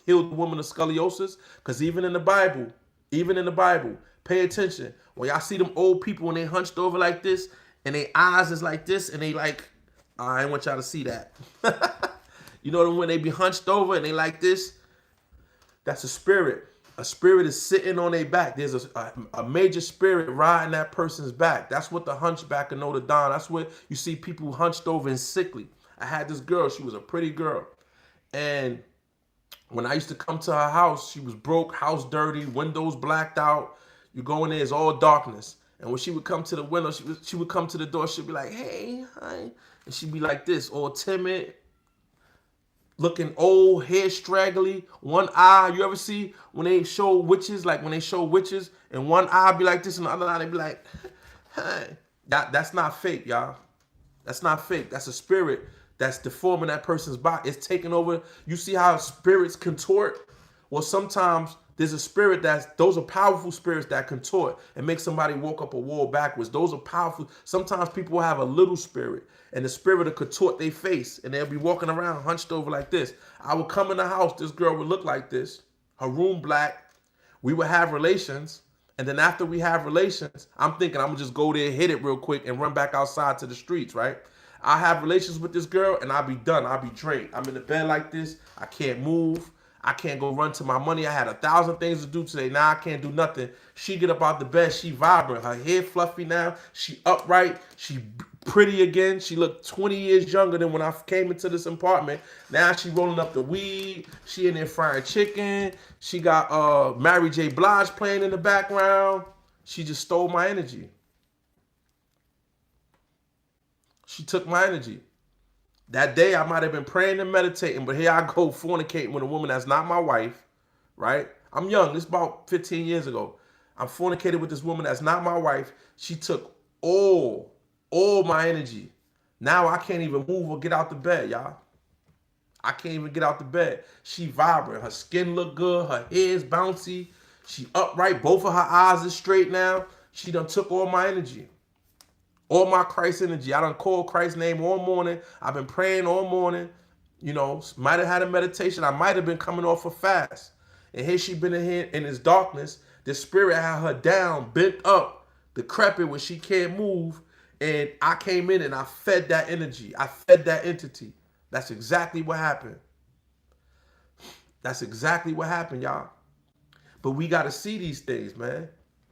healed the woman of scoliosis, because even in the Bible, pay attention. When y'all see them old people when they hunched over like this, and their eyes is like this, and they like, I ain't want y'all to see that. You know when they be hunched over and they like this? That's a spirit. A spirit is sitting on their back. There's a major spirit riding that person's back. That's what the Hunchback of Notre Dame. That's what you see people hunched over and sickly. I had this girl. She was a pretty girl. And when I used to come to her house, she was broke, house dirty, windows blacked out. You go in there, it's all darkness. And when she would come to the window, she would come to the door. She'd be like, hey, hi. And she'd be like this, all timid, looking old, hair straggly, one eye. You ever see when they show witches, like when they show witches, and one eye be like this and the other eye they be like, hey. That's not fake, y'all. That's not fake. That's a spirit that's deforming that person's body. It's taking over. You see how spirits contort? Well, sometimes there's a spirit those are powerful spirits that contort and make somebody walk up a wall backwards. Those are powerful. Sometimes people have a little spirit, and the spirit will contort their face, and they'll be walking around hunched over like this. I would come in the house, this girl would look like this, her room black. We would have relations, and then after we have relations, I'm thinking I'm gonna just go there, hit it real quick, and run back outside to the streets, right? I have relations with this girl, and I'll be done. I'll be drained. I'm in the bed like this. I can't move. I can't go run to my money. I had 1,000 things to do today. Now I can't do nothing. She get up out the bed. She vibrant. Her hair fluffy now. She upright. She pretty again. She looked 20 years younger than when I came into this apartment. Now she rolling up the weed. She in there frying chicken. She got Mary J. Blige playing in the background. She just stole my energy. She took my energy. That day, I might have been praying and meditating, but here I go fornicating with a woman that's not my wife, right? I'm young. This is about 15 years ago. I'm fornicating with this woman that's not my wife. She took all my energy. Now I can't even move or get out the bed, y'all. I can't even get out the bed. She vibrant. Her skin look good. Her hair is bouncy. She upright. Both of her eyes is straight now. She done took all my energy. All my Christ energy. I done called Christ's name all morning. I've been praying all morning. You know, might have had a meditation. I might have been coming off a fast. And here she been in here in this darkness. The spirit had her down, bent up, decrepit where she can't move. And I came in and I fed that energy. I fed that entity. That's exactly what happened. That's exactly what happened, y'all. But we got to see these things, man.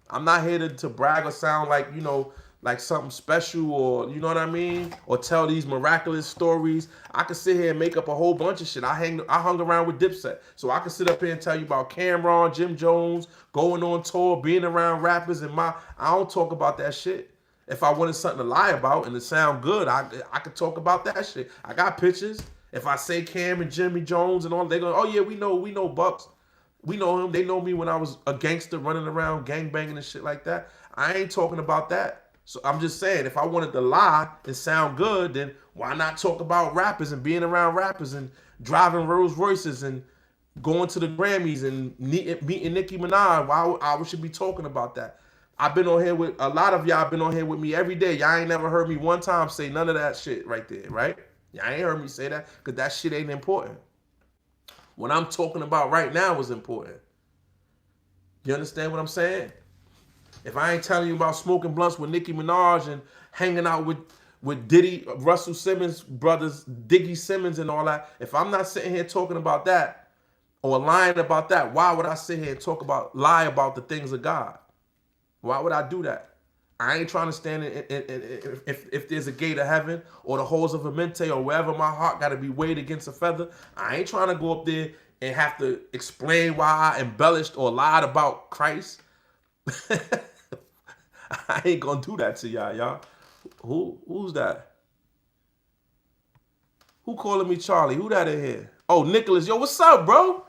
I'm not here to brag or sound like, you know, like something special, or you know what I mean, or tell these miraculous stories. I could sit here and make up a whole bunch of shit. I hung around with Dipset, so I could sit up here and tell you about Cameron, Jim Jones, going on tour, being around rappers, and I don't talk about that shit. If I wanted something to lie about and it sound good, I could talk about that shit. I got pictures. If I say Cam and Jimmy Jones and all, they go, oh yeah, we know Bucks. We know him. They know me when I was a gangster running around gang banging and shit like that. I ain't talking about that. So I'm just saying, if I wanted to lie and sound good, then why not talk about rappers and being around rappers and driving Rolls Royces and going to the Grammys and meeting Nicki Minaj? Why I should be talking about that? I've been on here with a lot of y'all. Been on here with me every day. Y'all ain't never heard me one time say none of that shit right there, right? Y'all ain't heard me say that because that shit ain't important. What I'm talking about right now is important. You understand what I'm saying? If I ain't telling you about smoking blunts with Nicki Minaj and hanging out with with Diddy, Russell Simmons brothers, Diggy Simmons and all that, if I'm not sitting here talking about that or lying about that, why would I sit here and lie about the things of God? Why would I do that? I ain't trying to stand if there's a gate of heaven or the halls of Amente or wherever my heart got to be weighed against a feather. I ain't trying to go up there and have to explain why I embellished or lied about Christ. I ain't gonna do that to y'all. Who's that? Who calling me Charlie? Who that in here? Oh, Nicholas. Yo, what's up, bro?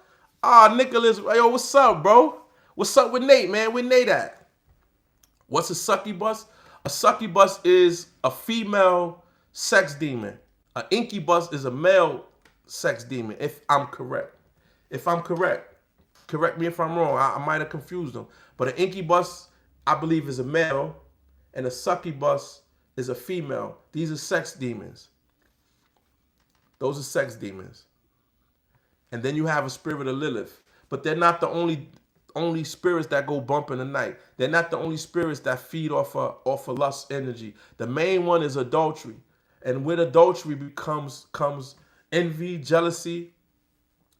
Nicholas. Yo, what's up, bro? What's up with Nate, man? Where Nate at? What's a succubus? A succubus is a female sex demon. An incubus is a male sex demon, if I'm correct. Correct me if I'm wrong. I might have confused them. But an incubus, I believe, is a male, and a succubus is a female. These are sex demons. Those are sex demons. And then you have a spirit of Lilith. But they're not the only spirits that go bump in the night. They're not the only spirits that feed off of lust energy. The main one is adultery. And with adultery comes envy, jealousy.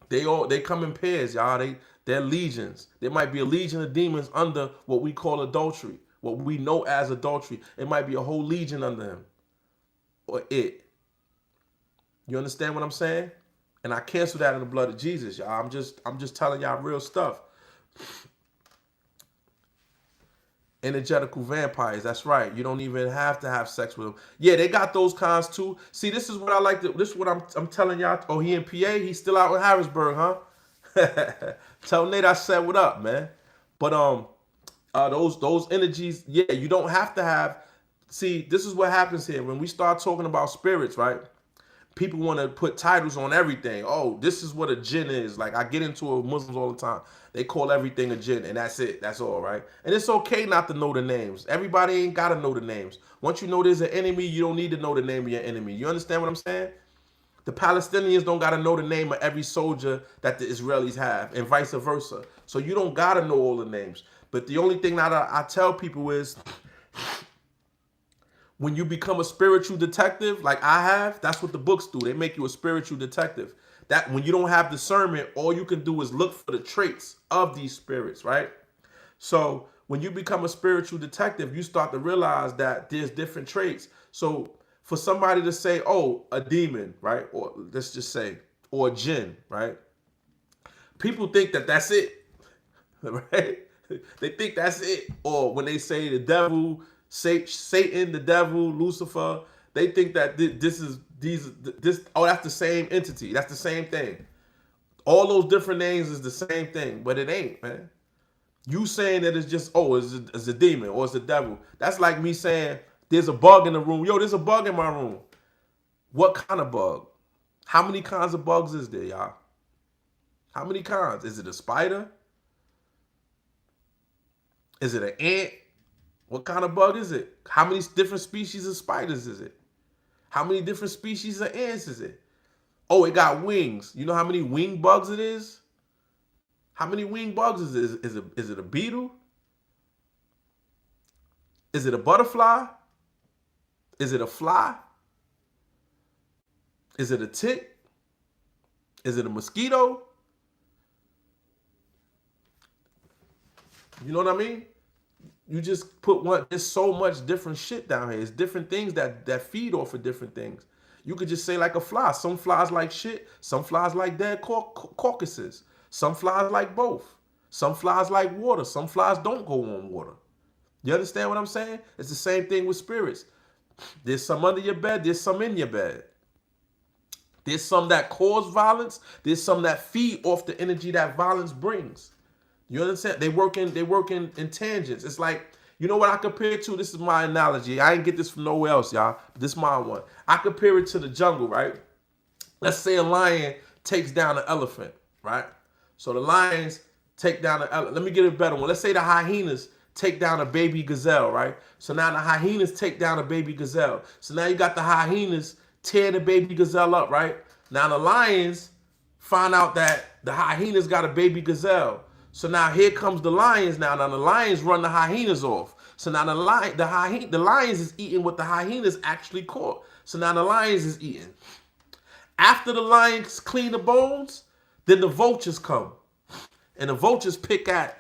They come in pairs, y'all. They're legions. There might be a legion of demons under what we call adultery, what we know as adultery. It might be a whole legion under him or it. You understand what I'm saying? And I cancel that in the blood of Jesus, y'all. I'm just telling y'all real stuff. Energetical vampires, that's right. You don't even have to have sex with them. Yeah, they got those kinds too. See, this is what I like to, this is what I'm telling y'all. Oh, he in PA? He's still out in Harrisburg, huh? Tell Nate I said what up, man. But those energies, yeah, you don't have to have. See, this is what happens here. When we start talking about spirits, right? People want to put titles on everything. Oh, this is what a jinn is. Like, I get into it with Muslims all the time. They call everything a jinn, and that's it. That's all, right? And it's okay not to know the names. Everybody ain't got to know the names. Once you know there's an enemy, you don't need to know the name of your enemy. You understand what I'm saying? The Palestinians don't got to know the name of every soldier that the Israelis have, and vice versa. So you don't got to know all the names. But the only thing that I tell people is, when you become a spiritual detective, like I have, that's what the books do. They make you a spiritual detective. That when you don't have discernment, all you can do is look for the traits of these spirits, right? So when you become a spiritual detective, you start to realize that there's different traits. So for somebody to say, oh, a demon, right? Or let's just say, or a jinn, right? People think that that's it, right? They think that's it. Or when they say the devil, Satan, the devil, Lucifer, they think that this, that's the same entity. That's the same thing. All those different names is the same thing, but it ain't, man. You saying that it's just, oh, it's a demon or it's a devil. That's like me saying there's a bug in the room. Yo, there's a bug in my room. What kind of bug? How many kinds of bugs is there, y'all? How many kinds? Is it a spider? Is it an ant? What kind of bug is it? How many different species of spiders is it? How many different species of ants is it? Oh, it got wings. You know how many wing bugs it is? How many wing bugs is it? Is it a beetle? Is it a butterfly? Is it a fly? Is it a tick? Is it a mosquito? You know what I mean? You just put one, there's so much different shit down here. It's different things that feed off of different things. You could just say like a fly. Some flies like shit. Some flies like dead carcasses. Some flies like both. Some flies like water. Some flies don't go on water. You understand what I'm saying? It's the same thing with spirits. There's some under your bed. There's some in your bed. There's some that cause violence. There's some that feed off the energy that violence brings. You understand? They work in tangents. It's like, you know what I compare it to? This is my analogy. I ain't get this from nowhere else, y'all. This is my one. I compare it to the jungle, right? Let's say a lion takes down an elephant, right? So the lions take down an elephant. Let me get a better one. Let's say the hyenas take down a baby gazelle, right? So now the hyenas take down a baby gazelle. So now you got the hyenas tear the baby gazelle up, right? Now the lions find out that the hyenas got a baby gazelle. So now here comes the lions now. Now the lions run the hyenas off. So now the lions is eating what the hyenas actually caught. So now the lions is eating. After the lions clean the bones, then the vultures come. And the vultures pick at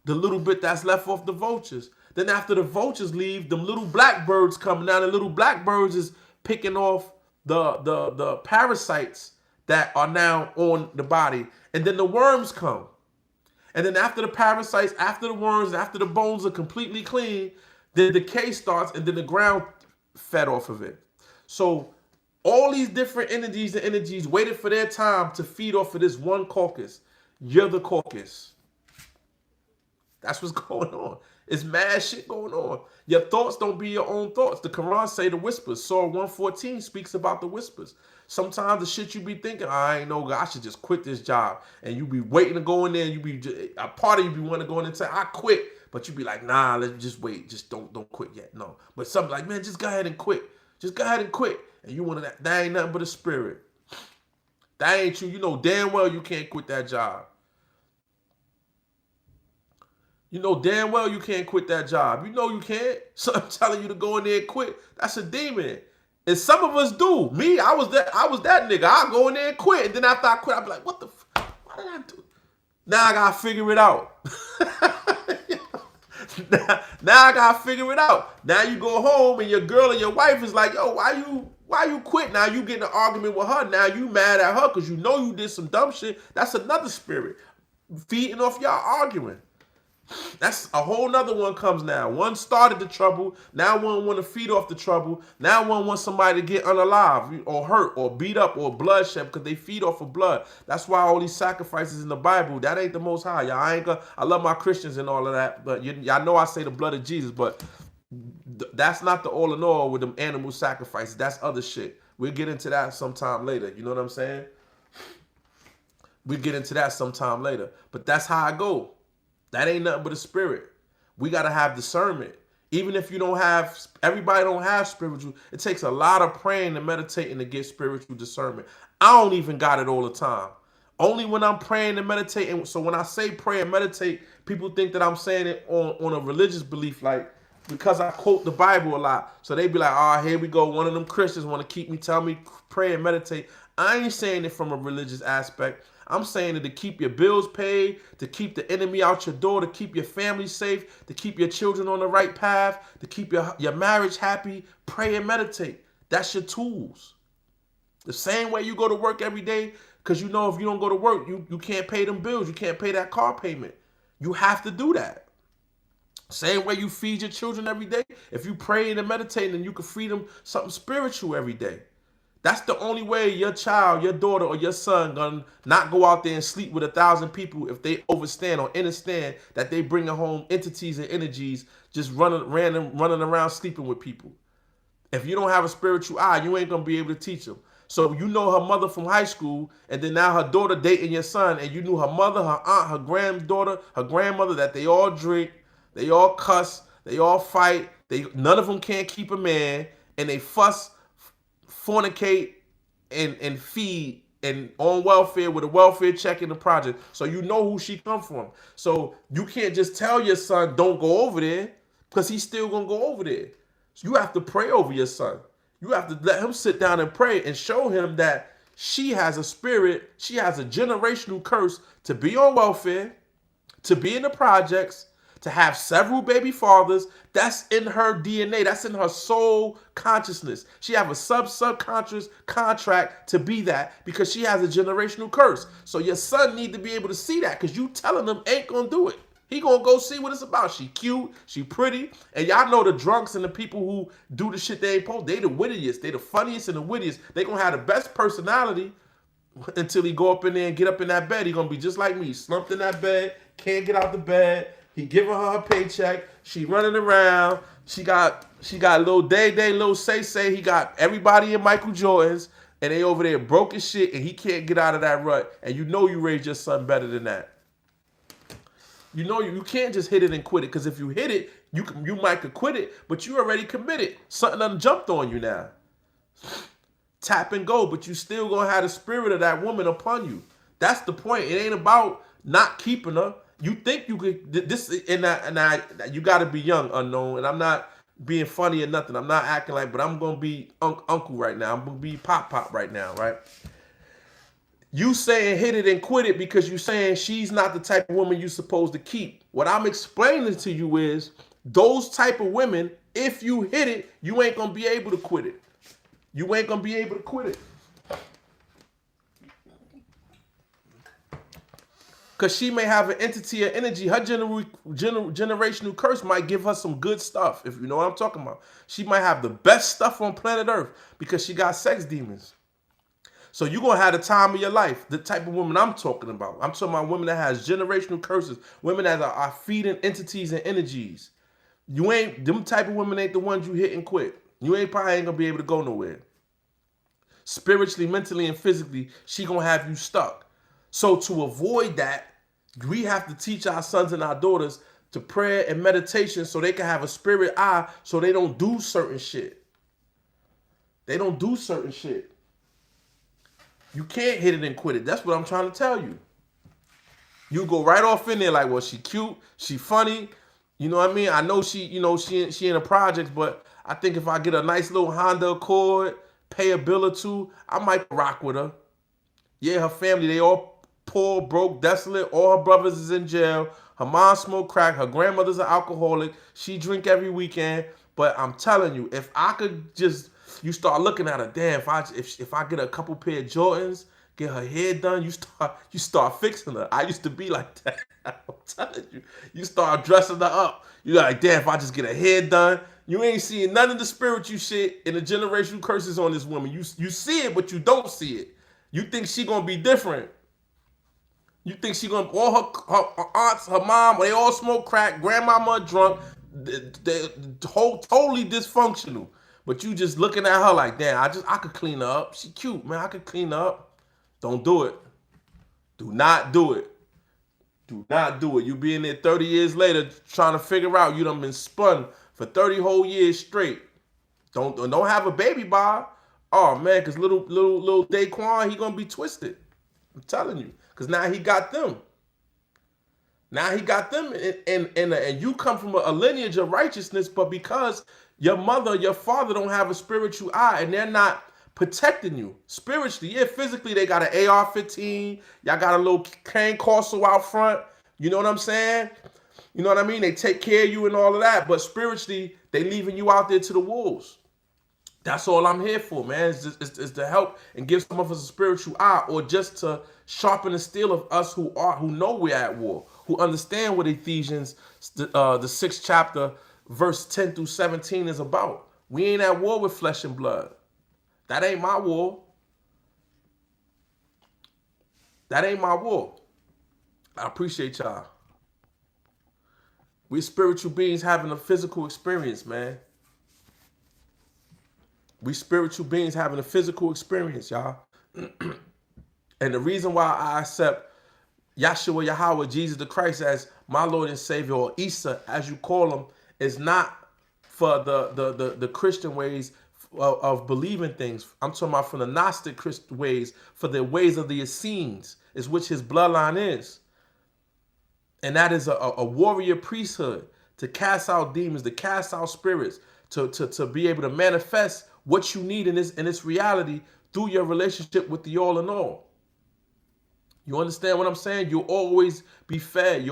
the little bit that's left off the vultures. Then after the vultures leave, them little blackbirds come. Now the little blackbirds is picking off the parasites that are now on the body. And then the worms come. And then after the parasites, after the worms, after the bones are completely clean, then decay starts and then the ground fed off of it. So all these different energies waited for their time to feed off of this one caucus. You're the caucus. That's what's going on. It's mad shit going on. Your thoughts don't be your own thoughts. The Quran say the whispers. Surah 114 speaks about the whispers. Sometimes the shit you be thinking, I ain't know, I should just quit this job. And you be waiting to go in there, and you be a part of you be wanting to go in and say, I quit. But you be like, nah, let's just wait. Just don't quit yet. No. But something like, man, just go ahead and quit. Just go ahead and quit. And you want that ain't nothing but a spirit. That ain't you. You know damn well you can't quit that job. You know damn well you can't quit that job. You know you can't. So I'm telling you to go in there and quit. That's a demon. And some of us do. Me, I was that nigga. I'll go in there and quit. And then after I quit, I'll be like, what the fuck? Why did I do? Now I gotta figure it out. now I gotta figure it out. Now you go home and your girl or your wife is like, yo, why you quit? Now you get in an argument with her. Now you mad at her because you know you did some dumb shit. That's another spirit. Feeding off y'all arguing. That's a whole nother one comes now. One started the trouble. Now one want to feed off the trouble. Now one wants somebody to get unalive or hurt or beat up or bloodshed because they feed off of blood. That's why all these sacrifices in the Bible, that ain't the Most High. Y'all I love my Christians and all of that, but y'all know I say the blood of Jesus, but that's not the all in all with them animal sacrifices. That's other shit. We'll get into that sometime later. You know what I'm saying? We'll get into that sometime later. But that's how I go. That ain't nothing but a spirit. We got to have discernment. Even if you don't have, everybody don't have spiritual. It takes a lot of praying and meditating to get spiritual discernment. I don't even got it all the time. Only when I'm praying and meditating. So when I say pray and meditate, people think that I'm saying it on a religious belief, like because I quote the Bible a lot. So they be like, oh, here we go. One of them Christians want to keep me, tell me pray and meditate. I ain't saying it from a religious aspect. I'm saying it to keep your bills paid, to keep the enemy out your door, to keep your family safe, to keep your children on the right path, to keep your marriage happy. Pray and meditate. That's your tools. The same way you go to work every day, because you know if you don't go to work, you can't pay them bills. You can't pay that car payment. You have to do that. Same way you feed your children every day. If you pray and meditate, then you can feed them something spiritual every day. That's the only way your child, your daughter, or your son gonna not go out there and sleep with 1,000 people if they overstand or understand that they bringing home entities and energies just running around sleeping with people. If you don't have a spiritual eye, you ain't gonna be able to teach them. So you know her mother from high school, and then now her daughter dating your son, and you knew her mother, her aunt, her granddaughter, her grandmother, that they all drink, they all cuss, they all fight, none of them can't keep a man, and they fuss, fornicate, and feed, and on welfare with a welfare check in the project. So you know who she come from. So you can't just tell your son, don't go over there, because he's still going to go over there. So you have to pray over your son. You have to let him sit down and pray and show him that she has a spirit, she has a generational curse to be on welfare, to be in the projects, to have several baby fathers. That's in her DNA. That's in her soul consciousness. She have a subconscious contract to be that because she has a generational curse. So your son need to be able to see that, because you telling him ain't going to do it. He going to go see what it's about. She cute. She pretty. And y'all know the drunks and the people who do the shit they ain't supposed. They the wittiest. They the funniest and the wittiest. They going to have the best personality until he go up in there and get up in that bed. He going to be just like me. Slumped in that bed. Can't get out the bed. He giving her a paycheck. She running around. She got little day, little say. He got everybody in Michael Jordan's. And they over there broke as shit. And he can't get out of that rut. And you know you raised your son better than that. You know you can't just hit it and quit it, because if you hit it, you might could quit it, but you already committed. Something done jumped on you now. Tap and go, but you still gonna have the spirit of that woman upon you. That's the point. It ain't about not keeping her. You think you could this and I you got to be young, unknown, and I'm not being funny or nothing. I'm not acting like, but I'm gonna be uncle right now. I'm gonna be pop right now, right? You saying hit it and quit it because you saying she's not the type of woman you supposed to keep. What I'm explaining to you is those type of women, if you hit it, you ain't gonna be able to quit it. You ain't gonna be able to quit it. Because she may have an entity or energy. Her generational curse might give her some good stuff, if you know what I'm talking about. She might have the best stuff on planet Earth because she got sex demons. So you're going to have the time of your life, the type of woman I'm talking about. I'm talking about women that has generational curses, women that are feeding entities and energies. Them type of women ain't the ones you hit and quit. You probably ain't going to be able to go nowhere. Spiritually, mentally, and physically, she going to have you stuck. So to avoid that, we have to teach our sons and our daughters to prayer and meditation so they can have a spirit eye so they don't do certain shit. They don't do certain shit. You can't hit it and quit it. That's what I'm trying to tell you. You go right off in there like, well, she cute, she funny. You know what I mean? I know she in a project, but I think if I get a nice little Honda Accord, pay a bill or two, I might rock with her. Yeah, her family, they all poor, broke, desolate. All her brothers is in jail. Her mom smoked crack. Her grandmother's an alcoholic. She drink every weekend. But I'm telling you, if I could just, you start looking at her, damn, if I get a couple pair of Jordans, get her hair done, you start fixing her. I used to be like that. I'm telling you. You start dressing her up. You're like, damn, if I just get her hair done, you ain't seeing none of the spiritual shit and the generational curses on this woman. You see it, but you don't see it. You think she gonna be different. You think she gonna, all her aunts, her mom, they all smoke crack, grandmama drunk, they totally dysfunctional. But you just looking at her like, damn, I could clean her up. She cute, man, I could clean her up. Don't do it. Do not do it. Do not do it. You be in there 30 years later trying to figure out you done been spun for 30 whole years straight. Don't have a baby by. Oh man, because little Daquan, he gonna be twisted. I'm telling you. Because now he got them. Now he got them, and you come from a lineage of righteousness, but because your mother, your father don't have a spiritual eye, and they're not protecting you spiritually. Yeah, physically they got an AR-15. Y'all got a little cane Corso out front. You know what I'm saying? You know what I mean? They take care of you and all of that, but spiritually they leaving you out there to the wolves. That's all I'm here for, man. Is to help and give some of us a spiritual eye, or just to sharpen the steel of us who know we're at war, who understand what Ephesians, the 6th chapter, verse 10 through 17 is about. We ain't at war with flesh and blood. That ain't my war. That ain't my war. I appreciate y'all. We spiritual beings having a physical experience, man. We spiritual beings having a physical experience, y'all. And the reason why I accept Yahshua Yahweh, Jesus the Christ, as my Lord and Savior, or Isa, as you call him, is not for the Christian ways of believing things. I'm talking about from the Gnostic Christian ways, for the ways of the Essenes, is which his bloodline is. And that is a warrior priesthood to cast out demons, to cast out spirits, to be able to manifest what you need in this reality through your relationship with the all in all. You understand what I'm saying? You'll always be fed.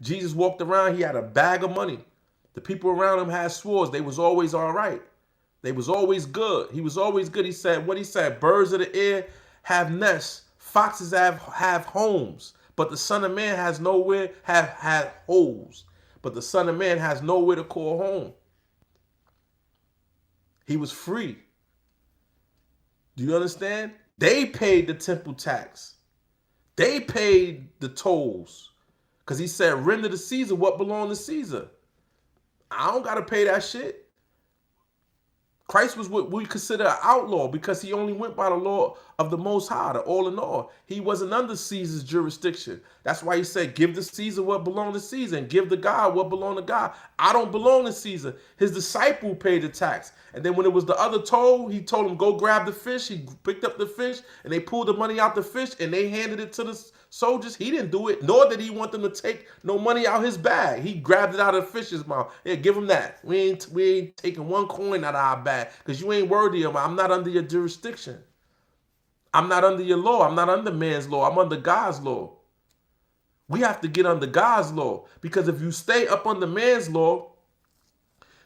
Jesus walked around, he had a bag of money. The people around him had swords. They was always all right. They was always good. He was always good. He said, birds of the air have nests, foxes have homes, but the Son of Man has nowhere, have holes. But the Son of Man has nowhere to call home. He was free. Do you understand? They paid the temple tax. They paid the tolls. Because he said, render to Caesar what belonged to Caesar. I don't got to pay that shit. Christ was what we consider an outlaw because he only went by the law of the Most High, the all in all. He wasn't under Caesar's jurisdiction. That's why he said, give to Caesar what belonged to Caesar and give to God what belonged to God. I don't belong to Caesar. His disciple paid the tax. And then when it was the other toll, he told him, go grab the fish. He picked up the fish and they pulled the money out the fish and they handed it to the soldiers. He didn't do it, nor did he want them to take no money out his bag. He grabbed it out of the fish's mouth. Yeah, give him that. We ain't taking one coin out of our bag because you ain't worthy of it. I'm not under your jurisdiction. I'm not under your law. I'm not under man's law. I'm under God's law. We have to get under God's law, because if you stay up under man's law,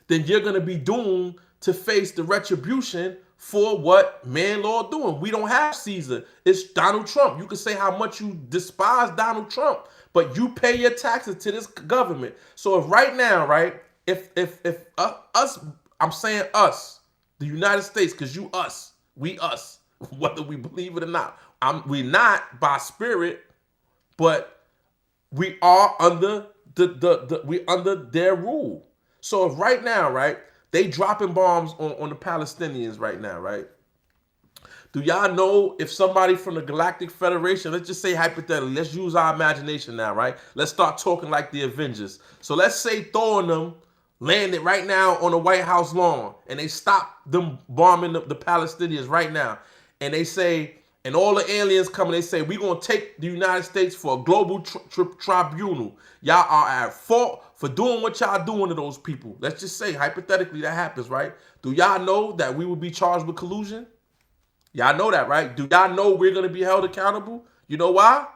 then you're going to be doomed to face the retribution for what man law doing. We don't have Caesar. It's Donald Trump. You can say how much you despise Donald Trump, but you pay your taxes to this government. So if right now, right, if us, I'm saying us, the United States, because you us, we us, whether we believe it or not. We're not by spirit, but we are under we under their rule. So if right now, right, they dropping bombs on the Palestinians right now, right? Do y'all know if somebody from the Galactic Federation, let's just say hypothetically, let's use our imagination now, right? Let's start talking like the Avengers. So let's say Thor and them landed right now on the White House lawn and they stop them bombing the Palestinians right now. And they say, and all the aliens come and they say, we're going to take the United States for a global tribunal. Y'all are at fault for doing what y'all doing to those people. Let's just say, hypothetically, that happens, right? Do y'all know that we will be charged with collusion? Y'all know that, right? Do y'all know we're going to be held accountable? You know why?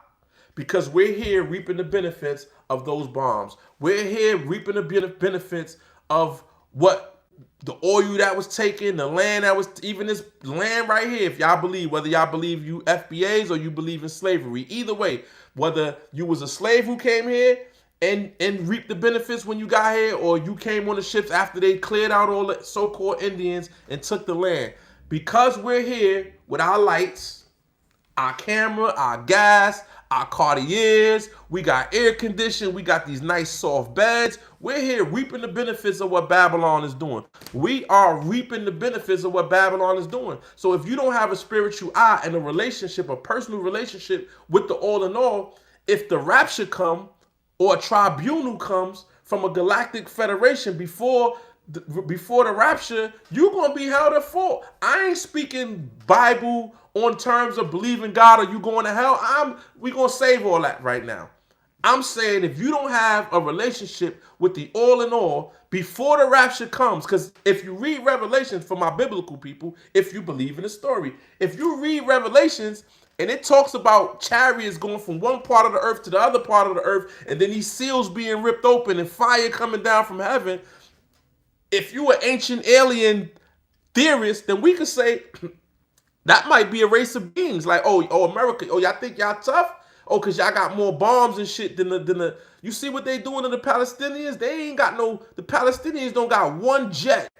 Because we're here reaping the benefits of those bombs. We're here reaping the benefits of what the oil that was taken, the land that was, even this land right here, if y'all believe, whether y'all believe you FBAs or you believe in slavery, either way, whether you was a slave who came here and reaped the benefits when you got here, or you came on the ships after they cleared out all the so-called Indians and took the land. Because we're here with our lights, our camera, our gas, our Cartiers, we got air conditioning, we got these nice soft beds. We're here reaping the benefits of what Babylon is doing. We are reaping the benefits of what Babylon is doing. So if you don't have a spiritual eye and a relationship, a personal relationship with the all in all, if the rapture come or a tribunal comes from a galactic federation before the rapture, you're going to be held at fault. I ain't speaking Bible on terms of believing God or you going to hell. We're going to save all that right now. I'm saying if you don't have a relationship with the all in all before the rapture comes, because if you read Revelations, for my biblical people, if you believe in the story, if you read Revelations and it talks about chariots going from one part of the earth to the other part of the earth, and then these seals being ripped open and fire coming down from heaven, if you an ancient alien theorist, then we could say that might be a race of beings. Like, oh, America, oh, y'all think y'all tough? Oh, because y'all got more bombs and shit than the. You see what they doing to the Palestinians? They ain't got no. The Palestinians don't got one jet.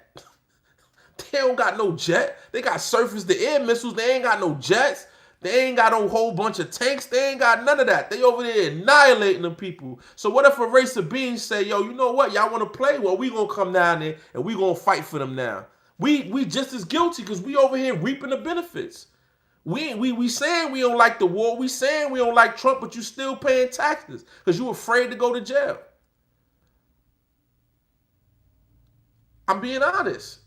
They don't got no jet. They got surface-to-air missiles. They ain't got no jets. They ain't got no whole bunch of tanks. They ain't got none of that. They over there annihilating them people. So what if a race of beings say, yo, you know what? Y'all want to play? Well, we going to come down there and we going to fight for them now. We just as guilty because we over here reaping the benefits. We saying we don't like the war. We saying we don't like Trump, but you still paying taxes because you afraid to go to jail. I'm being honest.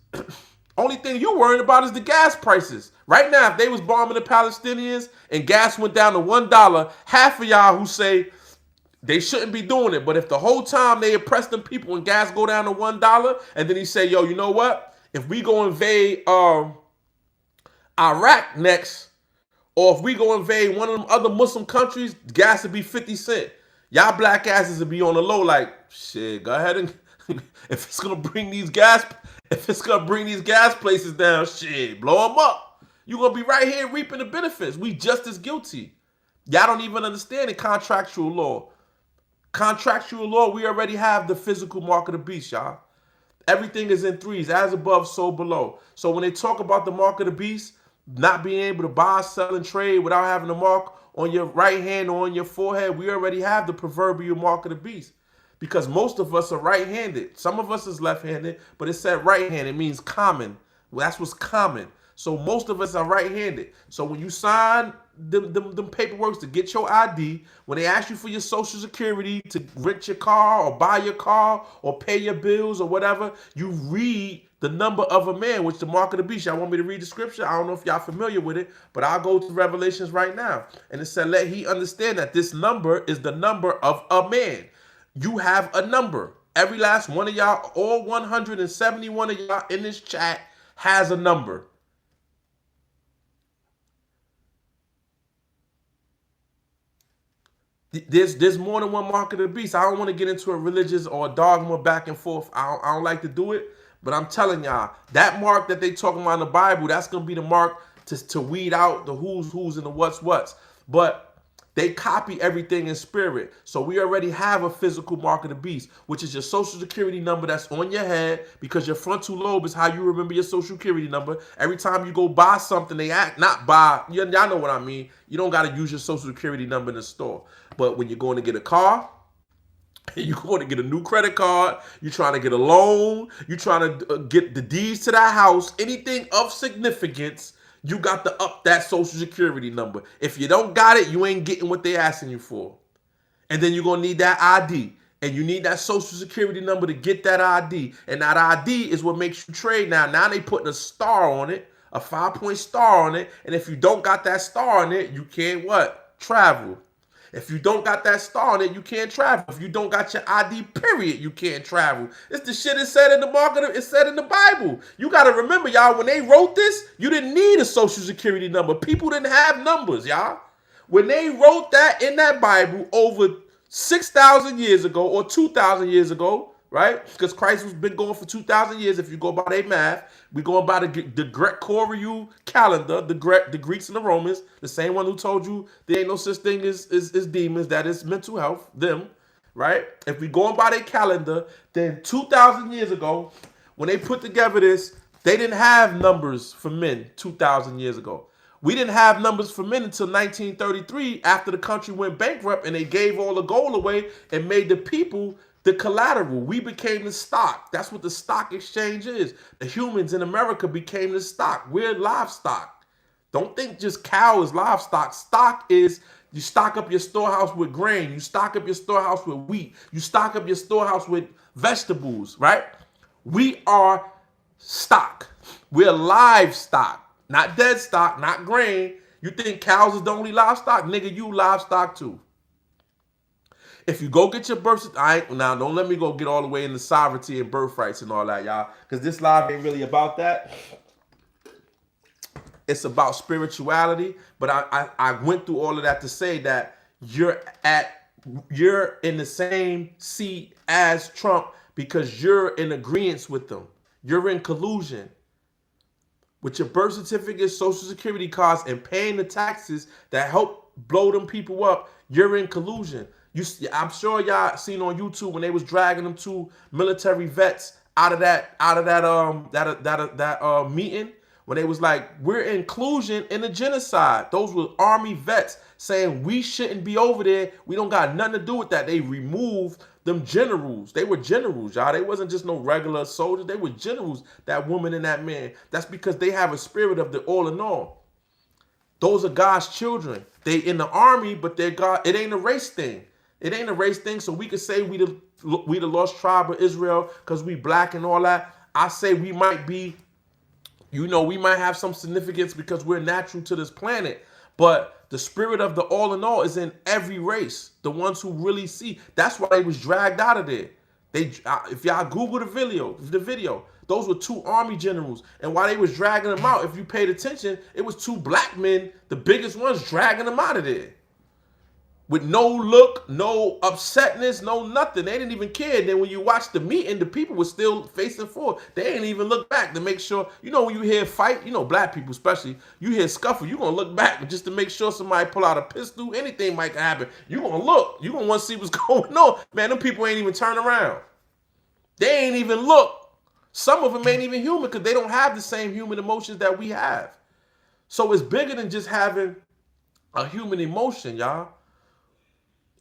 Only thing you worrying about is the gas prices. Right now, if they was bombing the Palestinians and gas went down to $1, half of y'all who say they shouldn't be doing it. But if the whole time they oppress them people and gas go down to $1, and then he say, yo, you know what? If we go invade Iraq next, or if we go invade one of them other Muslim countries, gas would be 50 cents. Y'all black asses would be on the low like, shit, go ahead and if it's gonna bring these gas places down, shit, blow them up. You're gonna be right here reaping the benefits. We just as guilty. Y'all don't even understand the contractual law. Contractual law, we already have the physical mark of the beast, y'all. Everything is in threes, as above, so below. So when they talk about the mark of the beast, not being able to buy, sell, and trade without having a mark on your right hand or on your forehead, we already have the proverbial mark of the beast. Because most of us are right-handed. Some of us is left-handed, but it said right-handed. It means common. Well, that's what's common. So most of us are right-handed. So when you sign them paperwork to get your ID, when they ask you for your social security to rent your car or buy your car or pay your bills or whatever, you read the number of a man, which the mark of the beast. Y'all want me to read the scripture? I don't know if y'all familiar with it, but I'll go to Revelations right now. And it said, let he understand that this number is the number of a man. You have a number. Every last one of y'all, all 171 of y'all in this chat has a number. There's more than one mark of the beast. I don't want to get into a religious or a dogma back and forth. I don't like to do it, but I'm telling y'all, that mark that they talking about in the Bible, that's going to be the mark to weed out the who's and the what's. But they copy everything in spirit. So we already have a physical mark of the beast, which is your social security number that's on your head, because your frontal lobe is how you remember your social security number. Every time you go buy something, they act not buy. Y'all know what I mean. You don't got to use your social security number in the store. But when you're going to get a car, you're going to get a new credit card, you're trying to get a loan, you're trying to get the deeds to that house, anything of significance, you got to up that social security number. If you don't got it, you ain't getting what they asking you for. And then you're going to need that ID. And you need that social security number to get that ID. And that ID is what makes you trade now. Now they putting a star on it, a 5-point star on it. And if you don't got that star on it, you can't what? Travel. If you don't got that star on it, you can't travel. If you don't got your ID, period, you can't travel. It's the shit it said in the market. It said in the Bible. You got to remember, y'all, when they wrote this, you didn't need a social security number. People didn't have numbers, y'all. When they wrote that in that Bible over 6,000 years ago or 2,000 years ago, right? Because Christ has been going for 2,000 years. If you go by their math, we're going by the Gregorian calendar, the Greeks and the Romans, the same one who told you there ain't no such thing as demons, that is mental health, them, right? If we going by their calendar, then 2,000 years ago, when they put together this, they didn't have numbers for men 2,000 years ago. We didn't have numbers for men until 1933, after the country went bankrupt and they gave all the gold away and made the people the collateral. We became the stock. That's what the stock exchange is. The humans in America became the stock. We're livestock. Don't think just cow is livestock. Stock is, you stock up your storehouse with grain. You stock up your storehouse with wheat. You stock up your storehouse with vegetables, right? We are stock. We're livestock, not dead stock, not grain. You think cows is the only livestock? Nigga, you livestock too. If you go get your birth certificate, now don't let me go get all the way into sovereignty and birthrights and all that, y'all, because this live ain't really about that. It's about spirituality, but I went through all of that to say that you're in the same seat as Trump because you're in agreement with them. You're in collusion with your birth certificate, social security cards, and paying the taxes that help blow them people up. You're in collusion. I'm sure y'all seen on YouTube when they was dragging them two military vets out of that meeting, when they was like, we're inclusion in the genocide. Those were army vets saying we shouldn't be over there. We don't got nothing to do with that. They removed them generals. They were generals, y'all. They wasn't just no regular soldiers. They were generals, that woman and that man. That's because they have a spirit of the all in all. Those are God's children. They in the army, but they're God. It ain't a race thing. It ain't a race thing. So we could say we the lost tribe of Israel because we black and all that. I say we might be, we might have some significance because we're natural to this planet. But the spirit of the all in all is in every race. The ones who really see. That's why they was dragged out of there. If y'all Google the video, those were two army generals. And while they was dragging them out, if you paid attention, it was two black men, the biggest ones, dragging them out of there. With no look, no upsetness, no nothing. They didn't even care. And then when you watch the meeting, the people were still facing forward. They didn't even look back to make sure. When you hear fight, black people especially, you hear scuffle, you're going to look back just to make sure somebody pull out a pistol. Anything might happen. You're going to look. You're going to want to see what's going on. Man, them people ain't even turn around. They ain't even look. Some of them ain't even human because they don't have the same human emotions that we have. So it's bigger than just having a human emotion, y'all.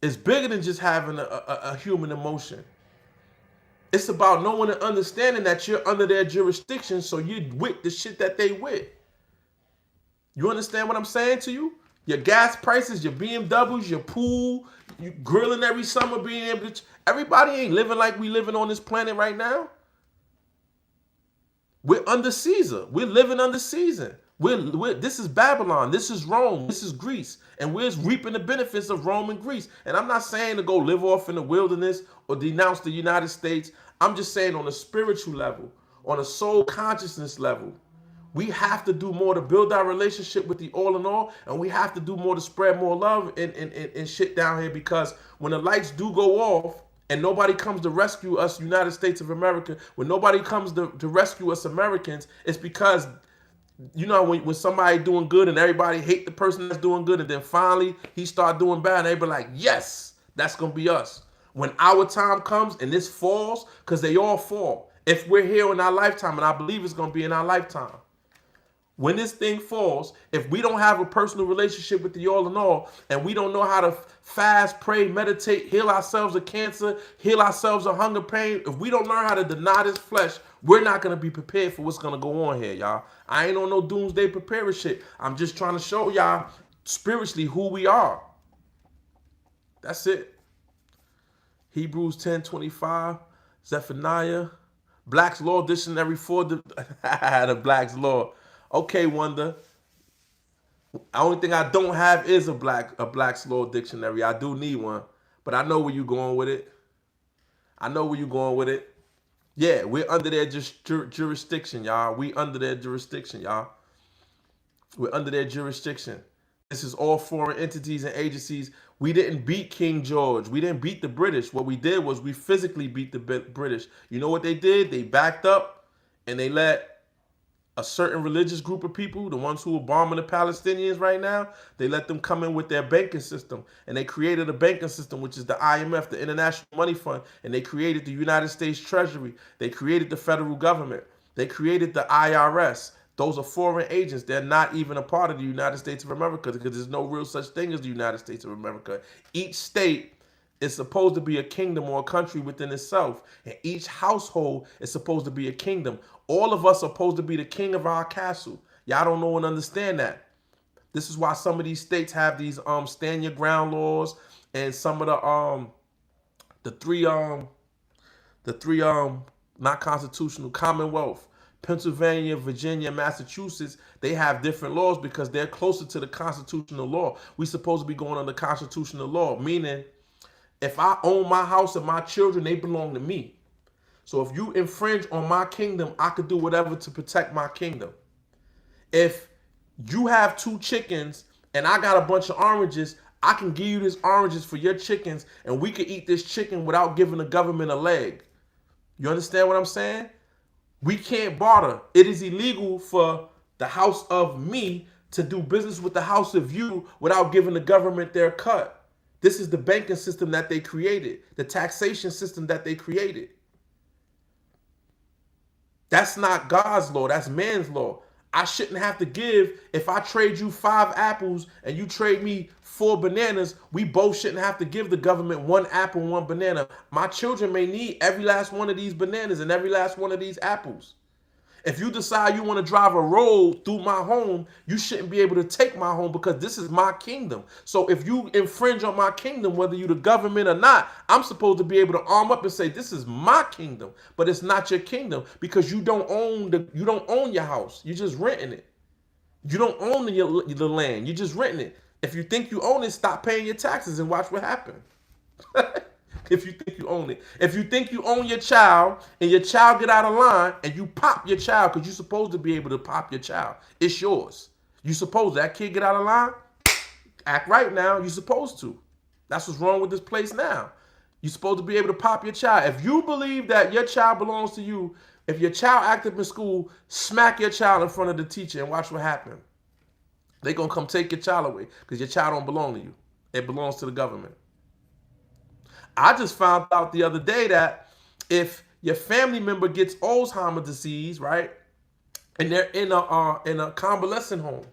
It's bigger than just having a human emotion. It's about knowing and understanding that you're under their jurisdiction, so you're with the shit that they with. You understand what I'm saying to you? Your gas prices, your BMWs, your pool, you grilling every summer, being able to. Everybody ain't living like we living on this planet right now. We're under Caesar. We're living under Caesar. This is Babylon. This is Rome. This is Greece. And we're reaping the benefits of Rome and Greece. And I'm not saying to go live off in the wilderness or denounce the United States. I'm just saying on a spiritual level, on a soul consciousness level, we have to do more to build our relationship with the all in all. And we have to do more to spread more love and shit down here, because when the lights do go off, and nobody comes to rescue us, United States of America, when nobody comes to rescue us Americans, it's because, you know, when somebody doing good and everybody hate the person that's doing good, and then finally he start doing bad, and they be like, yes, that's going to be us. When our time comes and this falls, because they all fall. If we're here in our lifetime, and I believe it's going to be in our lifetime, when this thing falls, if we don't have a personal relationship with the all in all, and we don't know how to fast, pray, meditate, heal ourselves of cancer, heal ourselves of hunger, pain, if we don't learn how to deny this flesh, we're not going to be prepared for what's going to go on here, y'all. I ain't on no doomsday preparing shit. I'm just trying to show y'all spiritually who we are. That's it. Hebrews 10:25, Zephaniah, Black's Law Dictionary for the Black's Law. Okay, Wonder. The only thing I don't have is a Black's Law Dictionary. I do need one, but I know where you're going with it. I know where you're going with it. Yeah, we're under their jurisdiction, y'all. We under their jurisdiction, y'all. We're under their jurisdiction. This is all foreign entities and agencies. We didn't beat King George. We didn't beat the British. What we did was we physically beat the British. You know what they did? They backed up and they let a certain religious group of people, the ones who are bombing the Palestinians right now, they let them come in with their banking system. And they created a banking system, which is the IMF, the International Money Fund. And they created the United States Treasury. They created the federal government. They created the IRS. Those are foreign agents. They're not even a part of the United States of America, because there's no real such thing as the United States of America. Each state is supposed to be a kingdom or a country within itself. And each household is supposed to be a kingdom. All of us are supposed to be the king of our castle. Y'all don't know and understand that. This is why some of these states have these stand your ground laws, and some of the three not constitutional, Commonwealth, Pennsylvania, Virginia, Massachusetts, they have different laws because they're closer to the constitutional law. We're supposed to be going under constitutional law, meaning if I own my house and my children, they belong to me. So if you infringe on my kingdom, I could do whatever to protect my kingdom. If you have 2 chickens and I got a bunch of oranges, I can give you these oranges for your chickens, and we can eat this chicken without giving the government a leg. You understand what I'm saying? We can't barter. It is illegal for the house of me to do business with the house of you without giving the government their cut. This is the banking system that they created, the taxation system that they created. That's not God's law. That's man's law. I shouldn't have to give, if I trade you 5 apples and you trade me 4 bananas, we both shouldn't have to give the government 1 apple and 1 banana. My children may need every last one of these bananas and every last one of these apples. If you decide you want to drive a road through my home, you shouldn't be able to take my home, because this is my kingdom. So if you infringe on my kingdom, whether you're the government or not, I'm supposed to be able to arm up and say, this is my kingdom, but it's not your kingdom, because you don't own your house. You're just renting it. You don't own the land. You're just renting it. If you think you own it, stop paying your taxes and watch what happens. If you think you own it. If you think you own your child and your child get out of line and you pop your child, because you're supposed to be able to pop your child, it's yours. You supposed that kid get out of line? Act right now. You're supposed to. That's what's wrong with this place now. You're supposed to be able to pop your child. If you believe that your child belongs to you, if your child active in school, smack your child in front of the teacher and watch what happens. They're going to come take your child away because your child don't belong to you. It belongs to the government. I just found out the other day that if your family member gets Alzheimer's disease, right, and they're in a convalescent home,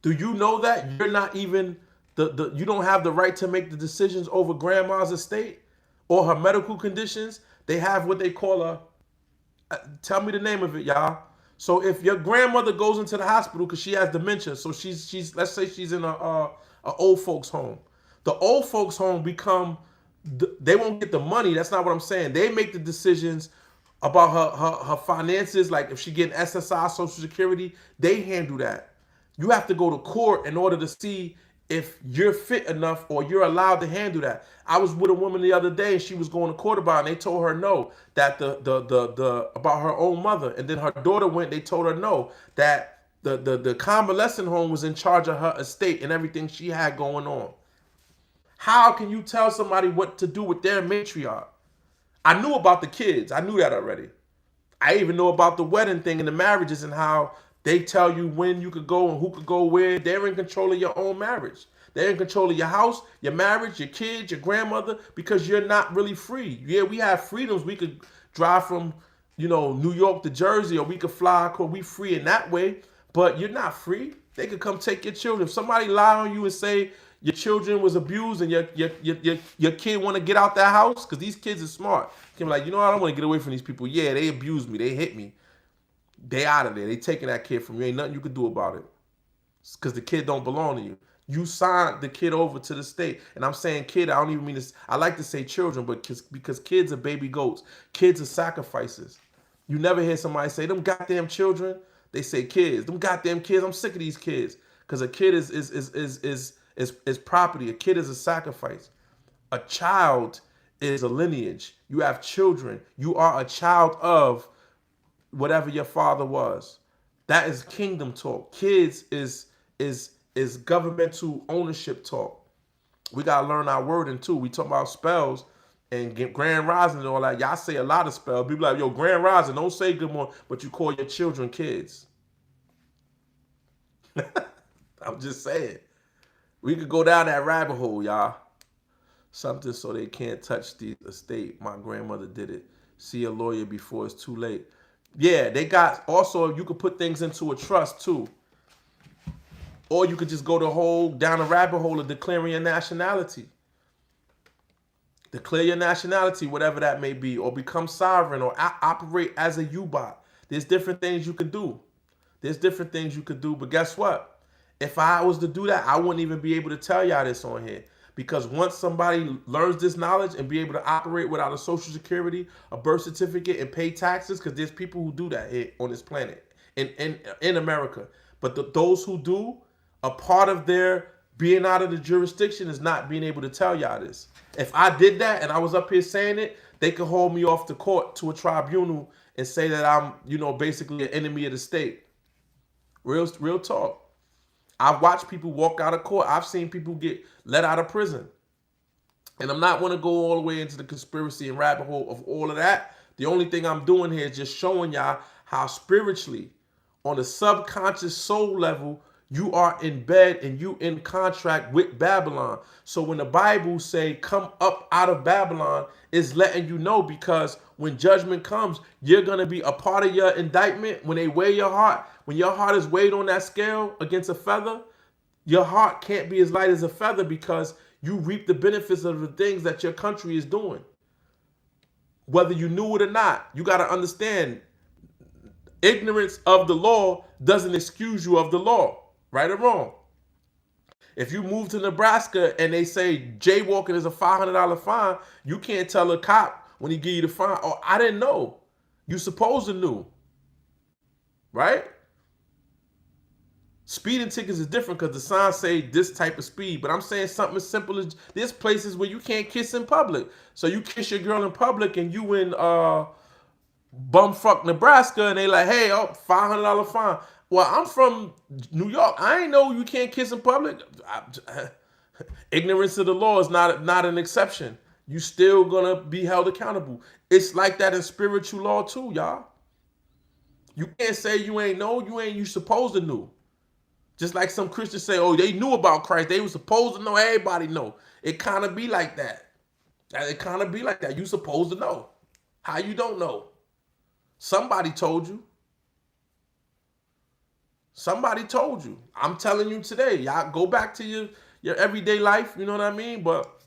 do you know that you're not even you don't have the right to make the decisions over grandma's estate or her medical conditions? They have what they call tell me the name of it, y'all. So if your grandmother goes into the hospital because she has dementia, so she's let's say she's in a old folks home, the old folks home they won't get the money. That's not what I'm saying. They make the decisions about her finances. Like if she getting SSI, Social Security, they handle that. You have to go to court in order to see if you're fit enough or you're allowed to handle that. I was with a woman the other day and she was going to court about it, and they told her no, that the about her own mother. And then her daughter went, they told her no, that the convalescent home was in charge of her estate and everything she had going on. How can you tell somebody what to do with their matriarch? I knew about the kids. I knew that already. I even know about the wedding thing and the marriages and how they tell you when you could go and who could go where. They're in control of your own marriage. They're in control of your house, your marriage, your kids, your grandmother, because you're not really free. Yeah, we have freedoms. We could drive from, New York to Jersey, or we could fly. We free in that way, but you're not free. They could come take your children. If somebody lie on you and say your children was abused and your kid want to get out that house, because these kids are smart. You can be like, I don't want to get away from these people. Yeah, they abused me. They hit me. They out of there. They taking that kid from you. Ain't nothing you can do about it. Because the kid don't belong to you. You signed the kid over to the state. And I'm saying kid, I don't even mean this. I like to say children, but because kids are baby goats. Kids are sacrifices. You never hear somebody say, them goddamn children. They say kids. Them goddamn kids. I'm sick of these kids. Because a kid is property. A kid is a sacrifice. A child is a lineage. You have children. You are a child of whatever your father was. That is kingdom talk. Kids is governmental ownership talk. We gotta learn our wording too. We talk about spells and grand rising and all that. Y'all say a lot of spells. People like, yo, grand rising, don't say good morning, but you call your children kids. I'm just saying. We could go down that rabbit hole, y'all. Something so they can't touch the estate. My grandmother did it. See a lawyer before it's too late. Yeah, they got, also, you could put things into a trust too. Or you could just go down the rabbit hole of declaring your nationality. Declare your nationality, whatever that may be, or become sovereign, or operate as a U-Bot. There's different things you could do. But guess what? If I was to do that, I wouldn't even be able to tell y'all this on here. Because once somebody learns this knowledge and be able to operate without a social security, a birth certificate, and pay taxes, because there's people who do that here on this planet, in America. But those who do, a part of their being out of the jurisdiction is not being able to tell y'all this. If I did that and I was up here saying it, they could hold me off to court to a tribunal and say that I'm, basically an enemy of the state. Real talk. I've watched people walk out of court. I've seen people get let out of prison. And I'm not want to go all the way into the conspiracy and rabbit hole of all of that. The only thing I'm doing here is just showing y'all how spiritually, on the subconscious soul level, you are in bed and you in contract with Babylon. So when the Bible say come up out of Babylon, it's letting you know, because when judgment comes, you're going to be a part of your indictment. When they weigh your heart, when your heart is weighed on that scale against a feather, your heart can't be as light as a feather, because you reap the benefits of the things that your country is doing. Whether you knew it or not, you got to understand, ignorance of the law doesn't excuse you of the law. Right or wrong. If you move to Nebraska and they say jaywalking is a $500 fine, you can't tell a cop when he give you the fine, oh, I didn't know. You supposed to knew. Right? Speeding tickets is different because the signs say this type of speed. But I'm saying something as simple as, there's places where you can't kiss in public. So you kiss your girl in public and you in bumfuck Nebraska and they like, hey, $500 fine. Well, I'm from New York. I ain't know you can't kiss in public. Ignorance of the law is not an exception. You still gonna be held accountable. It's like that in spiritual law too, y'all. You can't say you ain't know. You supposed to know. Just like some Christians say, oh, they knew about Christ. They were supposed to know. Everybody know. It kind of be like that. You supposed to know. How you don't know? Somebody told you. Somebody told you. I'm telling you today. Y'all go back to your everyday life. You know what I mean? But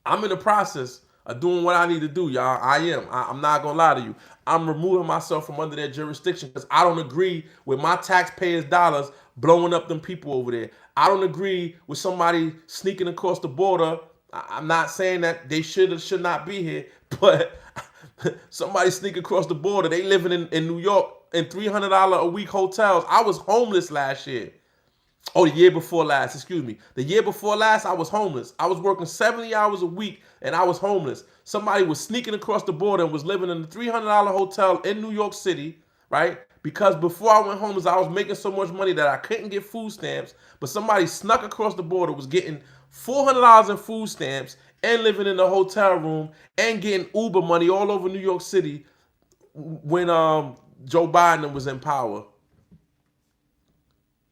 I'm in the process doing what I need to do, y'all. I am. I'm not gonna lie to you. I'm removing myself from under their jurisdiction because I don't agree with my taxpayers' dollars blowing up them people over there. I don't agree with somebody sneaking across the border. I'm not saying that they should or should not be here, but somebody sneak across the border. They living in New York in $300 a week hotels. I was homeless last year. Oh, the year before last, excuse me. The year before last, I was homeless. I was working 70 hours a week and I was homeless. Somebody was sneaking across the border and was living in a $300 hotel in New York City, right? Because before I went homeless, I was making so much money that I couldn't get food stamps. But somebody snuck across the border, was getting $400 in food stamps and living in a hotel room and getting Uber money all over New York City when Joe Biden was in power.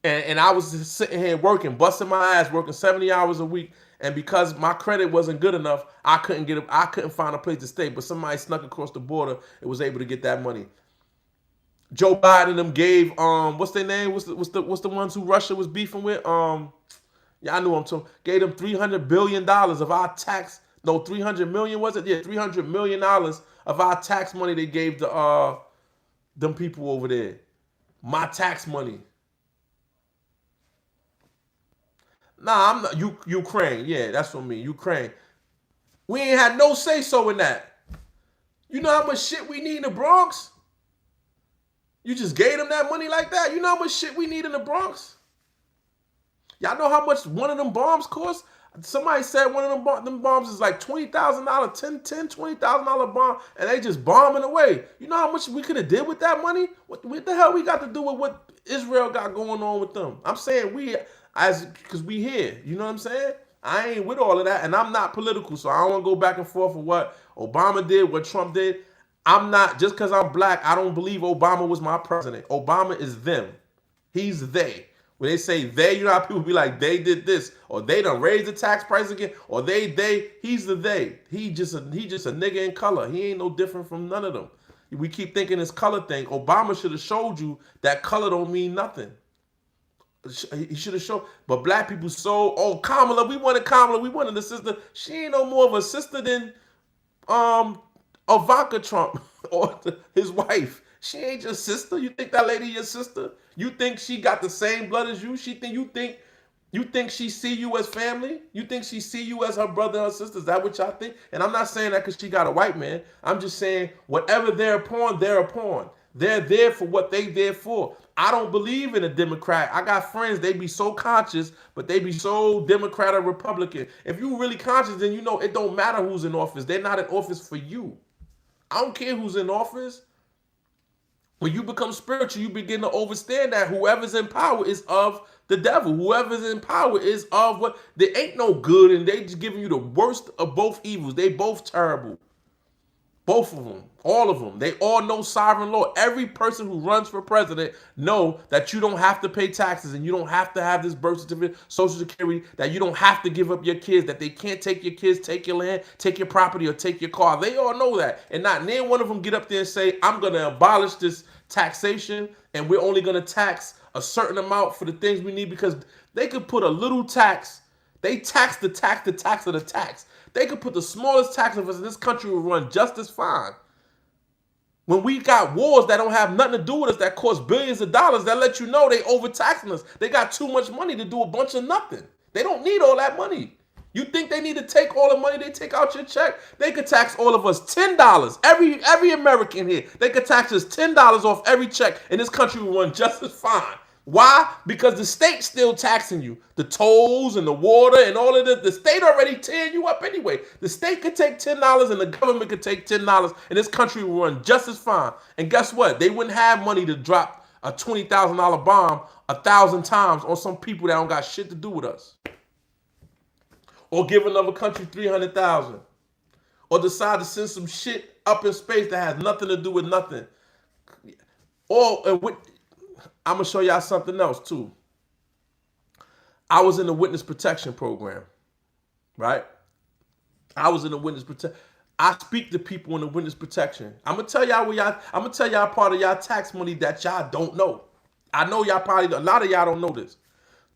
And I was just sitting here working, busting my ass, working 70 hours a week. And because my credit wasn't good enough, I couldn't find a place to stay. But somebody snuck across the border and was able to get that money. Joe Biden them gave what's their name? What's the ones who Russia was beefing with? Yeah, I knew them too. Gave them $300 billion of our tax. No, 300 million was it? Yeah, $300 million of our tax money they gave to them people over there. My tax money. Nah, I'm not Ukraine. Yeah, that's what I mean. Ukraine. We ain't had no say so in that. You know how much shit we need in the Bronx? You just gave them that money like that? You know how much shit we need in the Bronx? Y'all know how much one of them bombs cost? Somebody said one of them bombs is like $20,000, $20,000 bomb, and they just bombing away. You know how much we could have did with that money? What the hell we got to do with what Israel got going on with them? I'm saying because we here. You know what I'm saying? I ain't with all of that, and I'm not political, so I don't want to go back and forth with what Obama did, what Trump did. I'm not, just because I'm black, I don't believe Obama was my president. Obama is them. He's they. When they say they, you know how people be like, they did this, or they done raised the tax price again, or he's the they. He just a nigga in color. He ain't no different from none of them. We keep thinking this color thing. Obama should have showed you that color don't mean nothing. He should have shown, but black people Kamala, we wanted the sister. She ain't no more of a sister than Ivanka Trump or his wife. She ain't your sister. You think that lady your sister? You think she got the same blood as you? You think she see you as family? You think she see you as her brother or sister? Is that what y'all think? And I'm not saying that because she got a white man. I'm just saying whatever they're upon, they're upon. They're there for what they there for. I don't believe in a Democrat. I got friends, they be so conscious, but they be so Democrat or Republican. If you really conscious, then you know it don't matter who's in office. They're not in office for you. I don't care who's in office. When you become spiritual, you begin to understand that whoever's in power is of the devil. Whoever's in power is of what? There ain't no good, and they just giving you the worst of both evils. They both terrible. Both of them, all of them. They all know sovereign law. Every person who runs for president know that you don't have to pay taxes and you don't have to have this birth certificate, social security, that you don't have to give up your kids, that they can't take your kids, take your land, take your property, or take your car. They all know that. And not near one of them get up there and say, I'm going to abolish this taxation and we're only going to tax a certain amount for the things we need, because they could put a little tax. They tax the tax of the tax. They could put the smallest tax of us in this country will run just as fine. When we got wars that don't have nothing to do with us, that cost billions of dollars, that let you know they overtaxing us. They got too much money to do a bunch of nothing. They don't need all that money. You think they need to take all the money they take out your check? They could tax all of us $10. Every American here, they could tax us $10 off every check, and this country will run just as fine. Why? Because the state's still taxing you. The tolls and the water and all of this. The state already tearing you up anyway. The state could take $10 and the government could take $10 and this country will run just as fine. And guess what? They wouldn't have money to drop a $20,000 bomb 1,000 times on some people that don't got shit to do with us. Or give another country $300,000. Or decide to send some shit up in space that has nothing to do with nothing. I'm going to show y'all something else, too. I was in the witness protection program, right? I was in the witness protection. I speak to people in the witness protection. I'm going to tell y'all part of y'all tax money that y'all don't know. I know y'all probably, a lot of y'all don't know this.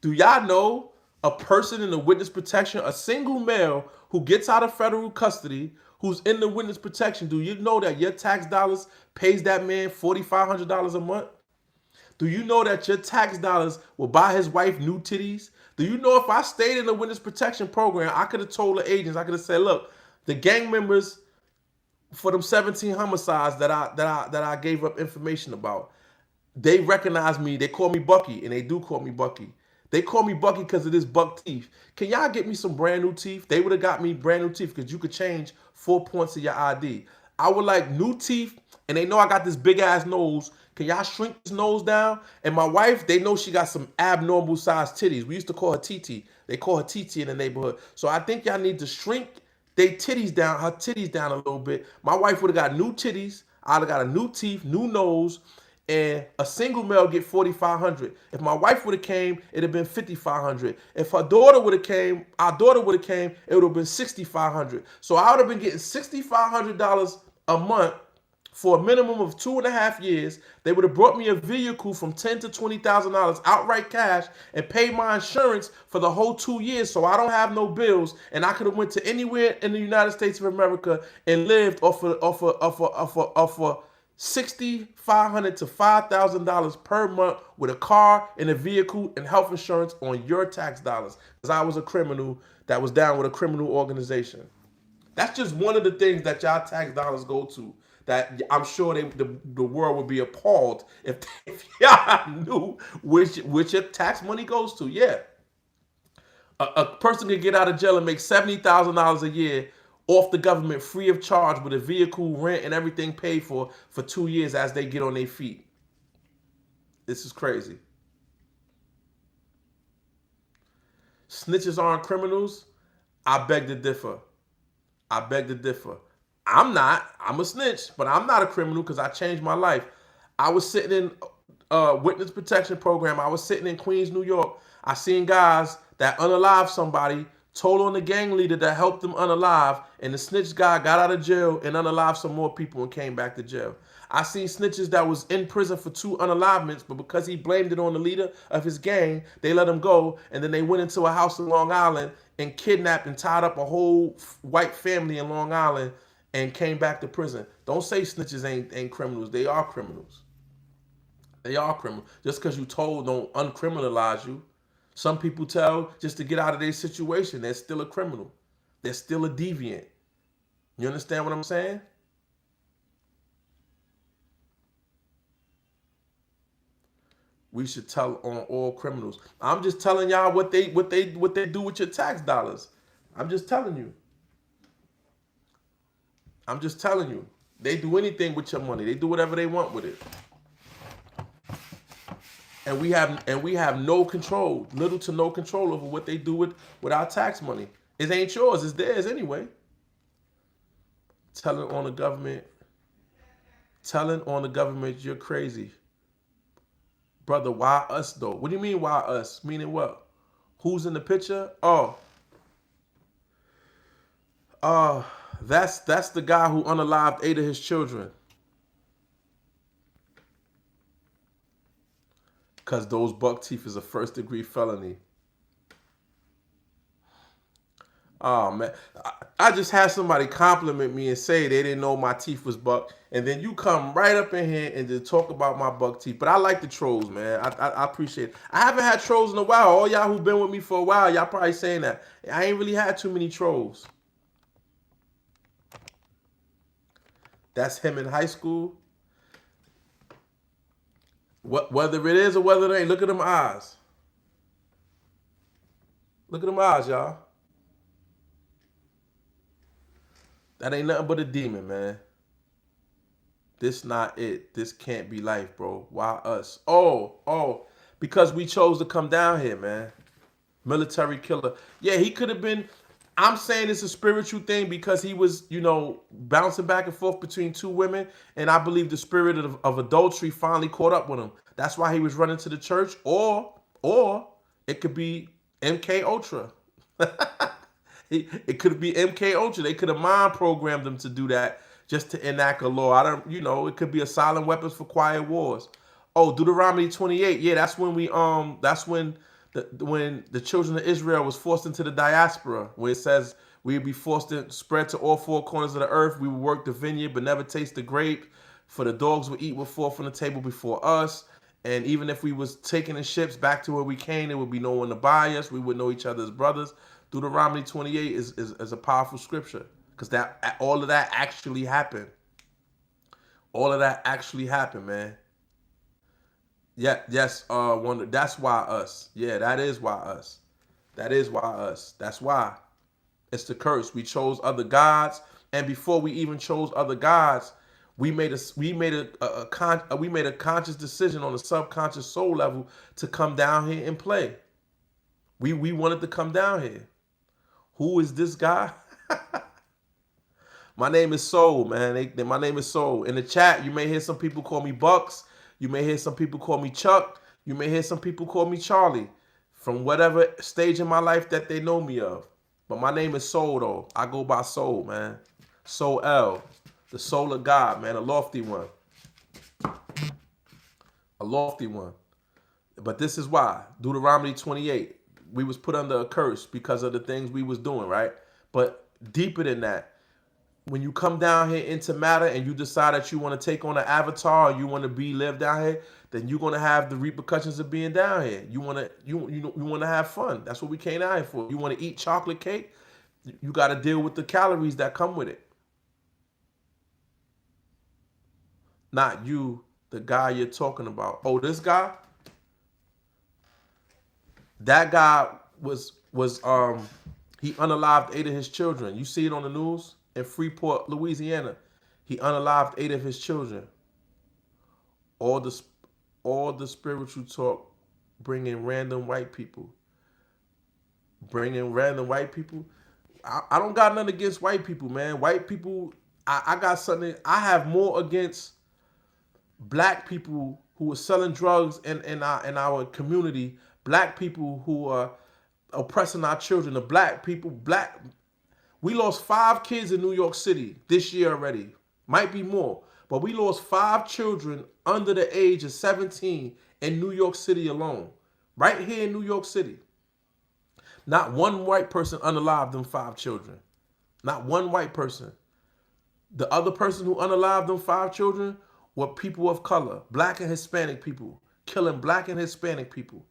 Do y'all know a person in the witness protection, a single male who gets out of federal custody, who's in the witness protection, do you know that your tax dollars pays that man $4,500 a month? Do you know that your tax dollars will buy his wife new titties? Do you know if I stayed in the witness protection program, I could have told the agents, I could have said, look, the gang members for them 17 homicides that I gave up information about, they recognize me. They call me Bucky, and they do call me Bucky. They call me Bucky because of this buck teeth. Can y'all get me some brand new teeth? They would have got me brand new teeth because you could change 4 points of your ID. I would like new teeth, and they know I got this big ass nose. Can y'all shrink this nose down? And my wife, they know she got some abnormal sized titties. We used to call her TT. They call her TT in the neighborhood. So I think y'all need to shrink her titties down a little bit. My wife would have got new titties. I'd have got a new teeth, new nose, and a single male get $4,500. If my wife would have came, it'd have been $5,500. If her daughter would have came, our daughter would have came, it would have been $6,500. So I would have been getting $6,500 a month for a minimum of 2.5 years. They would have brought me a vehicle from $10,000 to $20,000 outright cash and paid my insurance for the whole 2 years, so I don't have no bills, and I could have went to anywhere in the United States of America and lived off of $6,500 to $5,000 per month with a car and a vehicle and health insurance on your tax dollars, because I was a criminal that was down with a criminal organization. That's just one of the things that y'all tax dollars go to, that I'm sure the world would be appalled if y'all knew which your tax money goes to. Yeah. A person can get out of jail and make $70,000 a year off the government free of charge with a vehicle, rent, and everything paid for 2 years as they get on their feet. This is crazy. Snitches aren't criminals? I beg to differ. I'm not. I'm a snitch, but I'm not a criminal because I changed my life. I was sitting in witness protection program. I was sitting in Queens, New York. I seen guys that unalive somebody, told on the gang leader that helped them unalive, and the snitch guy got out of jail and unalived some more people and came back to jail. I seen snitches that was in prison for 2 unalivements, but because he blamed it on the leader of his gang, they let him go, and then they went into a house in Long Island and kidnapped and tied up a whole white family in Long Island and came back to prison. Don't say snitches ain't criminals. They are criminals. They are criminals. Just because you told don't uncriminalize you. Some people tell just to get out of their situation. They're still a criminal. They're still a deviant. You understand what I'm saying? We should tell on all criminals. I'm just telling y'all what they do with your tax dollars. I'm just telling you. They do anything with your money. They do whatever they want with it. And we have no control, little to no control over what they do with our tax money. It ain't yours, it's theirs anyway. Telling on the government you're crazy. Brother, why us though? What do you mean why us? Meaning what? Who's in the picture? That's the guy who unalived 8 of his children. Because those buck teeth is a first-degree felony. Oh, man. I just had somebody compliment me and say they didn't know my teeth was buck. And then you come right up in here and just talk about my buck teeth. But I like the trolls, man. I appreciate it. I haven't had trolls in a while. All y'all who've been with me for a while, y'all probably saying that. I ain't really had too many trolls. That's him in high school. Whether it is or whether it ain't, look at them eyes. Look at them eyes, y'all. That ain't nothing but a demon, man. This not it. This can't be life, bro. Why us? Oh, because we chose to come down here, man. Military killer. Yeah, he could have been. I'm saying it's a spiritual thing because he was, bouncing back and forth between 2 women. And I believe the spirit of adultery finally caught up with him. That's why he was running to the church. Or it could be MK Ultra. It could be MK Ultra. They could have mind programmed him to do that just to enact a law. It could be a silent weapons for quiet wars. Oh, Deuteronomy 28. Yeah, that's when when the children of Israel was forced into the diaspora, where it says we'd be forced to spread to all four corners of the earth. We would work the vineyard, but never taste the grape. For the dogs would eat what fall from the table before us. And even if we was taken in ships back to where we came, there would be no one to buy us. We would know each other as brothers. Deuteronomy 28 is a powerful scripture because that all of that actually happened. All of that actually happened, man. Yeah, yes, wonder. That's why us. Yeah, that is why us. That is why us. That's why. It's the curse. We chose other gods, and before we even chose other gods, we made a conscious decision on a subconscious soul level to come down here and play. We wanted to come down here. Who is this guy? My name is Soul, man. My name is Soul. In the chat, you may hear some people call me Bucks. You may hear some people call me Chuck. You may hear some people call me Charlie, from whatever stage in my life that they know me of. But my name is Soul, though. I go by Soul, man. Soul L, the soul of God, man, a lofty one. A lofty one. But this is why. Deuteronomy 28. We was put under a curse because of the things we was doing, right? But deeper than that, when you come down here into matter and you decide that you want to take on an avatar or you want to live down here, then you're gonna have the repercussions of being down here. You wanna have fun. That's what we came out here for. You want to eat chocolate cake, you got to deal with the calories that come with it. Not you, the guy you're talking about. Oh, this guy. That guy was he unalived 8 of his children. You see it on the news in Freeport, Louisiana. He unalived 8 of his children. All the spiritual talk, bringing random white people. Bringing random white people. I don't got nothing against white people, man. White people, I got something. I have more against black people who are selling drugs in our community. Black people who are oppressing our children. The black people, we lost 5 kids in New York City this year already. Might be more. But we lost 5 children under the age of 17 in New York City alone. Right here in New York City. Not one white person unalived them 5 children. Not one white person. The other person who unalived them 5 children were people of color. Black and Hispanic people. Killing black and Hispanic people.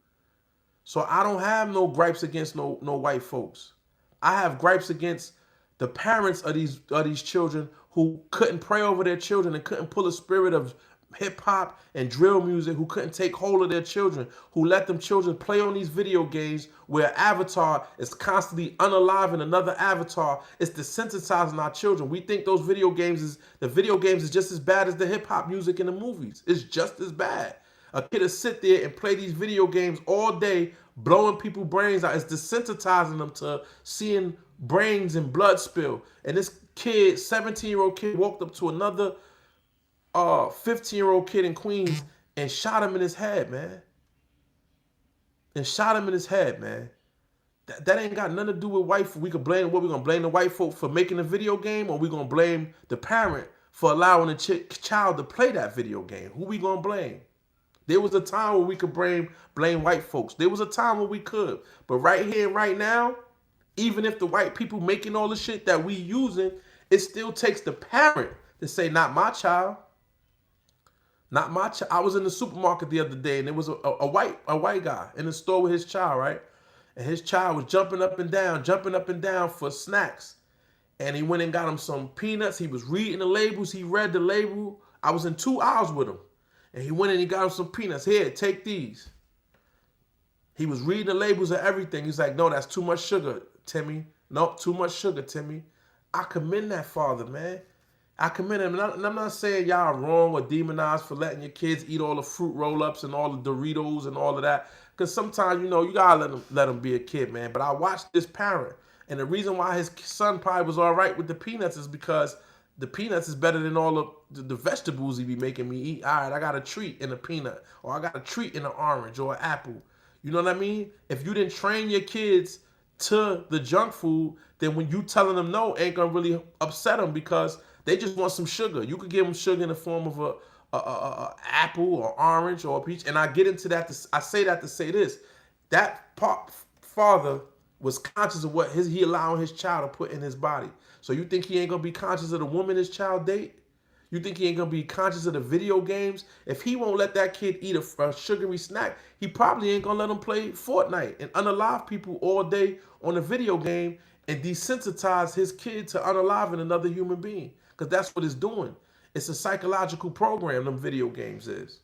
So I don't have no gripes against no white folks. I have gripes against the parents of these children who couldn't pray over their children and couldn't pull a spirit of hip hop and drill music, who couldn't take hold of their children, who let them children play on these video games where Avatar is constantly unaliving another Avatar. It's desensitizing our children. We think the video games is just as bad as the hip hop music in the movies. It's just as bad. A kid will sit there and play these video games all day, blowing people's brains out. It's desensitizing them to seeing brains and blood spill. And this kid, 17-year-old kid, walked up to another 15-year-old kid in Queens and shot him in his head, man. That ain't got nothing to do with white folk. We gonna blame the white folk for making the video game, or we gonna blame the parent for allowing the child to play that video game? Who we gonna blame? There was a time where we could blame white folks. There was a time where we could. But right here and right now, even if the white people making all the shit that we using, it still takes the parent to say, not my child. Not my child. I was in the supermarket the other day and there was a white guy in the store with his child, right? And his child was jumping up and down for snacks. And he went and got him some peanuts. He was reading the labels. He read the label. I was in 2 hours with him. And he went and he got him some peanuts. Here, take these. He was reading the labels of everything. He's like, no, that's too much sugar, Timmy. No, too much sugar, Timmy. I commend that father, man. I commend him. And I'm not saying y'all wrong or demonized for letting your kids eat all the fruit roll-ups and all the Doritos and all of that. Because sometimes, you gotta let them be a kid, man. But I watched this parent. And the reason why his son probably was all right with the peanuts is because the peanuts is better than all of the vegetables he be making me eat. All right, I got a treat in a peanut, or I got a treat in an orange or an apple. You know what I mean? If you didn't train your kids to the junk food, then when you telling them no, ain't gonna really upset them because they just want some sugar. You could give them sugar in the form of a apple or orange or a peach. And I get into that. I say that to say this. That father was conscious of what he allowing his child to put in his body. So you think he ain't gonna be conscious of the woman his child date? You think he ain't gonna be conscious of the video games? If he won't let that kid eat a sugary snack, he probably ain't gonna let him play Fortnite and unalive people all day on a video game and desensitize his kid to unaliving another human being. Because that's what it's doing. It's a psychological program, them video games is.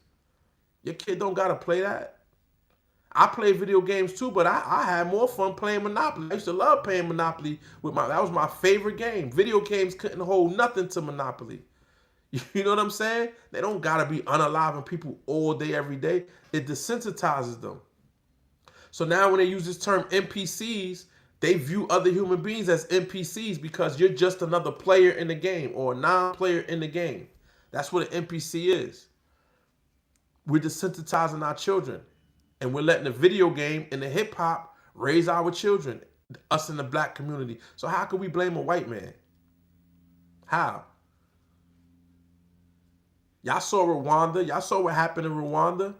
Your kid don't gotta play that. I play video games too, but I had more fun playing Monopoly. I used to love playing Monopoly that was my favorite game. Video games couldn't hold nothing to Monopoly. You know what I'm saying? They don't gotta be unaliving people all day, every day. It desensitizes them. So now when they use this term NPCs, they view other human beings as NPCs because you're just another player in the game or a non-player in the game. That's what an NPC is. We're desensitizing our children. And we're letting the video game and the hip hop raise our children, us in the black community. So how can we blame a white man? How? Y'all saw Rwanda. Y'all saw what happened in Rwanda.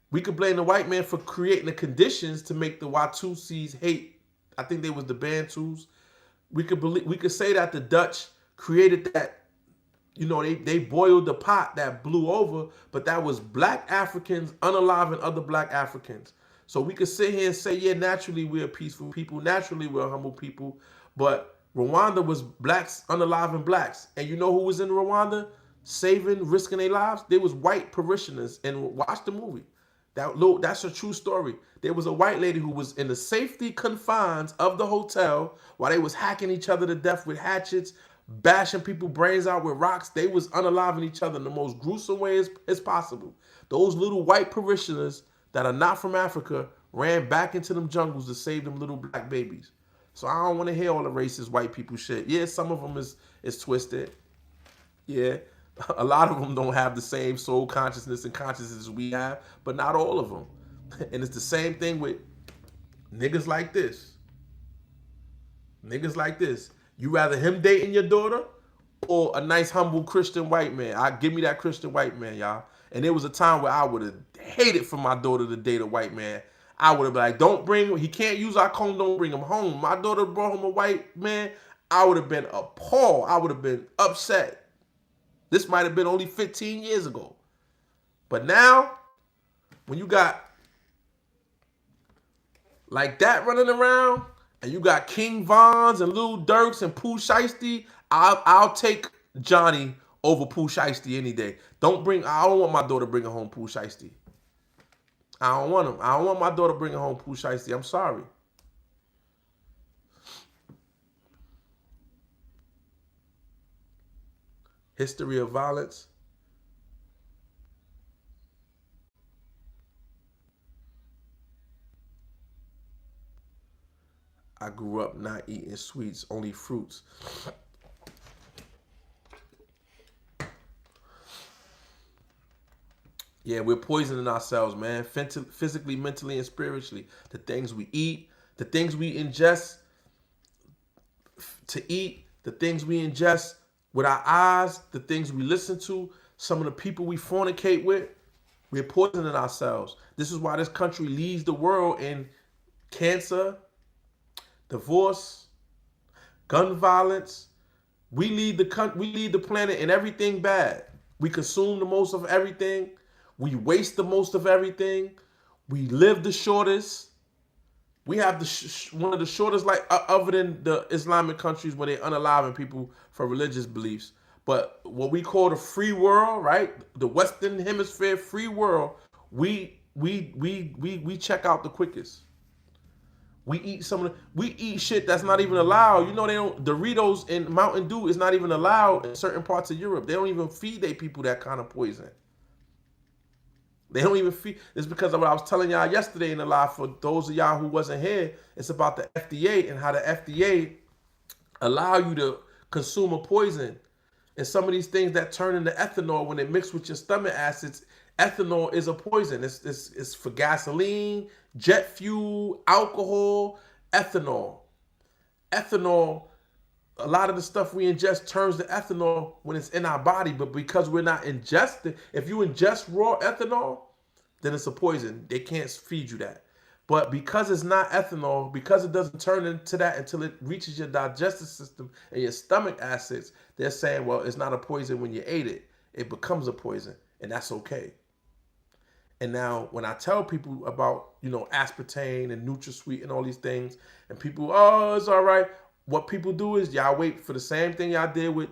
We could blame the white man for creating the conditions to make the Watusis hate. I think they was the Bantus. We could say that the Dutch created that. You know, they boiled the pot that blew over, but that was black Africans unaliving other black Africans. So we could sit here and say, yeah, naturally we're a peaceful people. Naturally we're a humble people. But Rwanda was blacks unaliving blacks. And you know who was in Rwanda saving, risking their lives? They was white parishioners. And watch the movie. That's a true story. There was a white lady who was in the safety confines of the hotel while they was hacking each other to death with hatchets, bashing people brains out with rocks. They was unaliving each other in the most gruesome way as possible. Those little white parishioners that are not from Africa ran back into them jungles to save them little black babies. So I don't want to hear all the racist white people shit. Yeah, some of them is twisted. Yeah, a lot of them don't have the same soul consciousness and consciousness we have, but not all of them. And it's the same thing with niggas like this. Niggas like this. You rather him dating your daughter or a nice, humble Christian white man? Give me that Christian white man, y'all. And there was a time where I would have hated for my daughter to date a white man. I would have been like, don't bring him. He can't use our condom. Don't bring him home. My daughter brought home a white man. I would have been appalled. I would have been upset. This might have been only 15 years ago. But now, when you got like that running around, and you got King Vons and Lil Durks and Pooh Shiesty, I'll take Johnny over Pooh Shiesty any day. I don't want my daughter bringing home Pooh Shiesty. I don't want him. I don't want my daughter bringing home Pooh Shiesty. I'm sorry. History of violence. I grew up not eating sweets, only fruits. Yeah, we're poisoning ourselves, man. Physically, mentally, and spiritually. The things we eat, the things we ingest to eat, the things we ingest with our eyes, the things we listen to, some of the people we fornicate with, we're poisoning ourselves. This is why this country leads the world in cancer, divorce, gun violence. We lead the planet in everything bad. We consume the most of everything. We waste the most of everything. We live the shortest. We have one of the shortest, like other than the Islamic countries where they're unaliving people for religious beliefs. But what we call the free world, right? The Western Hemisphere free world, we check out the quickest. We eat shit that's not even allowed. You know, Doritos and Mountain Dew is not even allowed in certain parts of Europe. They don't even feed their people that kind of poison. They don't even feed. It's because of what I was telling y'all yesterday in the live. For those of y'all who wasn't here, it's about the FDA and how the FDA allow you to consume a poison. And some of these things that turn into ethanol when they mix with your stomach acids, ethanol is a poison. It's for gasoline, jet fuel, alcohol, ethanol. Ethanol, a lot of the stuff we ingest turns to ethanol when it's in our body, but because we're not ingesting, if you ingest raw ethanol, then it's a poison. They can't feed you that. But because it's not ethanol, because it doesn't turn into that until it reaches your digestive system and your stomach acids, they're saying, well, it's not a poison when you ate it. It becomes a poison, and that's okay. And now when I tell people about, aspartame and NutraSweet and all these things, and people, oh, it's all right. What people do is y'all wait for the same thing y'all did with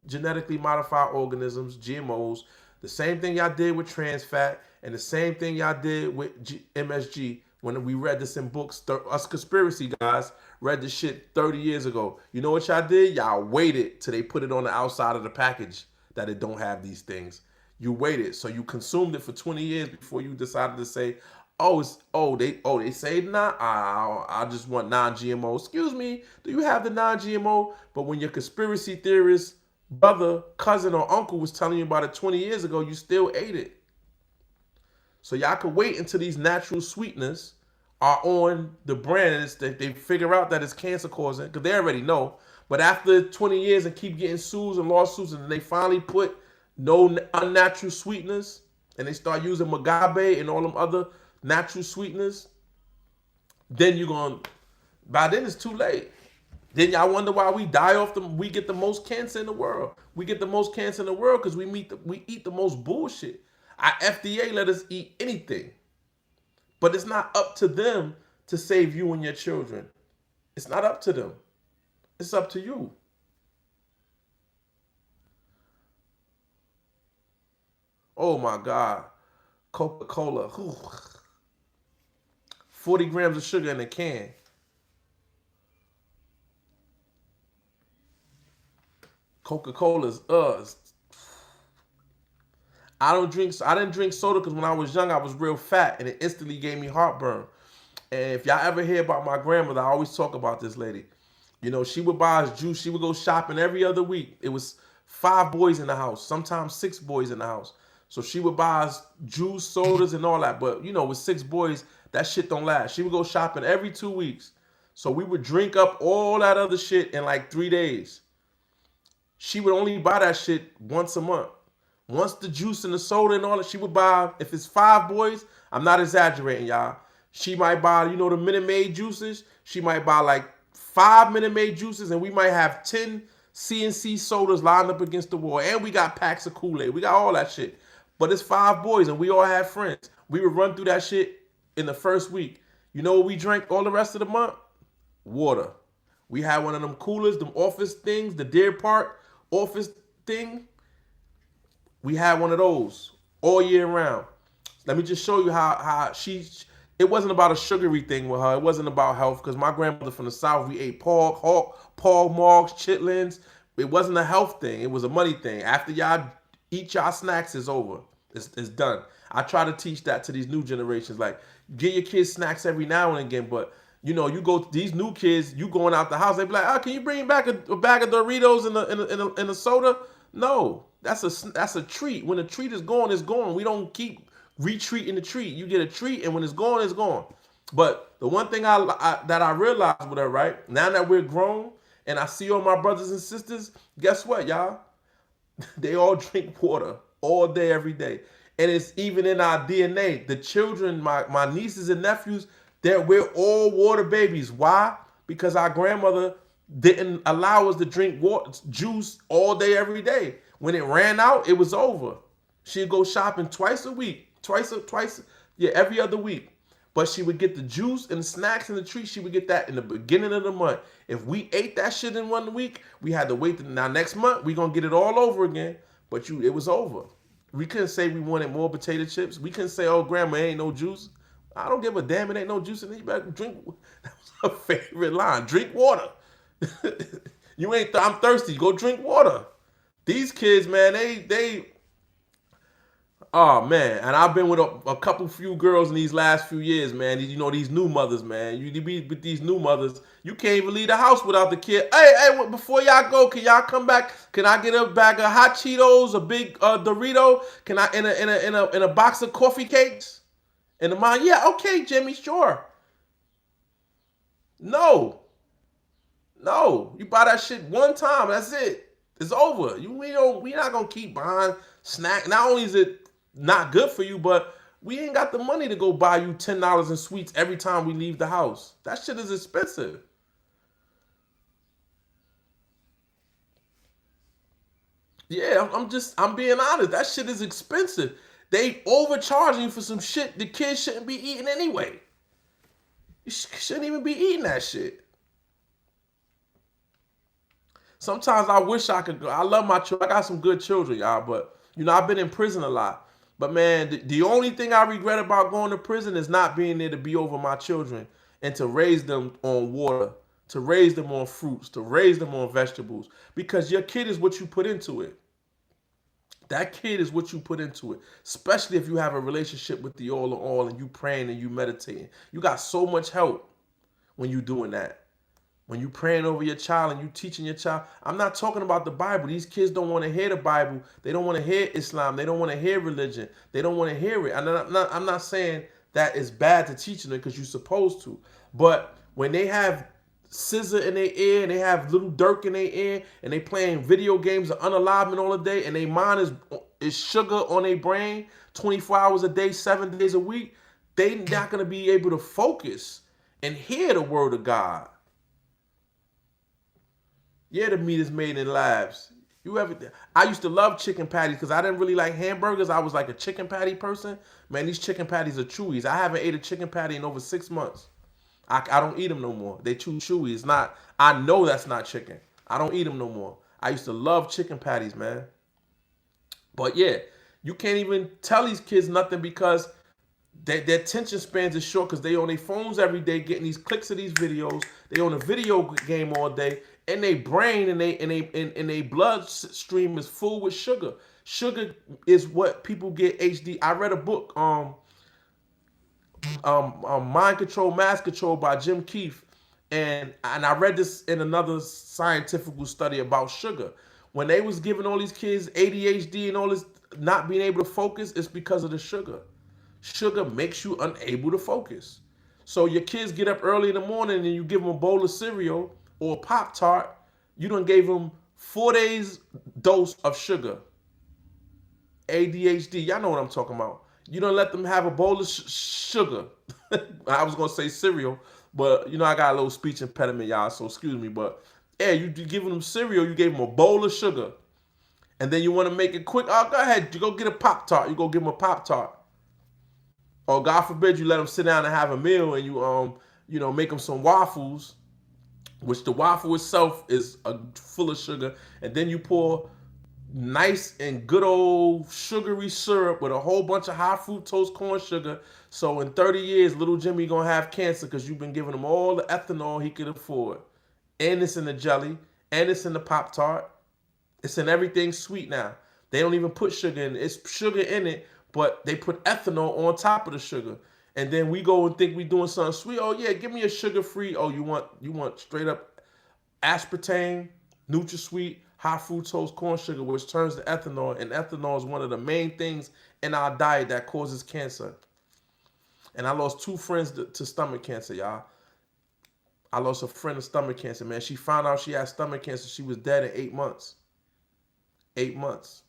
genetically modified organisms, GMOs, the same thing y'all did with trans fat, and the same thing y'all did with MSG. When we read this in books, us conspiracy guys read this shit 30 years ago. You know what y'all did? Y'all waited till they put it on the outside of the package that it don't have these things. You waited, so you consumed it for 20 years before you decided to say, they say not. I just want non-GMO. Excuse me, do you have the non-GMO? But when your conspiracy theorist brother, cousin, or uncle was telling you about it 20 years ago, you still ate it. So y'all can wait until these natural sweeteners are on the brands that they figure out that it's cancer causing, because they already know. But after 20 years and keep getting sues and lawsuits, and they finally put no unnatural sweeteners, and they start using agave and all them other natural sweeteners, then by then it's too late. Then y'all wonder why we die off we get the most cancer in the world. We get the most cancer in the world because we eat the most bullshit. Our FDA let us eat anything. But it's not up to them to save you and your children. It's not up to them. It's up to you. Oh my God. Coca-Cola. 40 grams of sugar in a can. Coca-Cola's us. I didn't drink soda because when I was young, I was real fat and it instantly gave me heartburn. And if y'all ever hear about my grandmother, I always talk about this lady. She would buy us juice. She would go shopping every other week. It was 5 boys in the house, sometimes 6 boys in the house. So she would buy us juice, sodas, and all that. But, with 6 boys, that shit don't last. She would go shopping every 2 weeks. So we would drink up all that other shit in like 3 days. She would only buy that shit once a month. Once the juice and the soda and all that, she would buy, if it's 5 boys, I'm not exaggerating, y'all. She might buy, the Minute Maid juices. She might buy like 5 Minute Maid juices, and we might have 10 CNC sodas lined up against the wall. And we got packs of Kool-Aid. We got all that shit. But it's 5 boys, and we all have friends. We would run through that shit in the first week. You know what we drank all the rest of the month? Water. We had one of them coolers, them office things, the Deer Park office thing. We had one of those all year round. Let me just show you how it wasn't about a sugary thing with her. It wasn't about health, because my grandmother from the South, we ate pork, mogs, chitlins. It wasn't a health thing. It was a money thing. After y'all eat y'all snacks, it's over. It's done. I try to teach that to these new generations. Like, get your kids snacks every now and again, but you go these new kids, you going out the house, they be like, can you bring back a bag of Doritos and a soda? No, that's a treat. When the treat is gone, it's gone. We don't keep retreating the treat. You get a treat, and when it's gone, it's gone. But the one thing that I realized with her, right, now that we're grown and I see all my brothers and sisters, guess what, y'all? They all drink water all day, every day. And it's even in our DNA. The children, my nieces and nephews, we're all water babies. Why? Because our grandmother didn't allow us to drink juice all day, every day. When it ran out, it was over. She'd go shopping twice a week, every other week. But she would get the juice and the snacks and the treats. She would get that in the beginning of the month. If we ate that shit in 1 week, we had to wait. Now next month, we're going to get it all over again. But it was over. We couldn't say we wanted more potato chips. We couldn't say, oh, grandma, ain't no juice. I don't give a damn, it ain't no juice in it. You better drink. That was her favorite line. Drink water. I'm thirsty. Go drink water. These kids, man, oh man, and I've been with a few girls in these last few years, man. These new mothers, man. You be with these new mothers, you can't even leave the house without the kid. Hey, before y'all go, can y'all come back? Can I get a bag of hot Cheetos, a big Dorito? Can I in a box of coffee cakes? And the mom, yeah, okay, Jimmy, sure. No, you buy that shit one time, that's it. It's over. We not gonna keep buying snack. Not only is it not good for you, but We ain't got the money to go buy you $10 in sweets every time we leave the house. That shit is expensive. Yeah, I'm being honest. That shit is expensive. They overcharging you for some shit the kids shouldn't be eating anyway. You shouldn't even be eating that shit. Sometimes I wish I could go. I love my children. I got some good children, y'all, but I've been in prison a lot. But man, the only thing I regret about going to prison is not being there to be over my children and to raise them on water, to raise them on fruits, to raise them on vegetables. Because your kid is what you put into it. That kid is what you put into it. Especially if you have a relationship with the all and you praying and you meditating. You got so much help when you doing that. When you praying over your child and you teaching your child, I'm not talking about the Bible. These kids don't want to hear the Bible. They don't want to hear Islam. They don't want to hear religion. They don't want to hear it. I'm not saying that it's bad to teach them because you're supposed to. But when they have scissor in their ear and they have little Dirk in their ear and they playing video games of unalivement all the day and their mind is sugar on their brain 24 hours a day, 7 days a week, they not going to be able to focus and hear the word of God. Yeah, the meat is made in labs. I used to love chicken patties because I didn't really like hamburgers. I was like a chicken patty person. Man, these chicken patties are chewies. I haven't ate a chicken patty in over 6 months. I don't eat them no more. They too chewy. It's not. I know that's not chicken. I don't eat them no more. I used to love chicken patties, man. But yeah, you can't even tell these kids nothing because their attention spans is short because they on their phones every day getting these clicks of these videos. They on a video game all day, and their brain and they bloodstream is full with sugar. Sugar is what people get HD. I read a book, Mind Control, Mass Control by Jim Keefe, and I read this in another scientific study about sugar. When they was giving all these kids ADHD and all this not being able to focus, it's because of the sugar. Sugar makes you unable to focus. So your kids get up early in the morning and you give them a bowl of cereal or a Pop-Tart, you done gave them 4 days dose of sugar. ADHD, y'all know what I'm talking about. You don't let them have a bowl of sugar. I was going to say cereal, but I got a little speech impediment, y'all, so excuse me. But yeah, you giving them cereal, you gave them a bowl of sugar. And then you want to make it quick. Oh, go ahead, you go get a Pop-Tart. You go give them a Pop-Tart. Or God forbid you let them sit down and have a meal and you make them some waffles, which the waffle itself is full of sugar. And then you pour nice and good old sugary syrup with a whole bunch of high fructose corn sugar. So in 30 years, little Jimmy gonna have cancer because you've been giving him all the ethanol he could afford. And it's in the jelly, and it's in the Pop-Tart. It's in everything sweet now. They don't even put sugar in it. It's sugar in it, but they put ethanol on top of the sugar. And then we go and think we doing something sweet. Oh yeah, give me a sugar-free. Oh, you want straight up aspartame, NutraSweet, high fructose corn sugar, which turns to ethanol, and ethanol is one of the main things in our diet that causes cancer. And I lost 2 friends to stomach cancer, y'all. I lost a friend to stomach cancer, man. She found out she had stomach cancer. She was dead in 8 months. 8 months.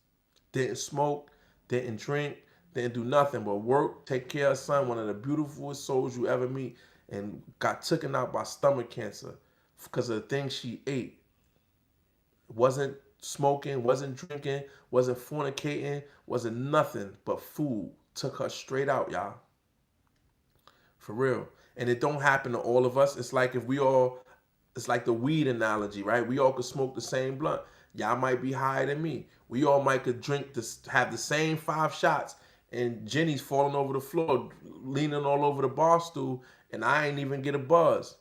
Didn't smoke, didn't drink, didn't do nothing but work, take care of her son, one of the beautifulest souls you ever meet, and got taken out by stomach cancer because of the things she ate. Wasn't smoking, wasn't drinking, wasn't fornicating, wasn't nothing but food. Took her straight out, y'all. For real. And it don't happen to all of us. It's like it's like the weed analogy, right? We all could smoke the same blunt. Y'all might be higher than me. We all might could have the same 5 shots, and Jenny's falling over the floor, leaning all over the bar stool, and I ain't even get a buzz.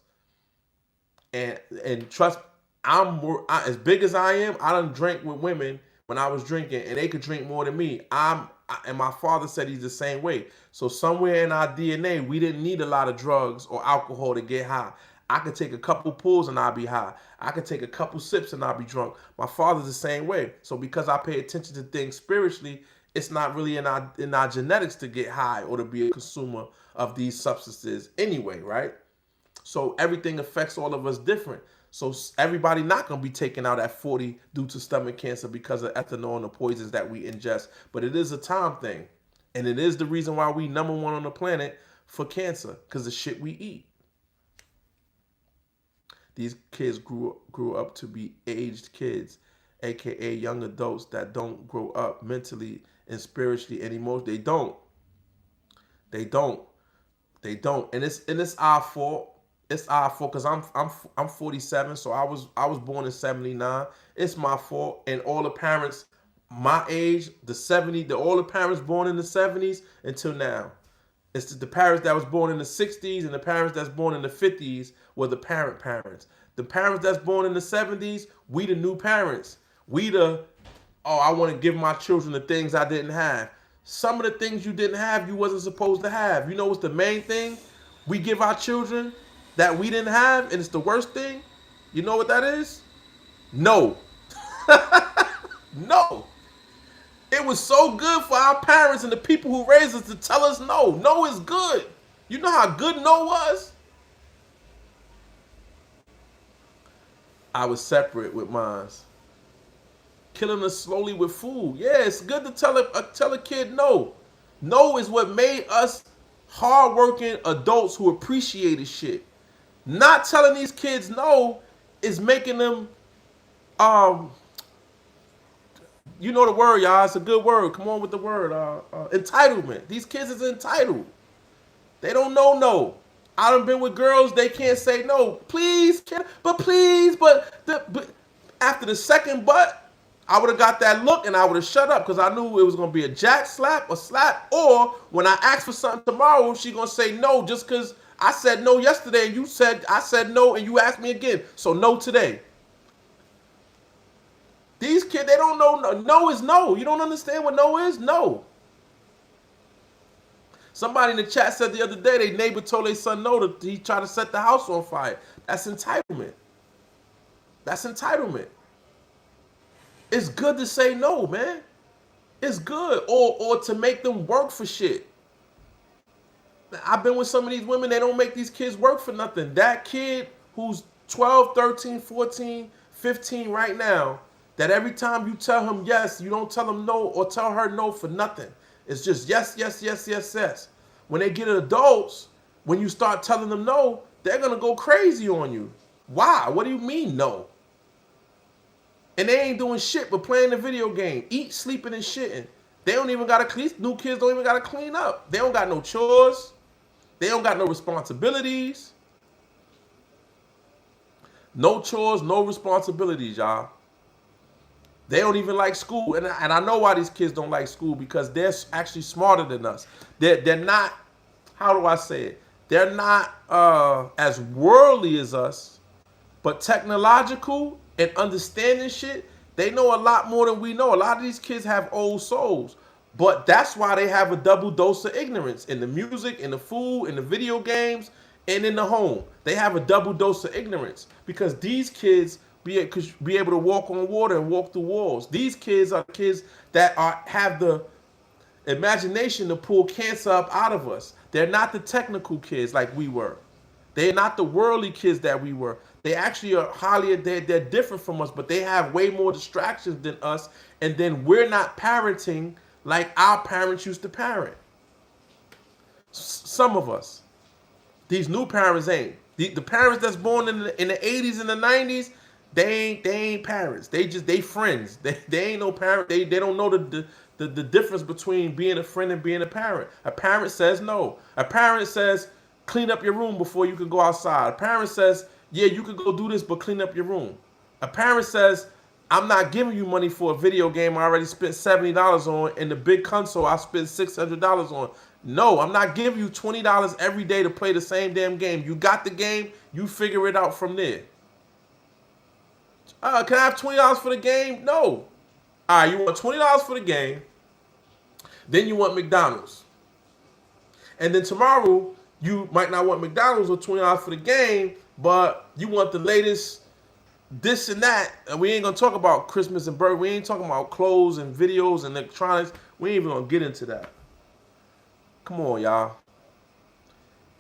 And trust, as big as I am, I done drank with women when I was drinking, and they could drink more than me. And my father said he's the same way. So somewhere in our DNA, we didn't need a lot of drugs or alcohol to get high. I could take a couple pulls and I'll be high. I could take a couple sips and I'll be drunk. My father's the same way. So because I pay attention to things spiritually, it's not really in our genetics to get high or to be a consumer of these substances anyway, right? So everything affects all of us different. So everybody not going to be taken out at 40 due to stomach cancer because of ethanol and the poisons that we ingest. But it is a time thing. And it is the reason why we #1 on the planet for cancer, because the shit we eat. These kids grew up to be aged kids, aka young adults that don't grow up mentally and spiritually and emotionally. They don't. They don't. They don't. And it's our fault. It's our fault because I'm 47, so I was born in 79. It's my fault. And all the parents my age, all the parents born in the 70s until now. It's the parents that was born in the 60s and the parents that's born in the 50s were the parents. The parents that's born in the 70s, we the new parents. We the, oh, I want to give my children the things I didn't have. Some of the things you didn't have, you wasn't supposed to have. You know what's the main thing we give our children that we didn't have, and it's the worst thing? You know what that is? No. No. It was so good for our parents and the people who raised us to tell us no. No is good. You know how good no was? I was separate with mine. Killing us slowly with food. Yeah, it's good to tell a kid no. No is what made us hardworking adults who appreciated shit. Not telling these kids no is making them, you know the word, y'all. It's a good word. Come on with the word. Entitlement. These kids is entitled. They don't know no. I done been with girls, they can't say no. Please, but after the second but, I would have got that look and I would have shut up because I knew it was going to be a jack slap, a slap, or when I ask for something tomorrow, she going to say no just because I said no yesterday and I said no and you asked me again. So no today. These kids, they don't know. No is no. You don't understand what no is? No. Somebody in the chat said the other day, their neighbor told their son no, he tried to set the house on fire. That's entitlement. That's entitlement. It's good to say no, man. It's good. Or to make them work for shit. I've been with some of these women, they don't make these kids work for nothing. That kid who's 12, 13, 14, 15 right now, that every time you tell him yes, you don't tell him no or tell her no for nothing. It's just yes, yes, yes, yes, yes. When they get adults, when you start telling them no, they're going to go crazy on you. Why? What do you mean no? And they ain't doing shit but playing the video game, eat, sleeping, and shitting. They don't even got to clean. New kids don't even got to clean up. They don't got no chores. They don't got no responsibilities. No chores, no responsibilities, y'all. They don't even like school. And I know why these kids don't like school, because they're actually smarter than us. They're not, how do I say it? They're not as worldly as us, but technological and understanding shit. They know a lot more than we know. A lot of these kids have old souls. But that's why they have a double dose of ignorance in the music, in the food, in the video games, and in the home. They have a double dose of ignorance because these kids be able to walk on water and walk through walls. These kids are kids that have the imagination to pull cancer up out of us. They're not the technical kids like we were. They're not the worldly kids that we were. They actually are they're different from us, but they have way more distractions than us. And then we're not parenting like our parents used to parent. Some of us. These new parents ain't. The parents that's born in the 80s and the 90s, they ain't parents. They friends. They ain't no parent. They don't know the difference between being a friend and being a parent. A parent says no. A parent says clean up your room before you can go outside. A parent says, yeah, you can go do this, but clean up your room. A parent says, I'm not giving you money for a video game I already spent $70 on, and the big console I spent $600 on. No, I'm not giving you $20 every day to play the same damn game. You got the game, you figure it out from there. Can I have $20 for the game? No. All right, you want $20 for the game, then you want McDonald's. And then tomorrow, you might not want McDonald's or $20 for the game, but you want the latest this and that. And we ain't going to talk about Christmas and birthday. We ain't talking about clothes and videos and electronics. We ain't even going to get into that. Come on, y'all.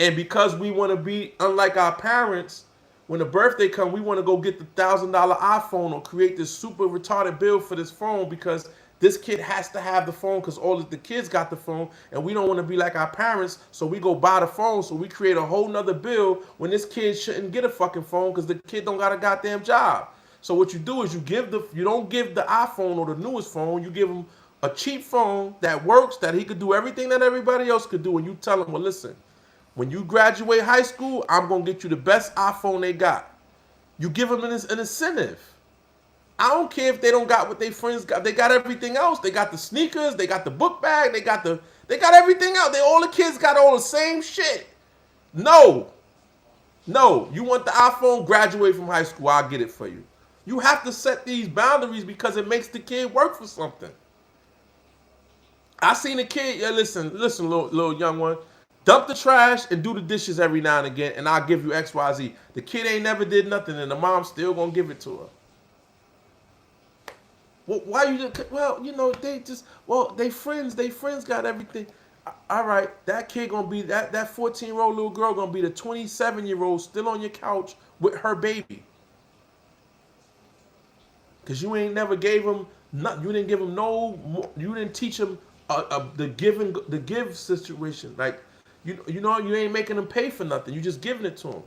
And because we want to be unlike our parents, when the birthday comes, we want to go get the $1,000 iPhone or create this super retarded bill for this phone because this kid has to have the phone because all of the kids got the phone, and we don't want to be like our parents, so we go buy the phone, so we create a whole nother bill when this kid shouldn't get a fucking phone because the kid don't got a goddamn job. So what you do is you don't give the iPhone or the newest phone, you give him a cheap phone that works, that he could do everything that everybody else could do, and you tell him, well, listen, when you graduate high school, I'm gonna get you the best iPhone they got. You give them an incentive. I don't care if they don't got what their friends got. They got everything else. They got the sneakers. They got the book bag. They got everything else. All the kids got all the same shit. No. You want the iPhone? Graduate from high school. I'll get it for you. You have to set these boundaries because it makes the kid work for something. I seen a kid. Yeah, listen, little young one. Dump the trash and do the dishes every now and again, and I'll give you XYZ. The kid ain't never did nothing, and the mom's still gonna give it to her. Well, why you just? Well, they friends. They friends got everything. All right, that kid gonna be that 14-year-old little girl gonna be the 27-year-old still on your couch with her baby. Cause you ain't never gave him nothing. You didn't give him you didn't teach him the give situation. Like you ain't making him pay for nothing. You just giving it to him.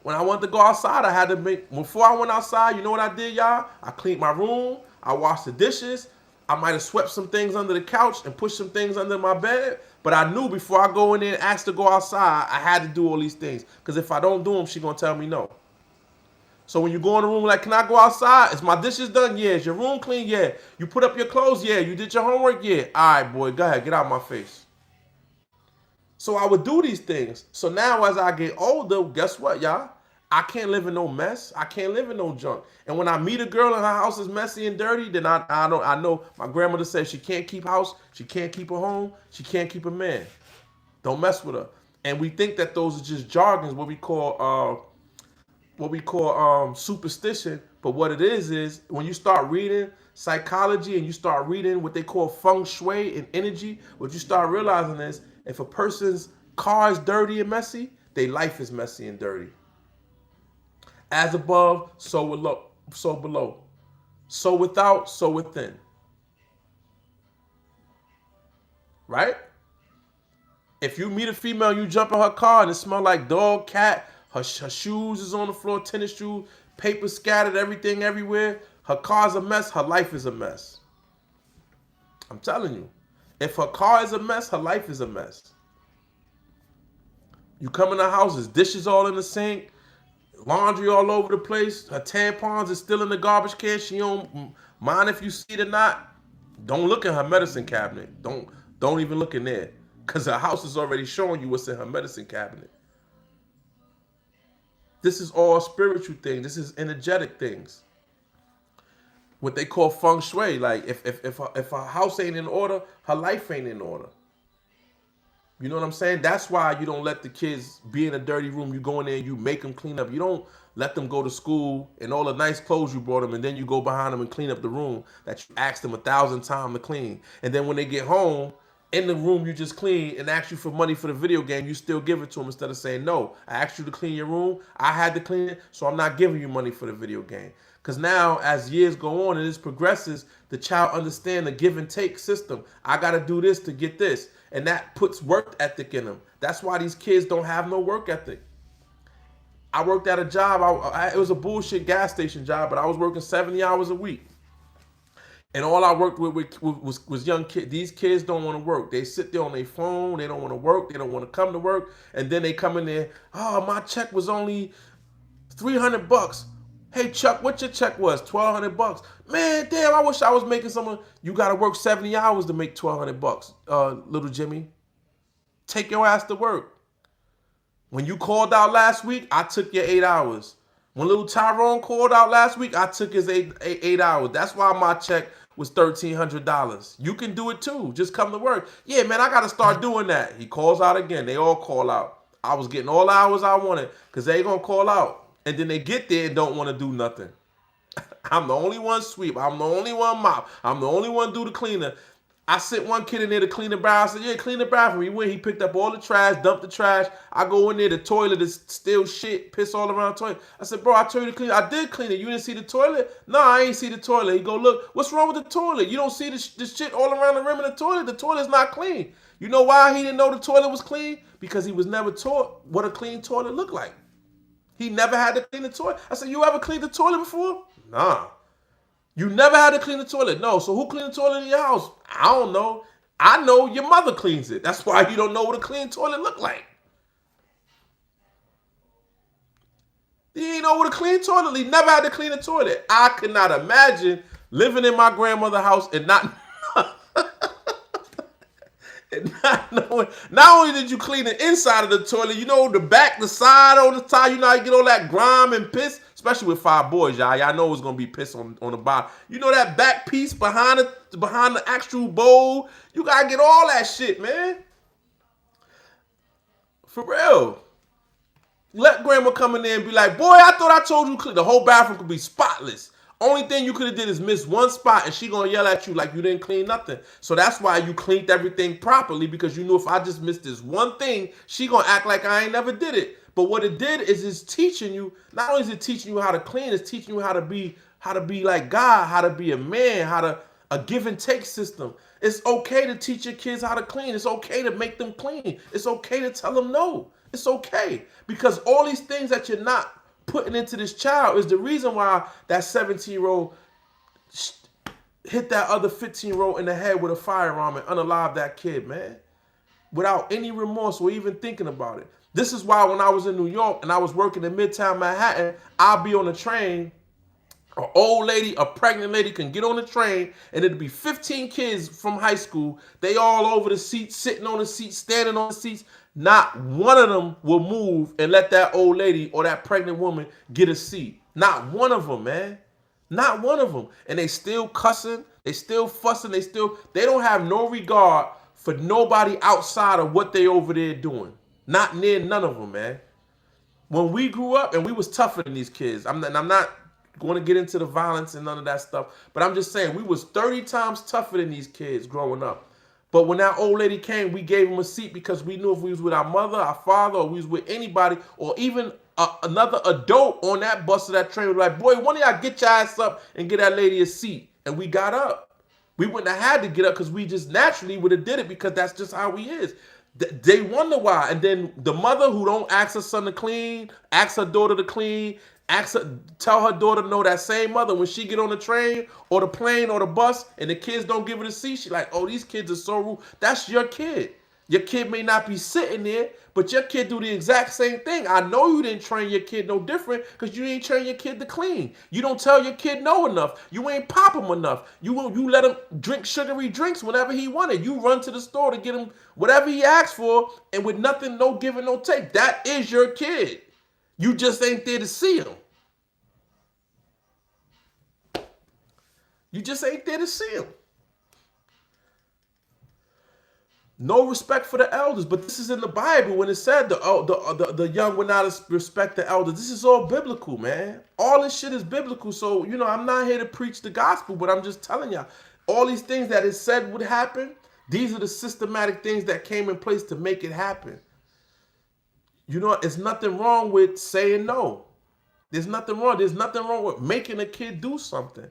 When I wanted to go outside, I had to before I went outside, you know what I did, y'all? I cleaned my room, I washed the dishes, I might have swept some things under the couch and pushed some things under my bed, but I knew before I go in there and ask to go outside, I had to do all these things. Because if I don't do them, she's going to tell me no. So when you go in the room like, can I go outside? Is my dishes done? Yeah. Is your room clean? Yeah. You put up your clothes? Yeah. You did your homework? Yeah. All right, boy, go ahead, get out of my face. So I would do these things. So now as I get older, guess what, y'all? I can't live in no mess. I can't live in no junk. And when I meet a girl and her house is messy and dirty, then I know my grandmother said she can't keep house, she can't keep a home, she can't keep a man. Don't mess with her. And we think that those are just jargons, what we call superstition. But what it is when you start reading psychology and you start reading what they call feng shui and energy, what you start realizing is if a person's car is dirty and messy, their life is messy and dirty. As above, so below. So without, so within. Right? If you meet a female, you jump in her car and it smells like dog, cat, her shoes is on the floor, tennis shoes, paper scattered, everything everywhere. Her car's a mess, her life is a mess. I'm telling you. If her car is a mess, her life is a mess. You come in the house, there's dishes all in the sink, laundry all over the place, her tampons is still in the garbage can, she don't mind if you see it or not. Don't look in her medicine cabinet. Don't even look in there. Because her house is already showing you what's in her medicine cabinet. This is all spiritual things. This is energetic things. What they call feng shui. Like if her house ain't in order, her life ain't in order. You know what I'm saying? That's why you don't let the kids be in a dirty room. You go in there and you make them clean up. You don't let them go to school and all the nice clothes you brought them, and then you go behind them and clean up the room that you asked them 1,000 times to clean. And then when they get home, in the room you just clean and ask you for money for the video game, you still give it to them instead of saying, no, I asked you to clean your room. I had to clean it, so I'm not giving you money for the video game. Because now, as years go on and this progresses, the child understands the give and take system. I got to do this to get this. And that puts work ethic in them. That's why these kids don't have no work ethic. I worked at a job. It was a bullshit gas station job, but I was working 70 hours a week. And all I worked with was young kids. These kids don't want to work. They sit there on their phone. They don't want to work. They don't want to come to work. And then they come in there, oh, my check was only $300. Hey, Chuck, what your check was? $1,200. Man, damn, I wish I was making some. You got to work 70 hours to make $1,200, little Jimmy. Take your ass to work. When you called out last week, I took your 8 hours. When little Tyrone called out last week, I took his eight hours. That's why my check was $1,300. You can do it too. Just come to work. Yeah, man, I got to start doing that. He calls out again. They all call out. I was getting all the hours I wanted because they going to call out. And then they get there and don't want to do nothing. I'm the only one sweep. I'm the only one mop. I'm the only one do the cleaner. I sent one kid in there to clean the bathroom. I said, yeah, clean the bathroom. He went, he picked up all the trash, dumped the trash. I go in there, the toilet is still shit, piss all around the toilet. I said, bro, I told you to clean it. I did clean it. You didn't see the toilet? No, I ain't see the toilet. He go, look, what's wrong with the toilet? You don't see the shit all around the rim of the toilet? The toilet's not clean. You know why he didn't know the toilet was clean? Because he was never taught what a clean toilet looked like. He never had to clean the toilet. I said, you ever cleaned the toilet before? Nah. You never had to clean the toilet? No. So who cleaned the toilet in your house? I don't know. I know your mother cleans it. That's why you don't know what a clean toilet look like. He ain't know what a clean toilet. He never had to clean a toilet. I could not imagine living in my grandmother's house and not and not knowing. Not only did you clean the inside of the toilet, you know the back, the side, on the top. You know how you get all that grime and piss, especially with 5 boys, y'all. Y'all know it's gonna be piss on the bottom. You know that back piece behind the actual bowl. You gotta get all that shit, man. For real. Let grandma come in there and be like, boy, I thought I told you the whole bathroom could be spotless. Only thing you could have did is miss one spot, and she gonna yell at you like you didn't clean nothing. So that's why you cleaned everything properly, because you knew if I just missed this one thing, she gonna act like I ain't never did it. But what it did is it's teaching you, not only is it teaching you how to clean, it's teaching you how to be like God, how to be a man, a give and take system. It's okay to teach your kids how to clean. It's okay to make them clean. It's okay to tell them no. It's okay, because all these things that you're not putting into this child is the reason why that 17-year-old hit that other 15-year-old in the head with a firearm and unalived that kid, man, without any remorse or even thinking about it. This is why when I was in New York and I was working in Midtown Manhattan, I'll be on the train. An old lady, a pregnant lady can get on the train and it'll be 15 kids from high school. They all over the seats, sitting on the seats, standing on the seats. Not one of them will move and let that old lady or that pregnant woman get a seat. Not one of them, man. Not one of them. And they still cussing. They still fussing. They don't have no regard for nobody outside of what they over there doing. Not near none of them, man. When we grew up, and we was tougher than these kids. I'm not going to get into the violence and none of that stuff, but I'm just saying we was 30 times tougher than these kids growing up. But when that old lady came, we gave them a seat because we knew if we was with our mother, our father, or we was with anybody, or even another adult on that bus or that train, we'd be like, boy, one of y'all get your ass up and get that lady a seat. And we got up. We wouldn't have had to get up because we just naturally would have did it, because that's just how we is. They wonder why. And then the mother who don't ask her son to clean, ask her daughter to clean, tell her daughter no, that same mother, when she get on the train or the plane or the bus and the kids don't give her the seat, she like, oh, these kids are so rude. That's your kid. Your kid may not be sitting there, but your kid do the exact same thing. I know you didn't train your kid no different because you ain't train your kid to clean. You don't tell your kid no enough. You ain't pop him enough. You let him drink sugary drinks whenever he wanted. You run to the store to get him whatever he asked for, and with nothing, no give and no take. That is your kid. You just ain't there to see him. You just ain't there to see him. No respect for the elders, but this is in the Bible when it said the young will not respect the elders. This is all biblical, man. All this shit is biblical. So, I'm not here to preach the gospel, but I'm just telling y'all, all these things that it said would happen, these are the systematic things that came in place to make it happen. It's nothing wrong with saying no. There's nothing wrong. There's nothing wrong with making a kid do something.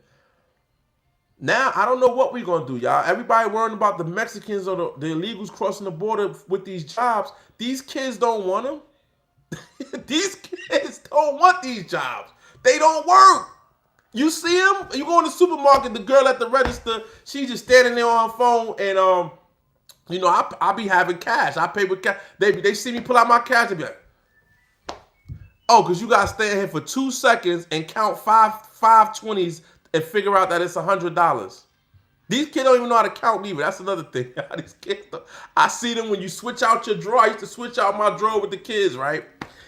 Now, I don't know what we're going to do, y'all. Everybody worrying about the Mexicans or the illegals crossing the border with these jobs. These kids don't want them. These kids don't want these jobs. They don't work. You see them? You go in the supermarket, the girl at the register, she's just standing there on her phone, and I be having cash. I pay with cash. They see me pull out my cash and be like, oh, because you got to stand here for 2 seconds and count five 20s and figure out that it's $100. These kids don't even know how to count either. That's another thing. These kids, I see them when you switch out your drawer. I used to switch out my drawer with the kids, right?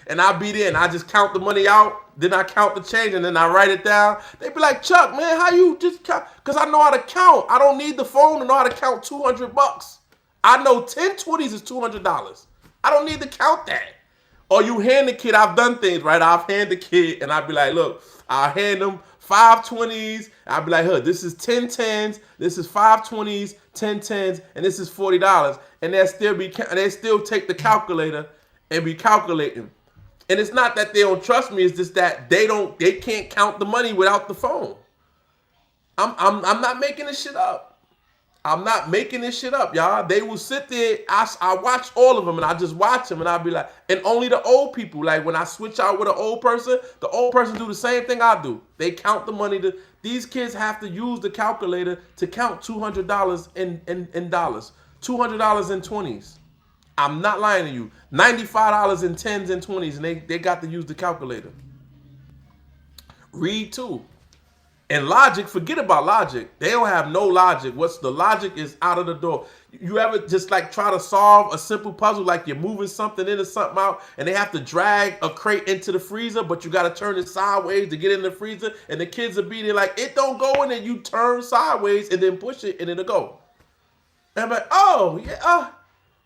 And I be there and I just count the money out. Then I count the change and then I write it down. They be like, Chuck, man, how you just count? Because I know how to count. I don't need the phone to know how to count $200. I know 10 20s is $200. I don't need to count that. Or you hand the kid, I've done things, right? I've hand the kid and I'd be like, look, I'll hand them 5 20s. I'd be like, huh, this is 10 10s, this is 5 20s, 10 10s, and this is $40. And they still take the calculator and be calculating. And it's not that they don't trust me, it's just that they can't count the money without the phone. I'm not making this shit up. I'm not making this shit up, y'all. They will sit there. I watch all of them, and I just watch them, and I'll be like, and only the old people, like when I switch out with an old person, the old person do the same thing I do. They count the money. These kids have to use the calculator to count $200 in dollars, $200 in 20s. I'm not lying to you. $95 in 10s and 20s, and they got to use the calculator. Read too. And logic, forget about logic. They don't have no logic. What's the logic is out of the door. You ever just like try to solve a simple puzzle, like you're moving something in or something out, and they have to drag a crate into the freezer, but you got to turn it sideways to get in the freezer, and the kids are beating like, it don't go in, and you turn sideways and then push it and it'll go. And I'm like, oh, yeah.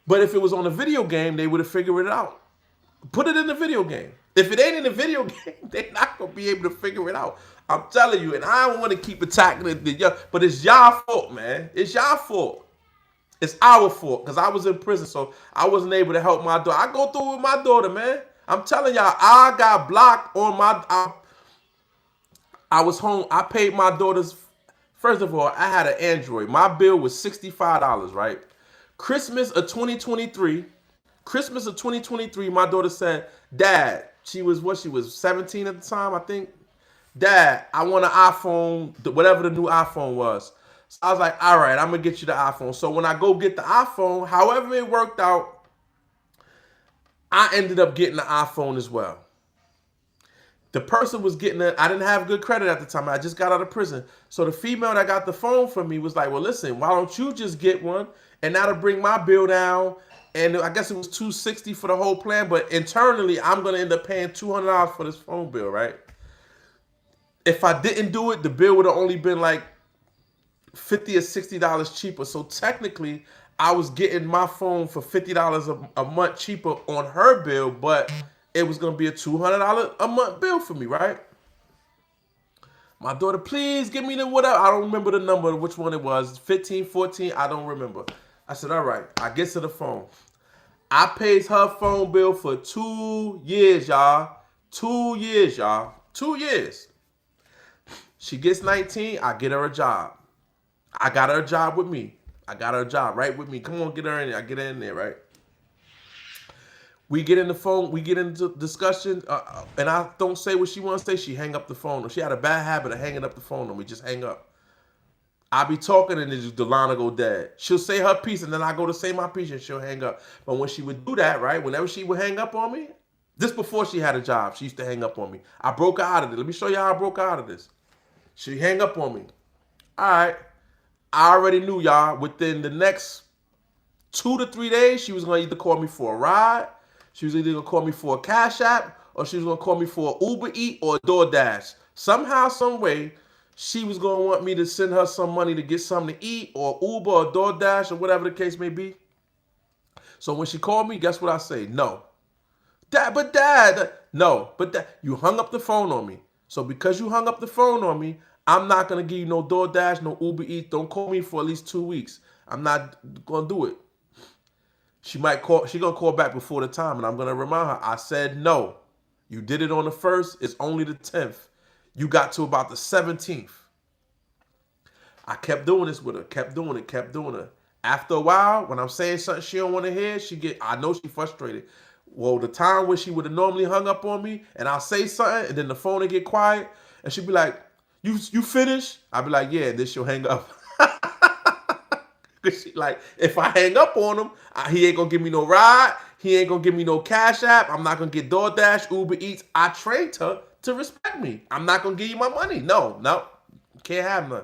But if it was on a video game, they would have figured it out. Put it in the video game. If it ain't in the video game, they're not going to be able to figure it out. I'm telling you, and I don't want to keep attacking it, but it's y'all fault, man. It's y'all fault. It's our fault, because I was in prison, so I wasn't able to help my daughter. I go through with my daughter, man. I'm telling y'all, I got blocked on I was home. I paid my daughter's, first of all, I had an Android. My bill was $65, right? Christmas of 2023, my daughter said, Dad, she was 17 at the time, I think. Dad, I want an iPhone, whatever the new iPhone was. So I was like, all right, I'm going to get you the iPhone. So when I go get the iPhone, however it worked out, I ended up getting the iPhone as well. The person was getting it. I didn't have good credit at the time. I just got out of prison. So the female that got the phone from me was like, well, listen, why don't you just get one? And that'll bring my bill down. And I guess it was $260 for the whole plan. But internally, I'm going to end up paying $200 for this phone bill, right? If I didn't do it, the bill would have only been like $50 or $60 cheaper. So technically, I was getting my phone for $50 a month cheaper on her bill, but it was going to be a $200 a month bill for me, right? My daughter, please give me the whatever. I don't remember the number, which one it was. 15, 14, I don't remember. I said, all right, I get to the phone. I paid her phone bill for 2 years, y'all. 2 years, y'all. 2 years. She gets 19, I get her a job. I got her a job with me. I got her a job right with me. Come on, get her in there. I get her in there, right? We get in the phone. We get into discussion, and I don't say what she wants to say. She hang up the phone. She had a bad habit of hanging up the phone on me. Just hang up. I be talking, and then the line will go dead. She'll say her piece, and then I go to say my piece, and she'll hang up. But when she would do that, right, whenever she would hang up on me, this before she had a job, she used to hang up on me. I broke her out of it. Let me show you how I broke her out of this. She hang up on me. All right. I already knew, y'all, within the next 2 to 3 days, she was going to either call me for a ride, she was either going to call me for a Cash App, or she was going to call me for an Uber Eats or a DoorDash. Somehow, some way, she was going to want me to send her some money to get something to eat, or Uber or DoorDash, or whatever the case may be. So when she called me, guess what I say? No. Dad, no. But Dad, you hung up the phone on me. So because you hung up the phone on me, I'm not going to give you no DoorDash, no Uber Eats. Don't call me for at least 2 weeks. I'm not going to do it. She going to call back before the time, and I'm going to remind her. I said no. You did it on the 1st. It's only the 10th. You got to about the 17th. I kept doing this with her. Kept doing it. After a while, when I'm saying something she don't want to hear, I know she frustrated. Well, the time where she would have normally hung up on me, and I'll say something, and then the phone would get quiet, and she'd be like, You finished? I'd be like, yeah, and then she'll hang up. Because she like, if I hang up on him, he ain't going to give me no ride. He ain't going to give me no Cash App. I'm not going to get DoorDash, Uber Eats. I trained her to respect me. I'm not going to give you my money. No. Can't have none.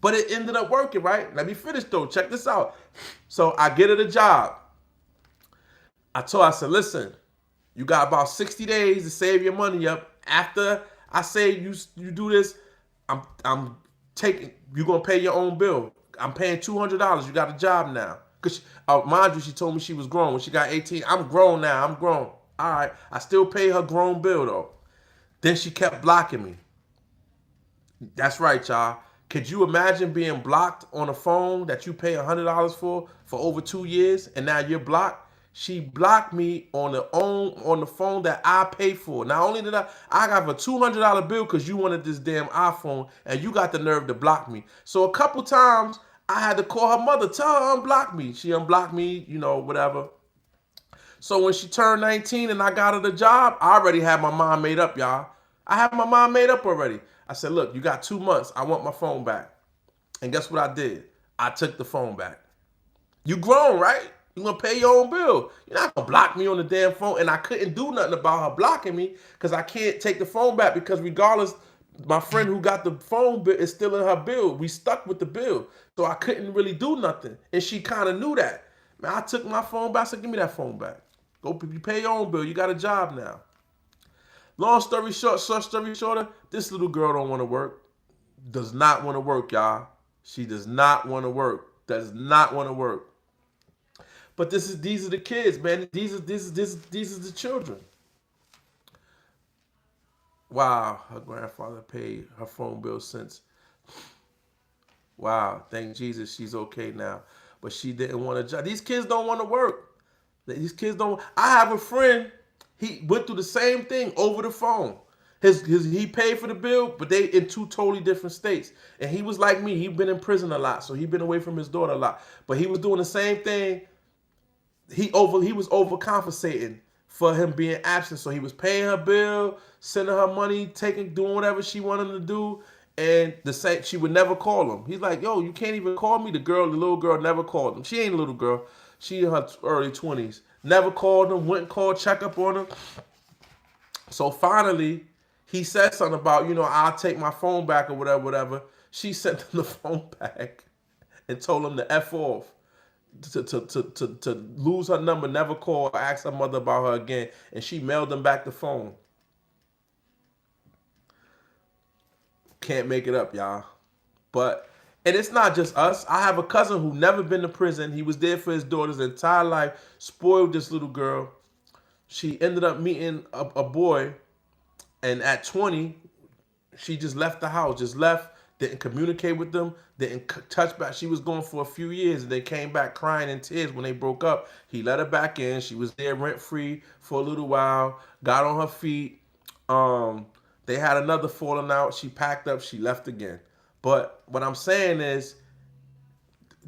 But it ended up working, right? Let me finish, though. Check this out. So I get her the job. I told her, I said, listen, you got about 60 days to save your money up. After I say you do this, I'm taking, you're going to pay your own bill. I'm paying $200. You got a job now. Because, mind you, she told me she was grown. When she got 18, I'm grown now. I'm grown. All right. I still pay her grown bill, though. Then she kept blocking me. That's right, y'all. Could you imagine being blocked on a phone that you pay $100 for over 2 years, and now you're blocked? She blocked me on the phone that I paid for. Not only did I got a $200 bill because you wanted this damn iPhone, and you got the nerve to block me. So a couple times I had to call her mother, tell her unblock me. She unblocked me, whatever. So when she turned 19 and I got her the job, I already had my mind made up, y'all. I had my mind made up already. I said, look, you got 2 months. I want my phone back. And guess what I did? I took the phone back. You grown, right? You gonna pay your own bill. You're not gonna block me on the damn phone. And I couldn't do nothing about her blocking me because I can't take the phone back because regardless, my friend who got the phone bill is still in her bill. We stuck with the bill. So I couldn't really do nothing. And she kind of knew that. Man, I took my phone back. I said, give me that phone back. Go, you pay your own bill. You got a job now. Long story short, short story shorter, this little girl don't want to work. Does not want to work, y'all. She does not want to work. Does not want to work. But these are the kids, man. These are the children. Wow, her grandfather paid her phone bill since. Wow, thank Jesus she's okay now. But she didn't want to job. These kids don't want to work. These kids don't. I have a friend. He went through the same thing over the phone. He paid for the bill, but they in two totally different states. And he was like me. He'd been in prison a lot, so he'd been away from his daughter a lot. But he was doing the same thing. He was overcompensating for him being absent. So he was paying her bill, sending her money, doing whatever she wanted him to do. And she would never call him. He's like, yo, you can't even call me. The little girl never called him. She ain't a little girl. She in her early 20s. Never called him, went and called, check up on him. So finally, he said something about, I'll take my phone back or whatever. She sent him the phone back and told him to F off. To lose her number, never call, ask her mother about her again. And she mailed him back the phone. Can't make it up, y'all. And it's not just us. I have a cousin who never been to prison. He was there for his daughter's entire life, spoiled this little girl. She ended up meeting a boy, and at 20, she just left the house, just left, didn't communicate with them, didn't touch back. She was gone for a few years, and they came back crying in tears when they broke up. He let her back in. She was there rent-free for a little while, got on her feet. They had another falling out. She packed up. She left again. But what I'm saying is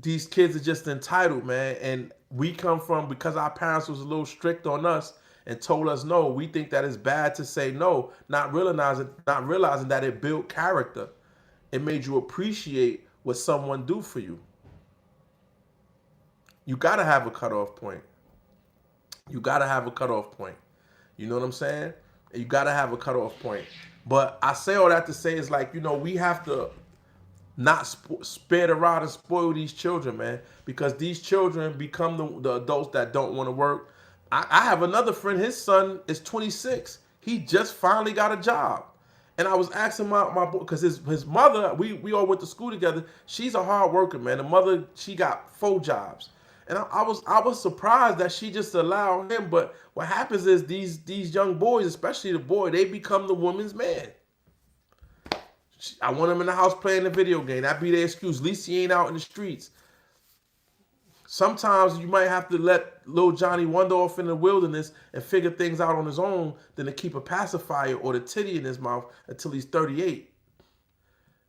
these kids are just entitled, man. And we come from, because our parents was a little strict on us and told us no, we think that it's bad to say no, not realizing that it built character. It made you appreciate what someone do for you. You got to have a cutoff point. You got to have a cutoff point. You know what I'm saying? You got to have a cutoff point. But I say all that to say is like, we have to not spare the rod and spoil these children, man, because these children become the adults that don't want to work. I have another friend, his son is 26. He just finally got a job. And I was asking my boy, because his mother, we all went to school together. She's a hard worker, man. The mother, she got 4 jobs. And I was surprised that she just allowed him. But what happens is these young boys, especially the boy, they become the woman's man. I want him in the house playing the video game. That be their excuse. At least he ain't out in the streets. Sometimes you might have to let little Johnny wander off in the wilderness and figure things out on his own than to keep a pacifier or the titty in his mouth until he's 38.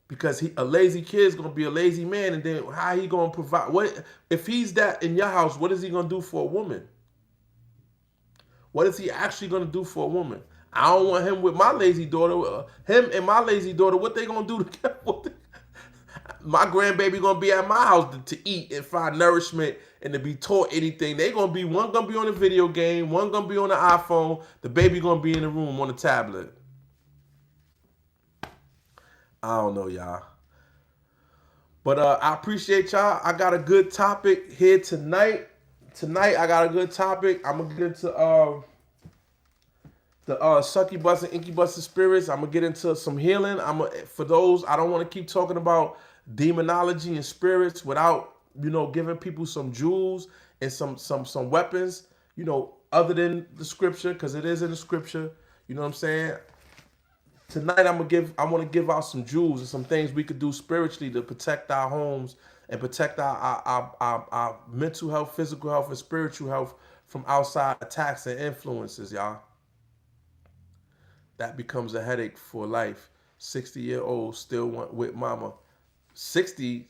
Because a lazy kid's going to be a lazy man, and then how he going to provide? What if he's that in your house, what is he going to do for a woman? What is he actually going to do for a woman? I don't want him with my lazy daughter. Him and my lazy daughter, what they going to do together? My grandbaby going to be at my house to eat and find nourishment and to be taught anything. One going to be on a video game, one going to be on the iPhone, the baby going to be in the room on the tablet. I don't know, y'all. But I appreciate y'all. I got a good topic here tonight. I got a good topic. I'm going to get into the succubus and incubus spirits. I'm going to get into some healing. For those, I don't want to keep talking about demonology and spirits without, giving people some jewels and some weapons, other than the scripture, because it is in the scripture. You know what I'm saying? tonight I want to give out some jewels and some things we could do spiritually to protect our homes and protect our mental health, physical health, and spiritual health from outside attacks and influences, y'all. That becomes a headache for life. 60-year-old still want with mama. 60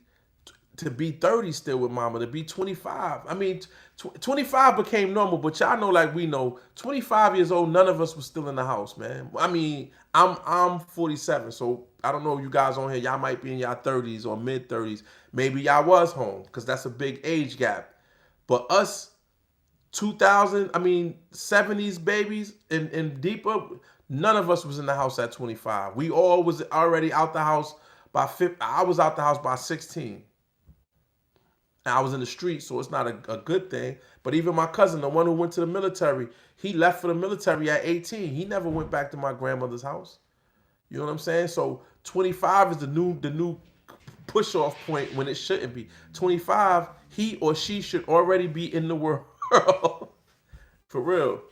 to be 30 still with mama, to be 25. I mean, 25 became normal, but y'all know, like we know, 25 years old, none of us was still in the house, man. I mean, I'm 47, so I don't know, you guys on here, y'all might be in y'all 30s or mid 30s. Maybe y'all was home, because that's a big age gap. But us 2000, I mean, 70s babies and deeper, none of us was in the house at 25. We all was already out the house by 50. I was out the house by 16. And I was in the street, so it's not a good thing. But even my cousin, the one who went to the military, he left for the military at 18. He never went back to my grandmother's house. You know what I'm saying? So 25 is the new push off point when it shouldn't be. 25, he or she should already be in the world. For real.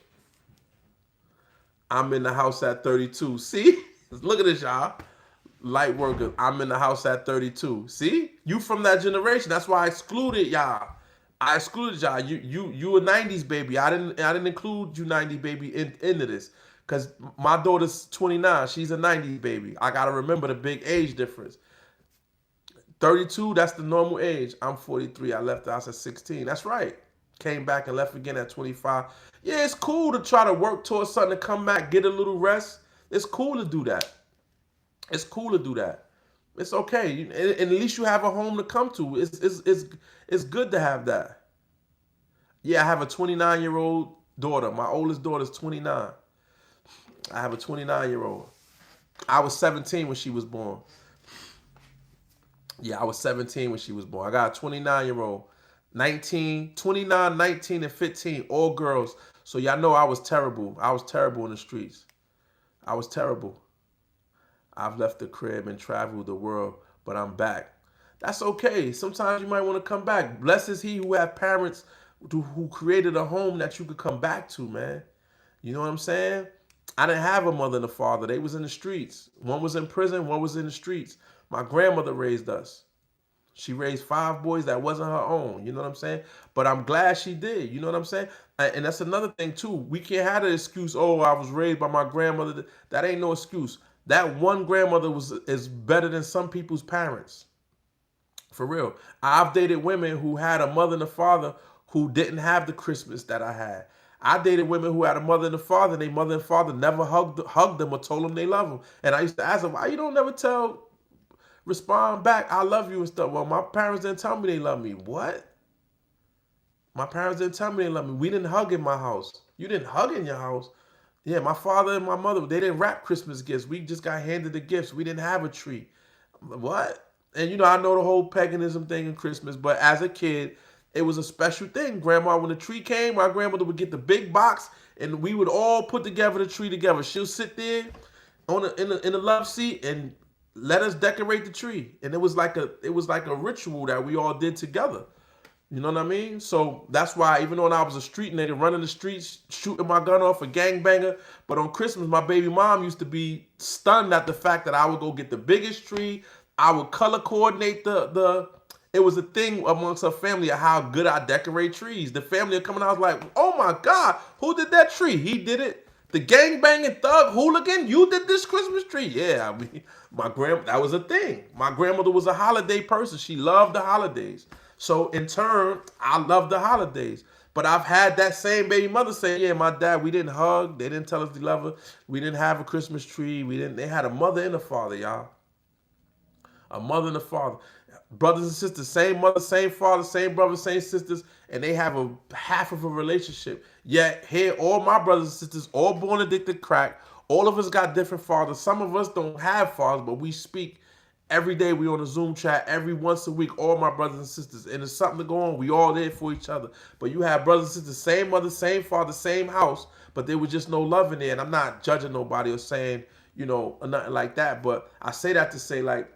I'm in the house at 32. See? Look at this, y'all. Light worker. I'm in the house at 32. See? You from that generation. That's why I excluded y'all. I excluded y'all. You a 90s baby. I didn't include you 90 baby into this. Cause my daughter's 29. She's a 90s baby. I gotta remember the big age difference. 32, that's the normal age. I'm 43. I left the house at 16. That's right. Came back and left again at 25. Yeah, it's cool to try to work towards something, to come back, get a little rest. It's cool to do that. It's cool to do that. It's okay. And at least you have a home to come to. It's good to have that. Yeah, I have a 29-year-old daughter. My oldest daughter is 29. I have a 29-year-old. I was 17 when she was born. Yeah, I was 17 when she was born. I got a 29-year-old. 19, 29, 19, and 15, all girls. So y'all know I was terrible. I was terrible in the streets. I was terrible. I've left the crib and traveled the world, but I'm back. That's okay. Sometimes you might want to come back. Blessed is he who have parents who created a home that you could come back to, man. You know what I'm saying? I didn't have a mother and a father. They was in the streets. One was in prison, one was in the streets. My grandmother raised us. She raised 5 boys that wasn't her own. You know what I'm saying? But I'm glad she did. You know what I'm saying? And that's another thing, too. We can't have the excuse, oh, I was raised by my grandmother. That ain't no excuse. That one grandmother is better than some people's parents. For real. I've dated women who had a mother and a father who didn't have the Christmas that I had. I dated women who had a mother and a father, and their mother and father never hugged them or told them they love them. And I used to ask them, why you don't never respond back, I love you and stuff? Well, my parents didn't tell me they love me. What? My parents didn't tell me they love me. We didn't hug in my house. You didn't hug in your house? Yeah, my father and my mother, they didn't wrap Christmas gifts. We just got handed the gifts. We didn't have a tree. What? And you know, I know the whole paganism thing in Christmas, but as a kid, it was a special thing. Grandma, when the tree came, my grandmother would get the big box and we would all put together the tree together. She'll sit there in the love seat and let us decorate the tree. And it was like a ritual that we all did together. You know what I mean? So that's why, even though I was a street nigga running the streets, shooting my gun off, a gangbanger, but on Christmas, my baby mom used to be stunned at the fact that I would go get the biggest tree. I would color coordinate it was a thing amongst her family of how good I decorate trees. The family would come in, I was like, oh my God, who did that tree? He did it. The gangbanging thug hooligan, you did this Christmas tree. Yeah, I mean, that was a thing. My grandmother was a holiday person. She loved the holidays. So in turn, I love the holidays. But I've had that same baby mother say, yeah, my dad, we didn't hug. They didn't tell us they love her. We didn't have a Christmas tree. They had a mother and a father, y'all. A mother and a father. Brothers and sisters, same mother, same father, same brothers, same sisters, and they have a half of a relationship. Yet here, all my brothers and sisters, all born addicted crack, all of us got different fathers. Some of us don't have fathers, but we speak every day. We on a Zoom chat every once a week, all my brothers and sisters. And there's something to go on. We all there for each other. But you have brothers and sisters, same mother, same father, same house, but there was just no love in there. And I'm not judging nobody or saying, you know, or nothing like that. But I say that to say, like,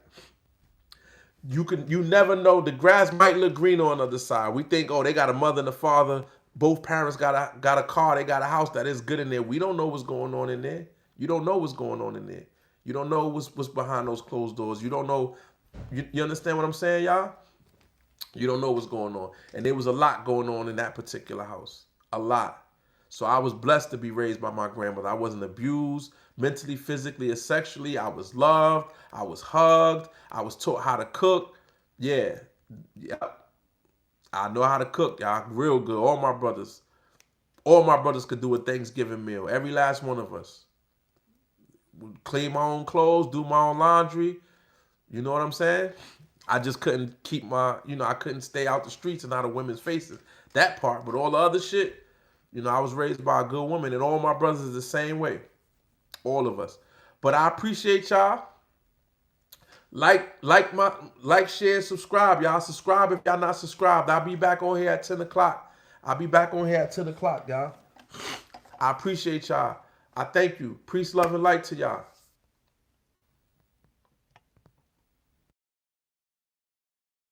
you never know. The grass might look greener on the other side. We think, oh, they got a mother and a father. Both parents got a car. They got a house that is good in there. We don't know what's going on in there. You don't know what's going on in there. You don't know what's behind those closed doors. You don't know. You understand what I'm saying, y'all? You don't know what's going on. And there was a lot going on in that particular house. A lot. So I was blessed to be raised by my grandmother. I wasn't abused mentally, physically, or sexually. I was loved. I was hugged. I was taught how to cook. Yeah. Yep. I know how to cook, y'all. Real good. All my brothers. All my brothers could do a Thanksgiving meal. Every last one of us. Clean my own clothes, do my own laundry. You know what I'm saying? I just couldn't keep my, I couldn't stay out the streets and out of women's faces. That part. But all the other shit, I was raised by a good woman, and all my brothers is the same way. All of us. But I appreciate y'all. Like, share, subscribe, y'all. Subscribe if y'all not subscribed. I'll be back on here at 10 o'clock. Y'all. I appreciate y'all. I thank you. Peace, love, and light to y'all.